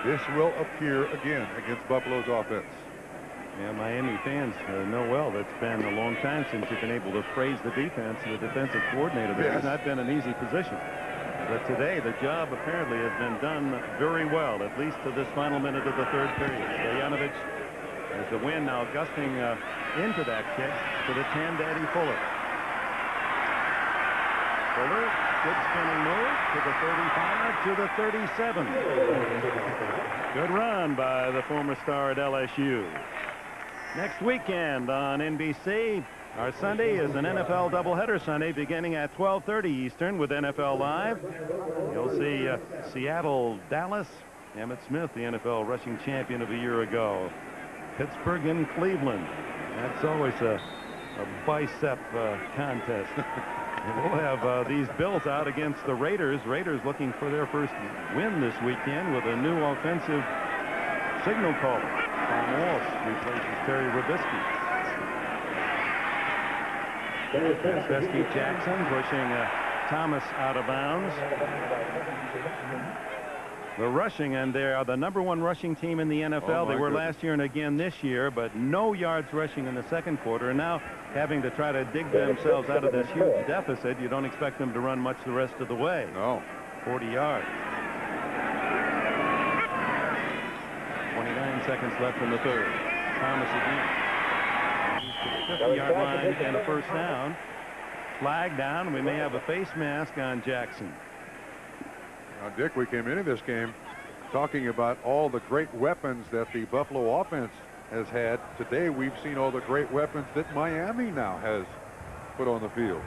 [SPEAKER 2] This will appear again against Buffalo's offense.
[SPEAKER 1] Yeah, Miami fans know well that's been a long time since you've been able to praise the defense and the defensive coordinator. This has not been an easy position. But today, the job apparently has been done very well, at least to this final minute of the third period. Stojanovic, as the wind now gusting into that kick to the 10 to Eddie Fuller. Fuller, good spinning move to the 35, to the 37. Good run by the former star at LSU. Next weekend on NBC, our Sunday is an NFL doubleheader Sunday beginning at 12:30 Eastern with NFL Live. You'll see Seattle, Dallas, Emmitt Smith, the NFL rushing champion of a year ago. Pittsburgh and Cleveland. That's always a bicep contest. We'll have these Bills out against the Raiders. Raiders looking for their first win this weekend with a new offensive signal caller. Tom Walsh replaces Terry Robisky. Besky Jackson pushing Thomas out of bounds. The rushing, and they are the #1 rushing team in the NFL. They were last year and again this year, but no yards rushing in the second quarter. And now having to try to dig themselves out of this huge deficit, you don't expect them to run much the rest of the way.
[SPEAKER 2] No.
[SPEAKER 1] 40 yards. 29 seconds left in the third. Thomas again. He's to the 50-yard line and a first down. Flag down. We may have a face mask on Jackson.
[SPEAKER 2] Now, Dick, we came into this game talking about all the great weapons that the Buffalo offense has had. Today, we've seen all the great weapons that Miami now has put on the field.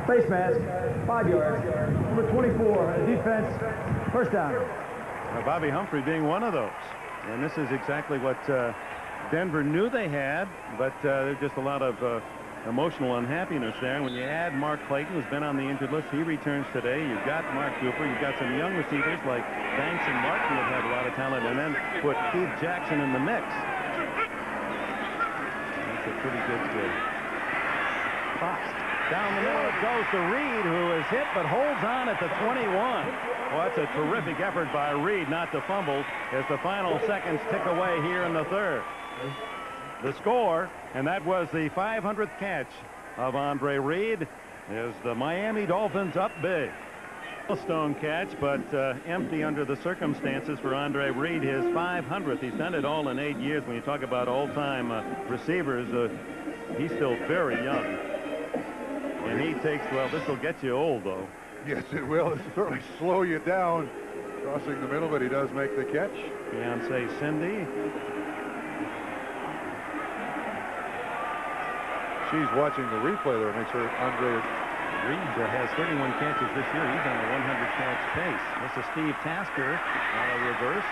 [SPEAKER 4] Face mask, 5 yards. Number 24, defense, first down.
[SPEAKER 1] Bobby Humphrey being one of those. And this is exactly what Denver knew they had, but there's just a lot of emotional unhappiness there. When you add Mark Clayton, who's been on the injured list, he returns today. You've got Mark Cooper. You've got some young receivers like Banks and Martin that have a lot of talent, and then put Keith Jackson in the mix. That's a pretty good spot. Down the middle it goes to Reed, who is hit but holds on at the 21. Well, that's a terrific effort by Reed not to fumble as the final seconds tick away here in the third. The score, and that was the 500th catch of Andre Reed, is the Miami Dolphins up big. Milestone catch, but empty under the circumstances for Andre Reed. His 500th. He's done it all in 8 years. When you talk about all-time receivers, he's still very young. And he takes, well, this will get you old, though.
[SPEAKER 2] Yes, it will. It'll certainly slow you down crossing the middle, but he does make the catch.
[SPEAKER 1] Beyonce Cindy.
[SPEAKER 2] She's watching the replay there. Makes her Andre
[SPEAKER 1] Reed has 31 catches this year. He's on a 100-catch pace. This is Steve Tasker on a reverse.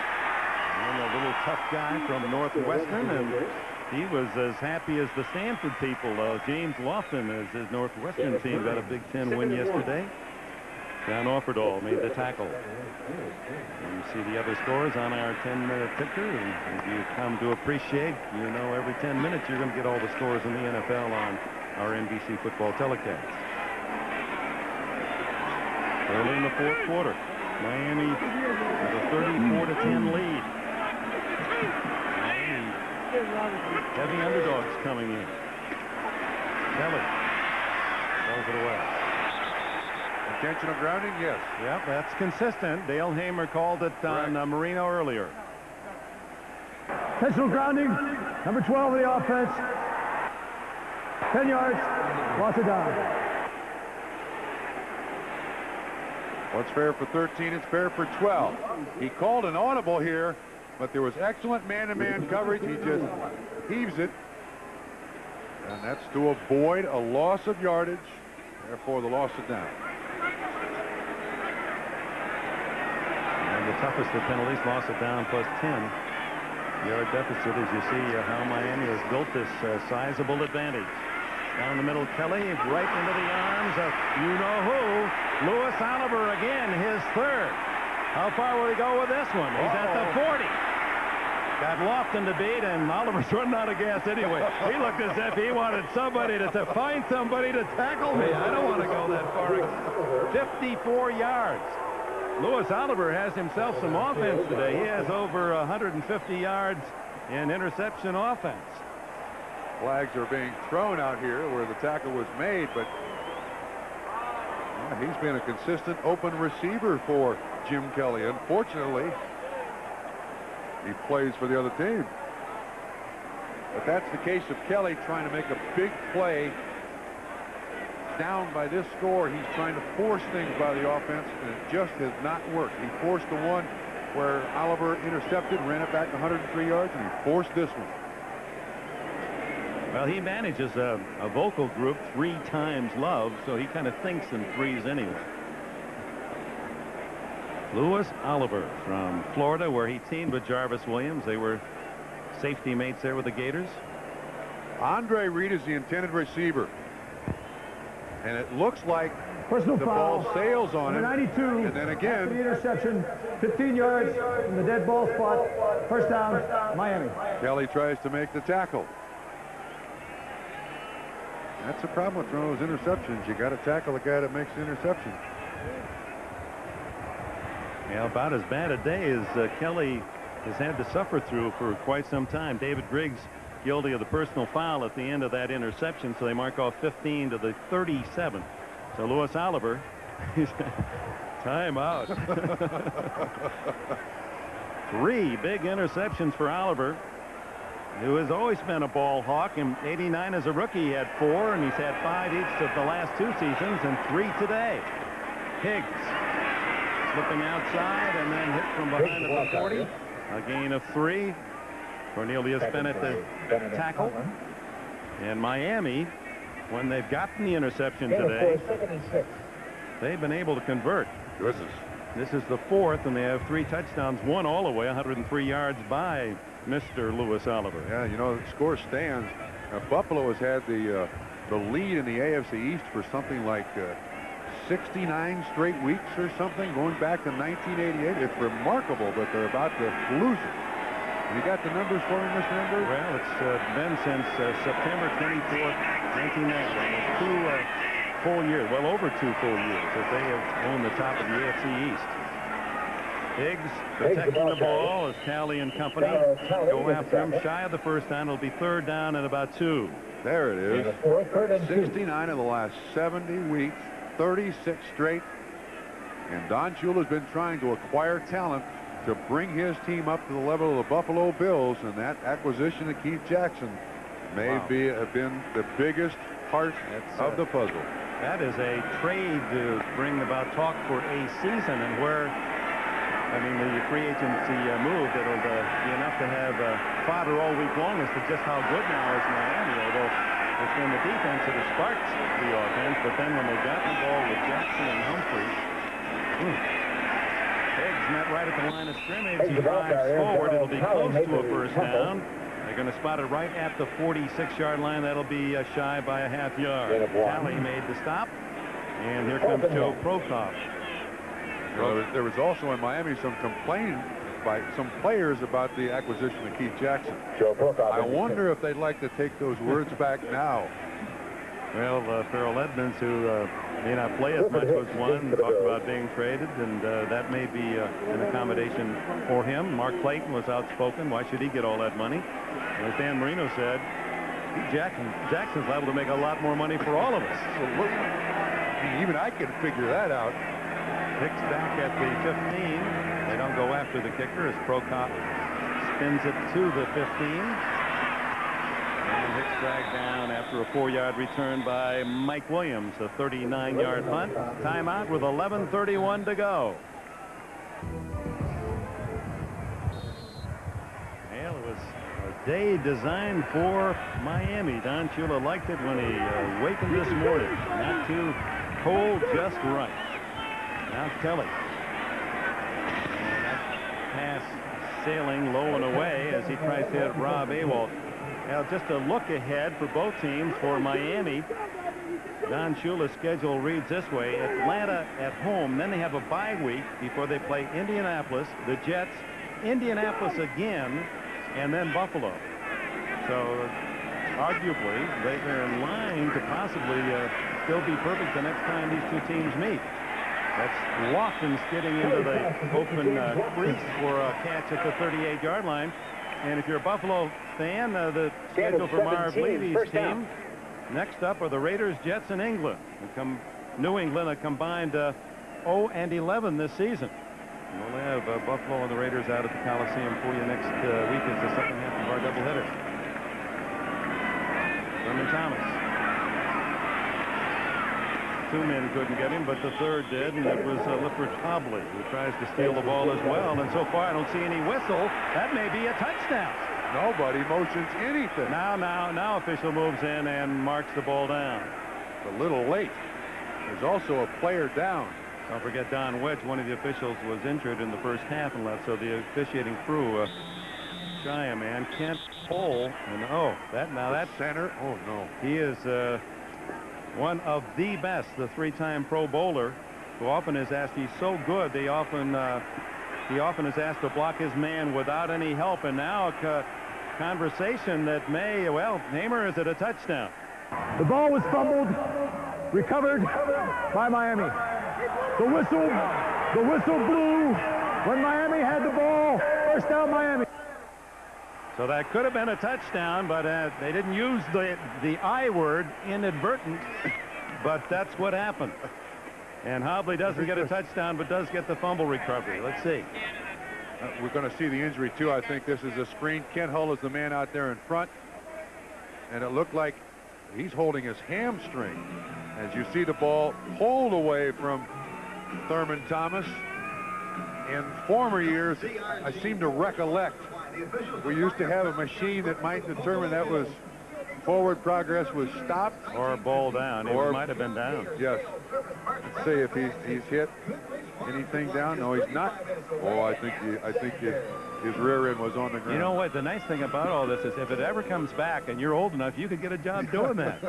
[SPEAKER 1] And a little tough guy from Northwestern, and he was as happy as the Stanford people. James Lofton, as his Northwestern team, got a Big Ten win yesterday. John Offerdahl made the tackle. And you see the other scores on our 10-minute ticker. And as you come to appreciate, you know every 10 minutes you're going to get all the scores in the NFL on our NBC football telecasts. Early in the fourth quarter, Miami with a 34-10 lead. Miami, heavy underdogs coming in. Kelly throws it away.
[SPEAKER 2] Intentional grounding, yes.
[SPEAKER 1] Yep, that's consistent. Dale Hamer called it on Marino earlier.
[SPEAKER 4] Intentional grounding, number 12 of the offense. 10 yards, loss of down.
[SPEAKER 2] What's fair for 13, it's fair for 12. He called an audible here, but there was excellent man-to-man coverage. He just heaves it. And that's to avoid a loss of yardage, therefore the loss of down.
[SPEAKER 1] And the toughest of penalties, loss of down plus 10-yard deficit, as you see how Miami has built this sizable advantage. Down the middle, Kelly, right into the arms of you-know-who, Louis Oliver again, his third. How far will he go with this one? He's at the 40. Got Lofton to beat, and Oliver's running out of gas anyway. He looked as if he wanted somebody to find somebody to tackle me. I don't want to go that far. 54 yards. Louis Oliver has himself some offense today. He has over 150 yards in interception offense.
[SPEAKER 2] Flags are being thrown out here where the tackle was made, but he's been a consistent open receiver for Jim Kelly. Unfortunately, he plays for the other team. But that's the case of Kelly trying to make a big play. Down by this score, he's trying to force things by the offense, and it just has not worked. He forced the one where Oliver intercepted, ran it back 103 yards, and he forced this one.
[SPEAKER 1] Well, he manages a vocal group 3 times love, so he kind of thinks in threes anyway. Louis Oliver from Florida, where he teamed with Jarvis Williams. They were safety mates there with the Gators.
[SPEAKER 2] Andre Reed is the intended receiver. And it looks like
[SPEAKER 4] Personal
[SPEAKER 2] the
[SPEAKER 4] foul.
[SPEAKER 2] ball sails on him.
[SPEAKER 4] 92.
[SPEAKER 2] And then again.
[SPEAKER 4] After the interception, 15 yards from the dead ball spot. First down, Miami.
[SPEAKER 2] Kelly tries to make the tackle. That's the problem with throwing those interceptions. You got to tackle the guy that makes the interception.
[SPEAKER 1] Yeah, about as bad a day as Kelly has had to suffer through for quite some time. David Griggs guilty of the personal foul at the end of that interception, so they mark off 15 to the 37. So Louis Oliver, he's time out. 3 big interceptions for Oliver, who has always been a ball hawk. In '89 as a rookie, he had 4, and he's had 5 each of the last 2 seasons, and 3 today. Higgs slipping outside and then hit from behind at the 40. A gain of 3. Cornelius Bennett the tackle. And Miami, when they've gotten the interception today, they've been able to convert. This is the 4th, and they have 3 touchdowns, 1 all the way, 103 yards by Mr. Louis Oliver.
[SPEAKER 2] Yeah, you know, the score stands. Buffalo has had the lead in the AFC East for something like 69 straight weeks or something, going back to 1988. It's remarkable, but they're about to lose it. You got the numbers for me, Mr. Ember?
[SPEAKER 1] Well, it's been since September 24th, 1990. 2 full years, well over 2 full years, that they have owned the top of the AFC East. Higgs protecting the ball as Talley and company go after him. Shy of the first down. It'll be 3rd down and about 2.
[SPEAKER 2] There it is. 69 of the last 70 weeks, 36 straight. And Don Shula's been trying to acquire talent to bring his team up to the level of the Buffalo Bills, and that acquisition of Keith Jackson may have been the biggest part of the puzzle.
[SPEAKER 1] That is a trade to bring about talk for a season, and where, I mean, the free agency move that'll be enough to have fodder all week long as to just how good now is Miami, although it's been the defense that has sparked the offense, but then when they got the ball with Jackson and Humphrey, Higgs met right at the line of scrimmage. He drives forward. It'll be close to a first down. They're going to spot it right at the 46-yard line. That'll be shy by a half yard. Talley made the stop. And here comes Joe Prokop.
[SPEAKER 2] Well, there was also in Miami some complaining by some players about the acquisition of Keith Jackson. I wonder if they'd like to take those words back now.
[SPEAKER 1] Well, Farrell Edmonds, who may not play as much, was one, talked about being traded, and that may be an accommodation for him. Mark Clayton was outspoken. Why should he get all that money? And as Dan Marino said, Jackson's liable to make a lot more money for all of us.
[SPEAKER 2] Even I can figure that out.
[SPEAKER 1] Hicks back at the 15. They don't go after the kicker as Prokop spins it to the 15. And Hicks dragged down after a 4-yard return by Mike Williams, a 39-yard punt. Timeout with 11:31 to go. Well, it was a day designed for Miami. Don Shula liked it when he wakened this morning. Not too cold, just right. Now Kelly. And that pass sailing low and away as he tries to hit Rob Awalt. Now, just a look ahead for both teams. For Miami, Don Shula's schedule reads this way: Atlanta at home, then they have a bye week before they play Indianapolis, the Jets, Indianapolis again, and then Buffalo. So arguably they're in line to possibly still be perfect the next time these two teams meet. That's Lofton skidding into the open crease for a catch at the 38-yard line. And if you're a Buffalo fan, the schedule for Marv Levy's team next up are the Raiders, Jets, and England. New England, a combined 0-11 this season. We'll have Buffalo and the Raiders out at the Coliseum for you next week as the second half of our doubleheader. Thurman Thomas. 2 men couldn't get him, but the third did, and it was Lippert Hobley who tries to steal the ball as well. And so far, I don't see any whistle. That may be a touchdown.
[SPEAKER 2] Nobody motions anything.
[SPEAKER 1] Now official moves in and marks the ball down.
[SPEAKER 2] A little late. There's also a player down.
[SPEAKER 1] Don't forget Don Wedge, one of the officials, was injured in the first half and left, so the officiating crew shy a man. Kent Cole, and that's
[SPEAKER 2] center. Oh no.
[SPEAKER 1] He is one of the best, the 3-time Pro Bowler, who often is asked. He's so good. He often is asked to block his man without any help. And now a conversation that may, Hamer, is it a touchdown?
[SPEAKER 4] The ball was fumbled, recovered by Miami. The whistle blew when Miami had the ball. First down, Miami.
[SPEAKER 1] So that could have been a touchdown, but they didn't use the I word, inadvertent, but that's what happened. And Hobley doesn't get a touchdown, but does get the fumble recovery. Let's see.
[SPEAKER 2] We're going to see the injury, too. I think this is a screen. Kent Hull is the man out there in front. And it looked like he's holding his hamstring. As you see the ball pulled away from Thurman Thomas. In former years, I seem to recollect, we used to have a machine that might determine that was forward progress was stopped.
[SPEAKER 1] Or a ball down. It might have been down.
[SPEAKER 2] Yes. Let's see if he's hit anything down. No, he's not. Oh, I think his rear end was on the ground.
[SPEAKER 1] You know what? The nice thing about all this is if it ever comes back and you're old enough, you could get a job doing that.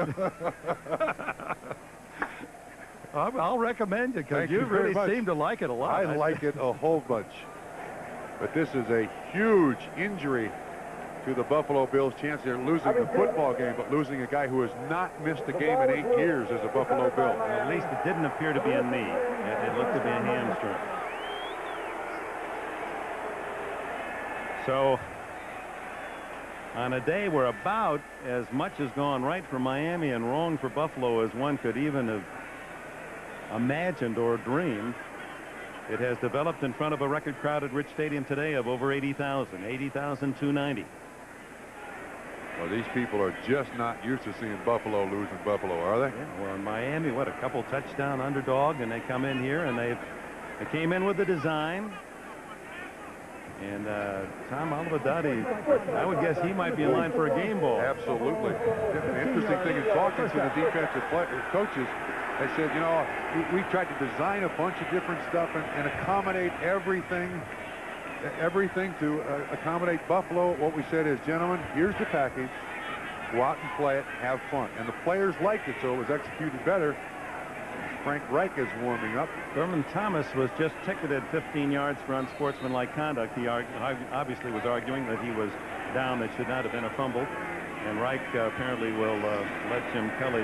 [SPEAKER 1] I'll recommend you because you really seem to like it a lot.
[SPEAKER 2] I like it a whole bunch. But this is a huge injury to the Buffalo Bills' chance. They're losing the football game, but losing a guy who has not missed a game in 8 years as a Buffalo Bill.
[SPEAKER 1] Well, at least it didn't appear to be a knee. It looked to be a hamstring. So on a day where about as much has gone right for Miami and wrong for Buffalo as one could even have imagined or dreamed, it has developed in front of a record crowded Rich Stadium today of over 80,000, 80,290.
[SPEAKER 2] Well, these people are just not used to seeing Buffalo losing Buffalo, are they?
[SPEAKER 1] Yeah, well, in Miami, what, a couple touchdown underdog, and they come in here and they came in with the design. And Tom Olivadotti, I would guess he might be in line for a game ball.
[SPEAKER 2] Absolutely. The interesting thing in talking to the defensive coaches, they said, you know, we tried to design a bunch of different stuff and accommodate everything to accommodate Buffalo. What we said is, gentlemen, here's the package. Go out and play it, have fun. And the players liked it, so it was executed better. Frank Reich is warming up.
[SPEAKER 1] Thurman Thomas was just ticketed 15 yards for unsportsmanlike conduct. He obviously was arguing that he was down, that should not have been a fumble. And Reich apparently will let Jim Kelly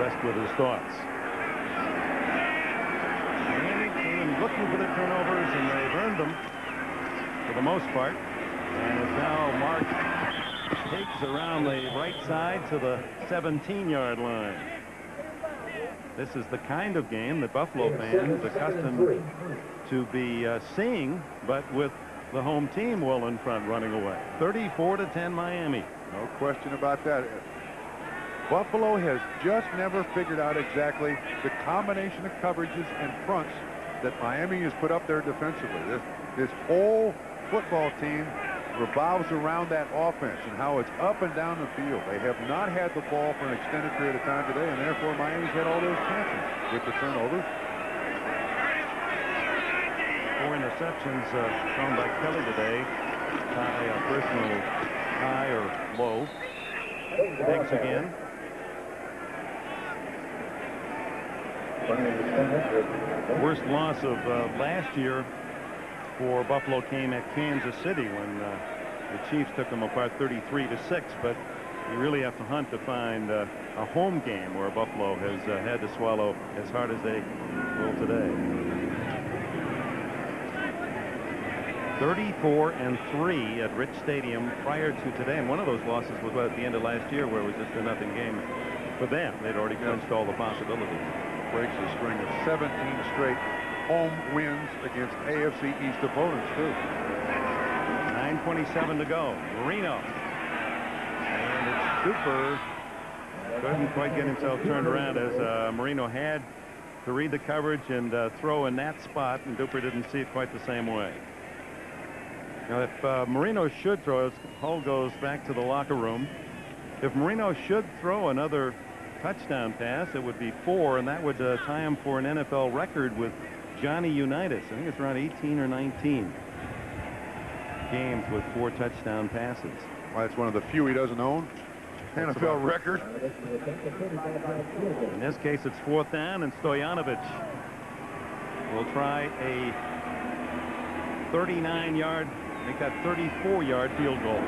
[SPEAKER 1] rest with his thoughts. Miami looking for the turnovers, and they've earned them for the most part. And it's now marked Higgs around the right side to the 17-yard line. This is the kind of game that Buffalo fans accustomed to be seeing, but with the home team well in front running away. 34-10 Miami.
[SPEAKER 2] No question about that. Buffalo has just never figured out exactly the combination of coverages and fronts that Miami has put up there defensively. This whole football team revolves around that offense and how it's up and down the field. They have not had the ball for an extended period of time today, and therefore Miami's had all those chances with the turnovers.
[SPEAKER 1] 4 interceptions thrown by Kelly today. Personal high or low. Higgs again. Worst loss of last year for Buffalo came at Kansas City when the Chiefs took them apart 33-6. But you really have to hunt to find a home game where Buffalo has had to swallow as hard as they will today. 34-3 at Rich Stadium prior to today, and one of those losses was at the end of last year where it was just a nothing game for them. They'd already clinched all the possibilities.
[SPEAKER 2] Breaks a string of 17 straight home wins against AFC East opponents, too.
[SPEAKER 1] 9:27 to go. Marino. And it's Cooper. Couldn't quite get himself turned around as Marino had to read the coverage and throw in that spot, and Duper didn't see it quite the same way. Now, if Marino should throw, Hull goes back to the locker room. If Marino should throw another touchdown pass, it would be 4, and that would tie him for an NFL record with Johnny Unitas. I think it's around 18 or 19 games with 4 touchdown passes.
[SPEAKER 2] Well, that's one of the few he doesn't own. NFL record.
[SPEAKER 1] In this case, it's 4th down, and Stojanovic will try a 39-yard, I think that 34-yard field goal.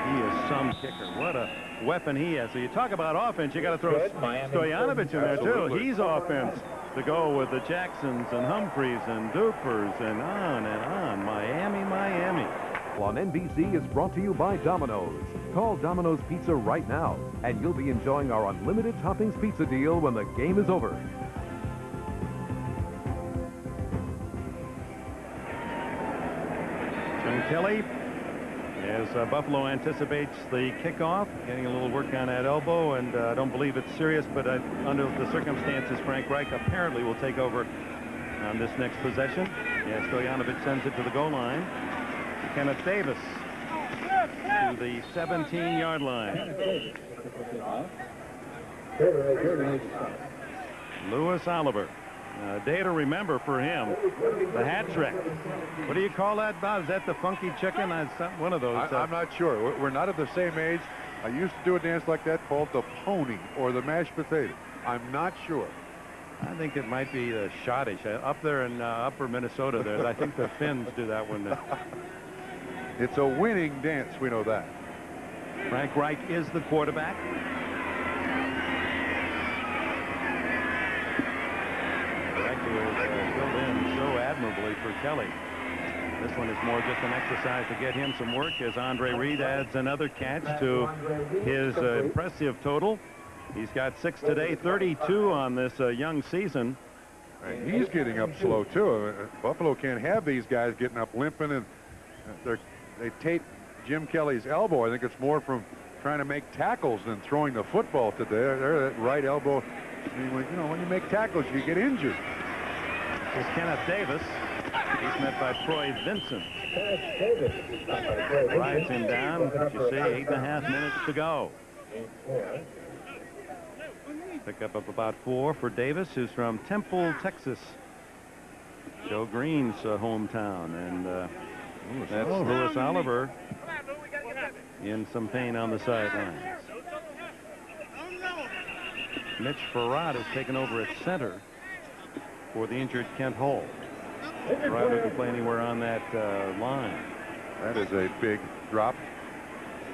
[SPEAKER 1] He is some kicker. What a weapon he has. So you talk about offense, you got to throw Stojanovic in there, too. He's offense to go with the Jacksons and Humphreys and Dupers and on and on. Miami, Miami.
[SPEAKER 5] On NBC is brought to you by Domino's. Call Domino's Pizza right now, and you'll be enjoying our unlimited toppings pizza deal when the game is over.
[SPEAKER 1] John Kelly, as Buffalo anticipates the kickoff, getting a little work on that elbow, and I don't believe it's serious, but under the circumstances, Frank Reich apparently will take over on this next possession. Yeah, Stojanovic sends it to the goal line. Kenneth Davis to the 17-yard line. Lewis Oliver. A day to remember for him. The hat trick. What do you call that, Bob? Is that the funky chicken? One of those.
[SPEAKER 2] I'm not sure. We're not at the same age. I used to do a dance like that called the pony or the mashed potato. I'm not sure.
[SPEAKER 1] I think it might be the schottish. Up there in upper Minnesota, there, I think the Finns do that one.
[SPEAKER 2] It's a winning dance, we know that.
[SPEAKER 1] Frank Reich is the quarterback. Reich was filled in so admirably for Kelly. This one is more just an exercise to get him some work as Andre Reed adds another catch to his impressive total. He's got 6 today, 32 on this young season.
[SPEAKER 2] And he's getting up slow, too. Buffalo can't have these guys getting up limping, and they tape Jim Kelly's elbow. I think it's more from trying to make tackles than throwing the football today. That right elbow. I mean, when you make tackles, you get injured.
[SPEAKER 1] This is Kenneth Davis. He's met by Troy Vincent. Rides him down. You see, 8.5 minutes to go. Pick up about 4 for Davis, who's from Temple, Texas. Joe Green's hometown. And that's Lewis Oliver in some pain on the sidelines. Mitch Farad has taken over at center for the injured Kent Hull. Farad doesn't play anywhere on that line.
[SPEAKER 2] That is a big drop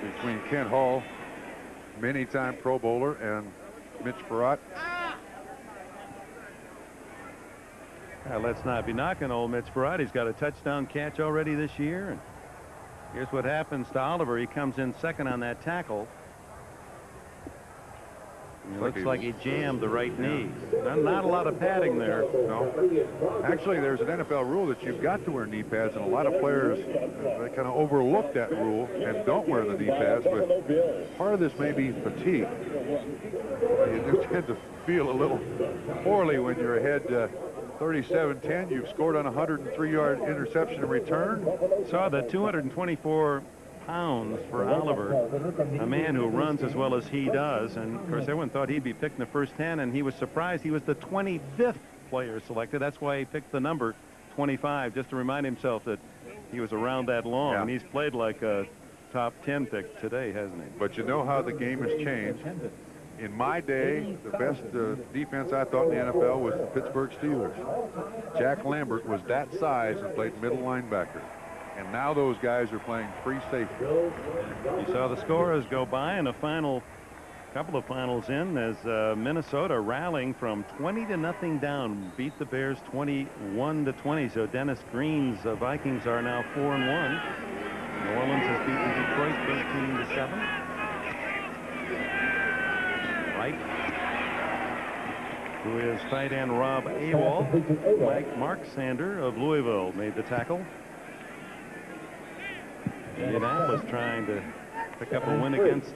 [SPEAKER 2] between Kent Hull, many-time Pro Bowler, and Mitch Farad.
[SPEAKER 1] Let's not be knocking old Mitch Farad. He's got a touchdown catch already this year. And Here's what happens to Oliver. He comes in second on that tackle. It looks like he jammed the right knee. Not a lot of padding there.
[SPEAKER 2] No. Actually, there's an NFL rule that you've got to wear knee pads, and a lot of players they kind of overlook that rule and don't wear the knee pads. But part of this may be fatigue. You do tend to feel a little poorly when you're ahead 37-10. You've scored on a 103-yard interception return.
[SPEAKER 1] Saw the 224 pounds for Oliver, a man who runs as well as he does, and of course everyone thought he'd be picked in the first 10, and he was surprised. He was the 25th player selected. That's why he picked the number 25, just to remind himself that he was around that long. And he's played like a top 10 pick today, hasn't he?
[SPEAKER 2] But you know how the game has changed. In my day, the best defense I thought in the NFL was the Pittsburgh Steelers. Jack Lambert was that size and played middle linebacker. And now those guys are playing free safety.
[SPEAKER 1] You saw the scorers go by, and a couple of finals in as Minnesota rallying from 20-0 down, beat the Bears 21-20. So Dennis Green's Vikings are now 4-1. New Orleans has beaten Detroit 13-7. Right, who is tight end Rob Awol. Mark Sander of Louisville made the tackle. Indianapolis trying to pick up a win against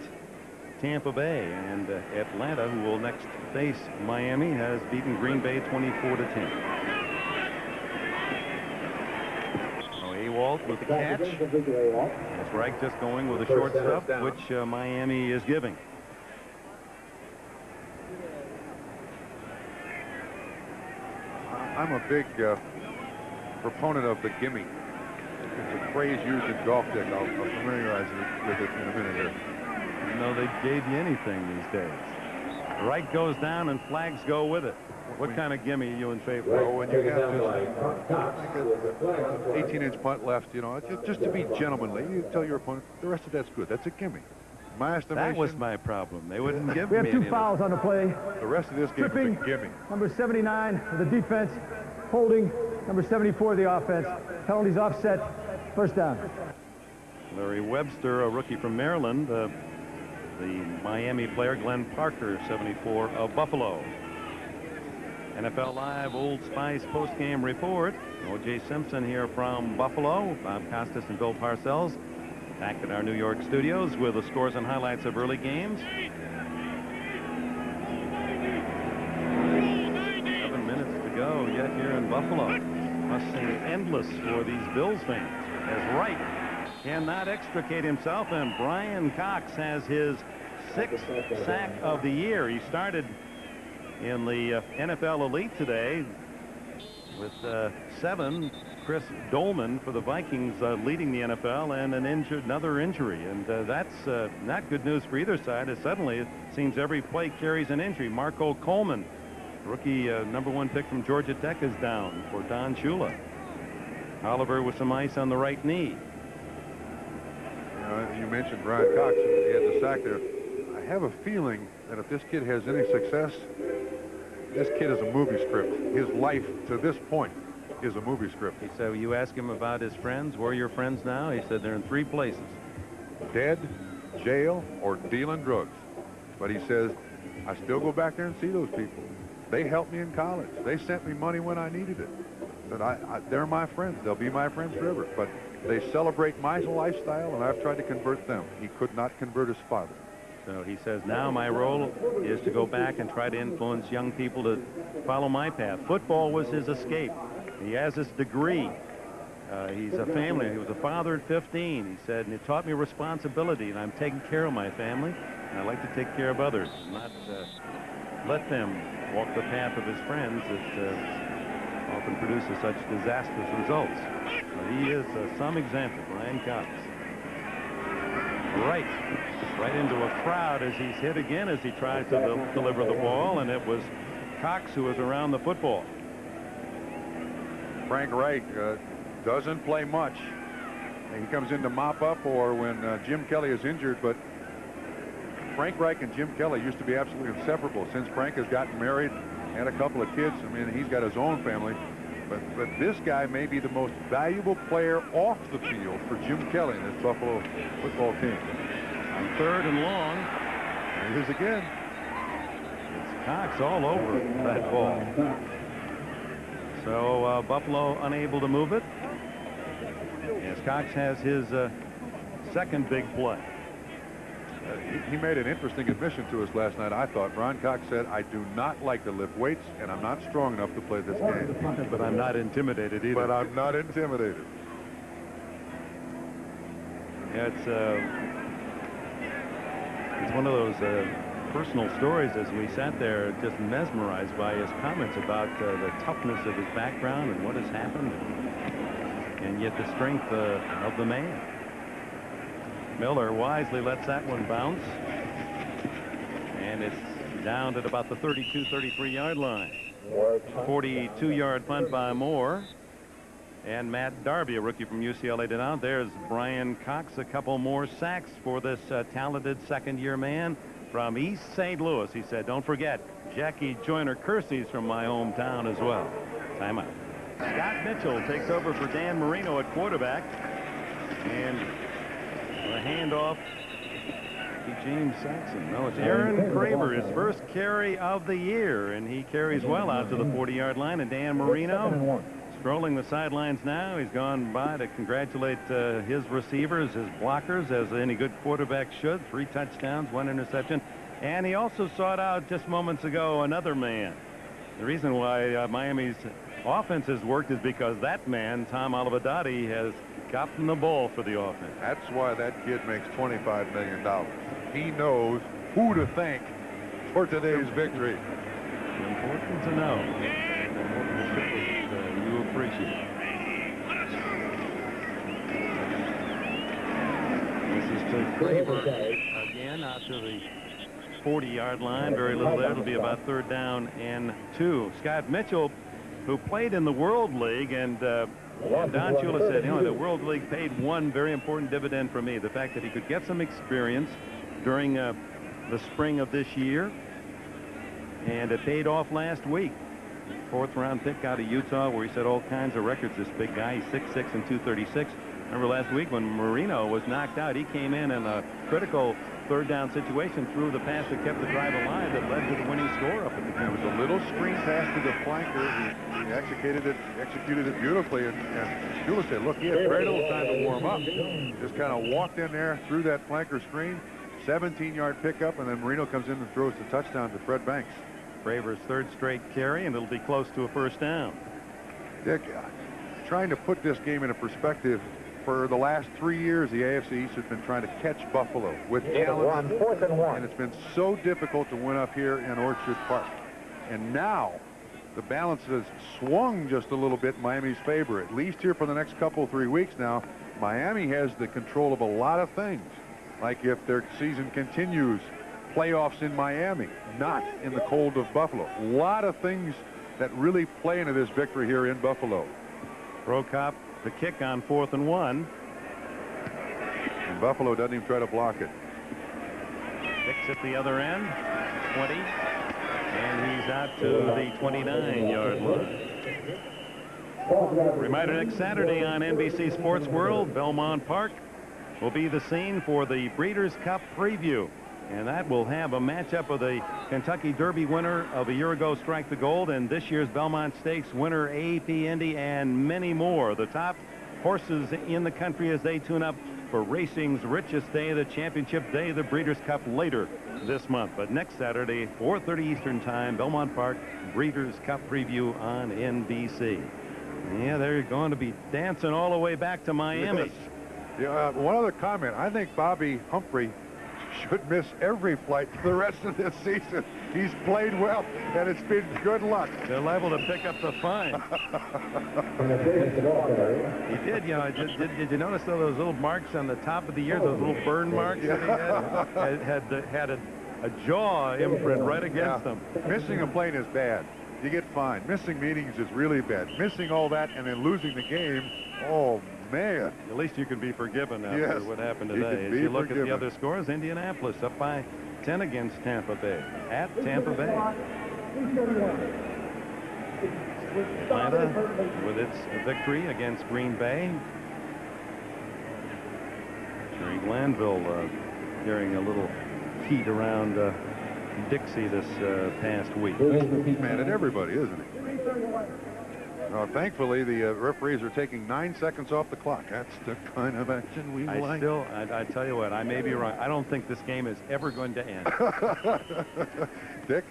[SPEAKER 1] Tampa Bay, and Atlanta, who will next face Miami, has beaten Green Bay 24-10. Awol with the catch. That's right, just going with the short stuff, which Miami is giving.
[SPEAKER 2] I'm a big proponent of the gimme. It's a phrase used in golf, Dick. I'll familiarize you with it in a minute here.
[SPEAKER 1] No, they gave you anything these days. Right goes down and flags go with it. What kind of gimme are you in favor of?
[SPEAKER 2] Well, when you have just 18-inch punt left, you know, just to be gentlemanly, you tell your opponent, the rest of that's good. That's a gimme. My estimation.
[SPEAKER 1] That was my problem. They wouldn't give
[SPEAKER 4] me.
[SPEAKER 1] We
[SPEAKER 4] have two fouls on the play.
[SPEAKER 2] The rest of this game is a gimme.
[SPEAKER 4] Number 79 for the defense, holding number 74 the offense. Penalties offset, first down.
[SPEAKER 1] Larry Webster, a rookie from Maryland. The Miami player Glenn Parker, 74 of Buffalo. NFL Live Old Spice postgame report. O.J. Simpson here from Buffalo. Bob Costas and Bill Parcells back at our New York studios with the scores and highlights of early games. 7 minutes to go yet here in Buffalo. Must seem endless for these Bills fans, as Wright cannot extricate himself, and Brian Cox has his 6th sack of the year. He started in the NFL Elite today with 7. Chris Dolman for the Vikings leading the NFL, and another injury, and that's not good news for either side, as suddenly it seems every play carries an injury. Marco Coleman, rookie number 1 pick from Georgia Tech, is down for Don Shula. Oliver with some ice on the right knee.
[SPEAKER 2] You mentioned Brian Cox. He had the sack there. I have a feeling that if this kid has any success, this kid is a movie script. His life to this point is a movie script.
[SPEAKER 1] He said, you ask him about his friends. Where are your friends now? He said they're in 3 places.
[SPEAKER 2] Dead, jail, or dealing drugs. But he says, I still go back there and see those people. They helped me in college. They sent me money when I needed it. But they're my friends. They'll be my friends forever. But they celebrate my lifestyle, and I've tried to convert them. He could not convert his father.
[SPEAKER 1] So he says, now my role is to go back and try to influence young people to follow my path. Football was his escape. He has his degree. He's a family. He was a father at 15. He said, and it taught me responsibility, and I'm taking care of my family, and I like to take care of others, not let them walk the path of his friends that often produces such disastrous results. But he is some example, Brian Cox. Right into a crowd as he's hit again as he tries to deliver the ball, and it was Cox who was around the football.
[SPEAKER 2] Frank Reich doesn't play much. He comes in to mop up or when Jim Kelly is injured, but Frank Reich and Jim Kelly used to be absolutely inseparable. Since Frank has gotten married, had a couple of kids, I mean, he's got his own family. But this guy may be the most valuable player off the field for Jim Kelly and his Buffalo football team.
[SPEAKER 1] On 3rd and long.
[SPEAKER 2] There he is again.
[SPEAKER 1] It's Cox all over that ball. So Buffalo unable to move it. As Cox has his second big play.
[SPEAKER 2] He made an interesting admission to us last night, I thought. Ron Cox said, I do not like to lift weights, and I'm not strong enough to play this game.
[SPEAKER 1] But I'm not intimidated either.
[SPEAKER 2] But I'm not intimidated.
[SPEAKER 1] Yeah, it's one of those personal stories as we sat there just mesmerized by his comments about the toughness of his background and what has happened, and yet the strength of the man. Miller wisely lets that one bounce, and it's down at about the 32-33 yard line. 42-yard punt by Moore, and Matt Darby, a rookie from UCLA, did out. There's Brian Cox, a couple more sacks for this talented second-year man from East St. Louis. He said, don't forget, Jackie Joyner-Kersey's from my hometown as well. Timeout. Scott Mitchell takes over for Dan Marino at quarterback, and a handoff to James Saxon. No, it's Aaron Craver, his first carry of the year, and he carries well out to the 40-yard line. And Dan Marino strolling the sidelines now. He's gone by to congratulate his receivers, his blockers, as any good quarterback should. 3 touchdowns, 1 interception. And he also sought out just moments ago another man. The reason why Miami's offense has worked is because that man, Tom Olivadotti, has gotten the ball for the offense.
[SPEAKER 2] That's why that kid makes $25 million. He knows who to thank for today's victory.
[SPEAKER 1] Important to know. You appreciate. This is to Craver again out to the 40-yard line. Very little there. It'll be about 3rd down and 2. Scott Mitchell, who played in the World League, and Don Shula said, the World League paid one very important dividend for me, the fact that he could get some experience during the spring of this year, and it paid off last week. 4th-round pick out of Utah, where he set all kinds of records, this big guy. He's 6'6" and 236. Remember last week when Marino was knocked out, he came in a critical 3rd down situation, threw the pass that kept the drive alive that led to the winning score up at the game.
[SPEAKER 2] It was a little screen pass to the flanker. He executed it beautifully, and Shula said, look, he had very little time to warm up. Just kind of walked in there, threw that flanker screen, 17-yard pickup, and then Marino comes in and throws the touchdown to Fred Banks.
[SPEAKER 1] Craver's 3rd straight carry, and it'll be close to a 1st down.
[SPEAKER 2] Dick, trying to put this game into perspective, for the last 3 years, the AFC East has been trying to catch Buffalo with talent,
[SPEAKER 6] 4th and 1.
[SPEAKER 2] and it's been so difficult to win up here in Orchard Park. And now the balance has swung just a little bit in Miami's favor, at least here for the next 3 weeks now. Miami has the control of a lot of things, like if their season continues, playoffs in Miami, not in the cold of Buffalo. A lot of things that really play into this victory here in Buffalo.
[SPEAKER 1] Prokop, the kick on 4th and 1.
[SPEAKER 2] And Buffalo doesn't even try to block it.
[SPEAKER 1] Picks at the other end, 20, and he's out to the 29-yard line. Reminder, next Saturday on NBC Sports World, Belmont Park will be the scene for the Breeders' Cup preview. And that will have a matchup of the Kentucky Derby winner of a year ago, Strike the Gold, and this year's Belmont Stakes winner, AP Indy, and many more. The top horses in the country as they tune up for racing's richest day, the championship day, the Breeders' Cup, later this month. But next Saturday, 4:30 Eastern Time, Belmont Park, Breeders' Cup preview on NBC. Yeah, they're going to be dancing all the way back to Miami.
[SPEAKER 2] Yes. Yeah, one other comment. I think Bobby Humphrey should miss every flight for the rest of this season. He's played well, and it's been good luck.
[SPEAKER 1] They're liable to pick up the fine. He did, did you notice though those little marks on the top of the ear, those little burn marks that he had a jaw imprint right against them.
[SPEAKER 2] Missing a plane is bad. You get fined. Missing meetings is really bad. Missing all that and then losing the game, oh man.
[SPEAKER 1] At least you can be forgiven after what happened today. As you look at the other scores, Indianapolis up by 10 against Tampa Bay. At Tampa Bay. Atlanta with its victory against Green Bay. Jerry Glanville carrying a little heat around Dixie this past week.
[SPEAKER 2] Mad at everybody, isn't he? Thankfully, the referees are taking 9 seconds off the clock. That's the kind of action we like.
[SPEAKER 1] I tell you what, I may be wrong. I don't think this game is ever going to end.
[SPEAKER 2] Dick,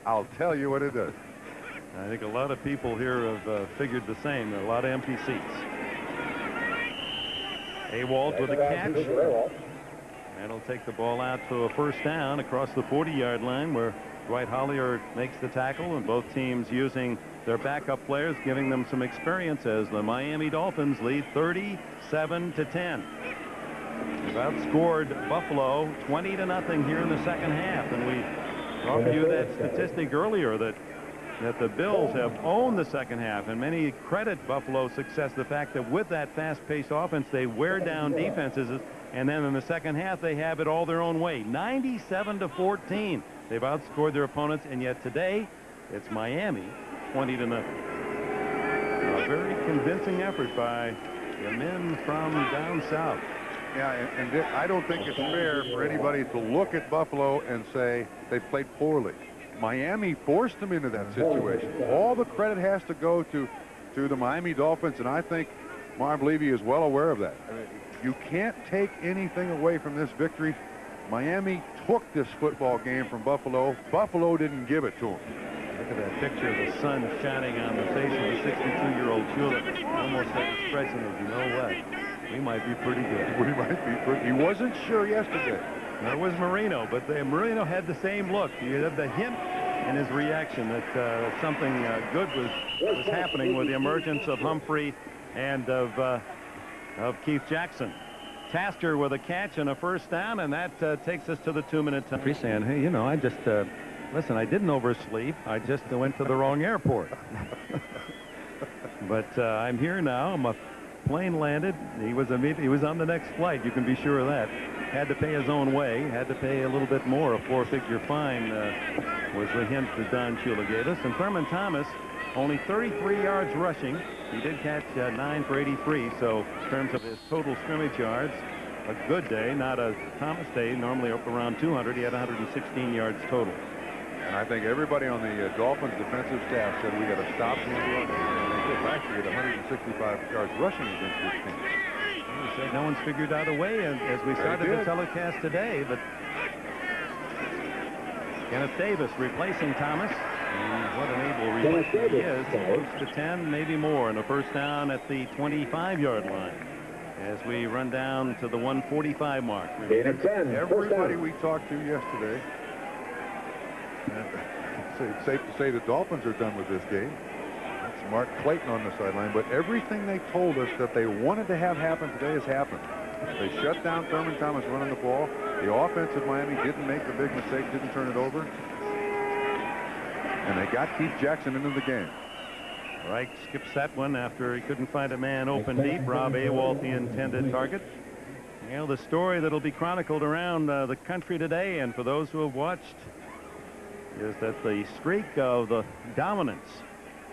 [SPEAKER 2] I'll tell you what it does.
[SPEAKER 1] I think a lot of people here have figured the same. There are a lot of empty seats. Awalt with a catch. That'll take the ball out to a first down across the 40-yard line, where Dwight Hollier makes the tackle, and both teams using their backup players, giving them some experience as the Miami Dolphins lead 37-10. They've outscored Buffalo 20-0 here in the second half, and we offered you that statistic earlier that the Bills have owned the second half, and many credit Buffalo's success the fact that with that fast-paced offense they wear down defenses, and then in the second half they have it all their own way. 97-14. They've outscored their opponents, and yet today it's Miami 20-0. A very convincing effort by the men from down south.
[SPEAKER 2] Yeah, and Dick, I don't think it's fair for anybody to look at Buffalo and say they played poorly. Miami forced them into that situation. All the credit has to go to the Miami Dolphins, and I think Marv Levy is well aware of that. I mean, you can't take anything away from this victory. Miami took this football game from Buffalo. Buffalo didn't give it to them.
[SPEAKER 1] Look at that picture of the sun shining on the face of the 62-year-old Tulip. Almost had the expression of, you know what, we might be pretty good.
[SPEAKER 2] We might be pretty. He wasn't sure yesterday.
[SPEAKER 1] That was Marino, but Marino had the same look. You had the hint in his reaction that something good was happening with the emergence of Humphrey and of Keith Jackson. Tasker with a catch and a first down, and that takes us to the 2-minute time. He's saying, hey, you know, I just listen, I didn't oversleep. I just went to the wrong airport. But I'm here now. My plane landed. He was on the next flight. You can be sure of that. Had to pay his own way. Had to pay a little bit more. A 4-figure fine was the hint that Don Shula gave us. And Thurman Thomas, only 33 yards rushing. He did catch 9 for 83. So in terms of his total scrimmage yards, a good day, not a Thomas day. Normally up around 200. He had 116 yards total.
[SPEAKER 2] And I think everybody on the Dolphins defensive staff said we got to stop him running. And they did. Actually had 165 yards rushing against this team.
[SPEAKER 1] He said no one's figured out a way as we started the telecast today, but Kenneth Davis replacing Thomas. And what an able replacement he is. Close to 10, maybe more, and a first down at the 25-yard line as we run down to the 145 mark.
[SPEAKER 2] Everybody we talked to yesterday, it's safe to say the Dolphins are done with this game. That's Mark Clayton on the sideline, but everything they told us that they wanted to have happen today has happened. They shut down Thurman Thomas running the ball. The offense of Miami didn't make the big mistake, didn't turn it over. And they got Keith Jackson into the game.
[SPEAKER 1] Reich skips that one after he couldn't find a man open deep. Rob Awalt, the intended target. You know, the story that'll be chronicled around the country today, and for those who have watched, is that the streak of the dominance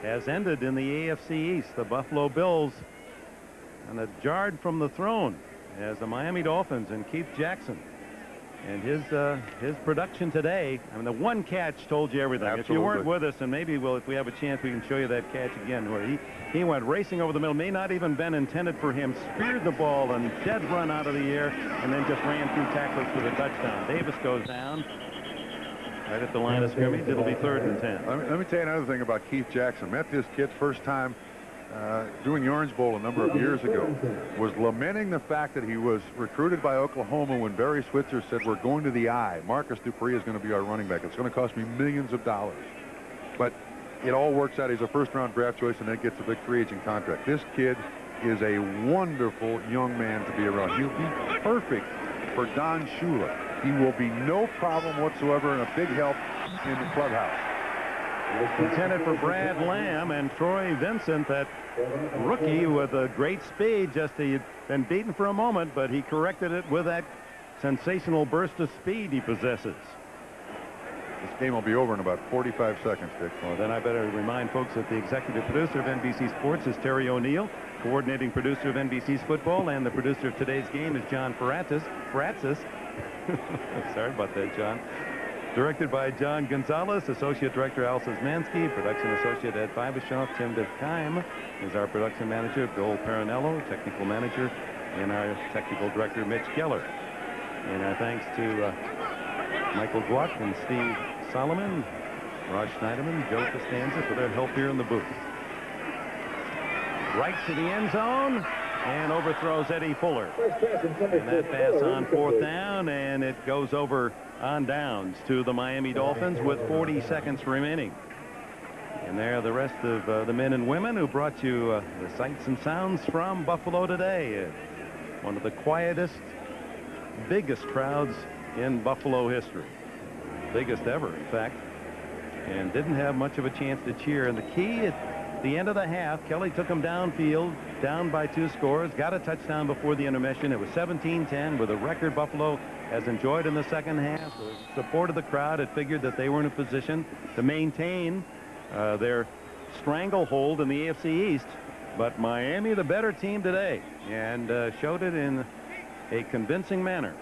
[SPEAKER 1] has ended in the AFC East. The Buffalo Bills and a jarred from the throne as the Miami Dolphins and Keith Jackson and his production today. I mean, the one catch told you everything.
[SPEAKER 2] Absolutely.
[SPEAKER 1] If you weren't with us, and maybe if we have a chance, we can show you that catch again, where he went racing over the middle, may not even been intended for him, speared the ball and dead run out of the air, and then just ran through tacklers for the touchdown. Davis goes down right at the line of scrimmage. It'll be 3rd and 10.
[SPEAKER 2] Let me tell you another thing about Keith Jackson. Met this kid first time doing the Orange Bowl a number of years ago. Was lamenting the fact that he was recruited by Oklahoma when Barry Switzer said, we're going to the I. Marcus Dupree is going to be our running back. It's going to cost me millions of dollars. But it all works out. He's a first-round draft choice and then gets a big free agent contract. This kid is a wonderful young man to be around. He'll be perfect for Don Shula. He will be no problem whatsoever and a big help in the clubhouse.
[SPEAKER 1] Intended for Brad Lamb and Troy Vincent, that rookie with a great speed. Just he'd been beaten for a moment, but he corrected it with that sensational burst of speed he possesses.
[SPEAKER 2] This game will be over in about 45 seconds, Dick.
[SPEAKER 18] Well, then I better remind folks that the executive producer of NBC Sports is Terry O'Neill, coordinating producer of NBC's football, and the producer of today's game is John Fratzis. Sorry about that, John. Directed by John Gonzalez, Associate Director Al Szymanski, Production Associate Ed Fibashoff, Tim Biffheim is our production manager, Bill Paranello, Technical Manager, and our Technical Director, Mitch Geller. And our thanks to Michael Gluck and Steve Solomon, Raj Schneiderman, Joe Costanza for their help here in the booth. Right to the end zone and overthrows Eddie Fuller. And that pass on 4th down, and it goes over on downs to the Miami Dolphins with 40 seconds remaining. And there are the rest of the men and women who brought you the sights and sounds from Buffalo today. One of the quietest, biggest crowds in Buffalo history. Biggest ever, in fact. And didn't have much of a chance to cheer. And the key at the end of the half, Kelly took them downfield, down by 2 scores, got a touchdown before the intermission. It was 17-10 with a record Buffalo has enjoyed in the second half. The support of the crowd had figured that they were in a position to maintain their stranglehold in the AFC East. But Miami, the better team today, and showed it in a convincing manner.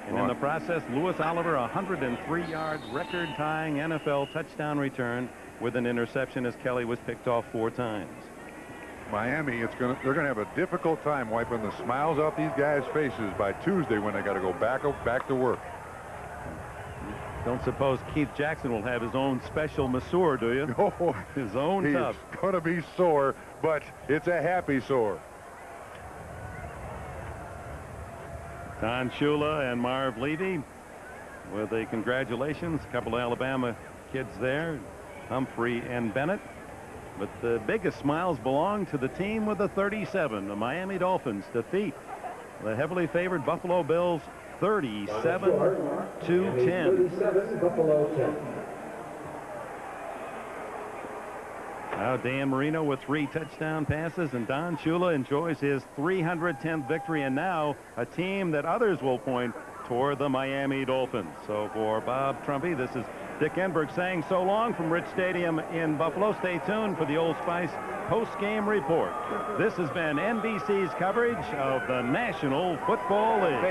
[SPEAKER 18] And in the process, Louis Oliver, a 103-yard record-tying NFL touchdown return with an interception as Kelly was picked off 4 times.
[SPEAKER 2] Miami, they're going to have a difficult time wiping the smiles off these guys' faces by Tuesday when they got to go back to work.
[SPEAKER 18] Don't suppose Keith Jackson will have his own special masseur, do you?
[SPEAKER 2] Oh,
[SPEAKER 18] his own tub.
[SPEAKER 2] He's going to be sore, but it's a happy sore.
[SPEAKER 18] Don Shula and Marv Levy with a congratulations. A couple of Alabama kids there, Humphrey and Bennett. But the biggest smiles belong to the team with the 37. The Miami Dolphins defeat the heavily favored Buffalo Bills 37-10.
[SPEAKER 3] 37, Buffalo 10.
[SPEAKER 18] Now Dan Marino with 3 touchdown passes, and Don Shula enjoys his 310th victory, and now a team that others will point toward, the Miami Dolphins. So for Bob Trumpy, this is Dick Enberg saying so long from Rich Stadium in Buffalo. Stay tuned for the Old Spice post-game report. This has been NBC's coverage of the National Football League.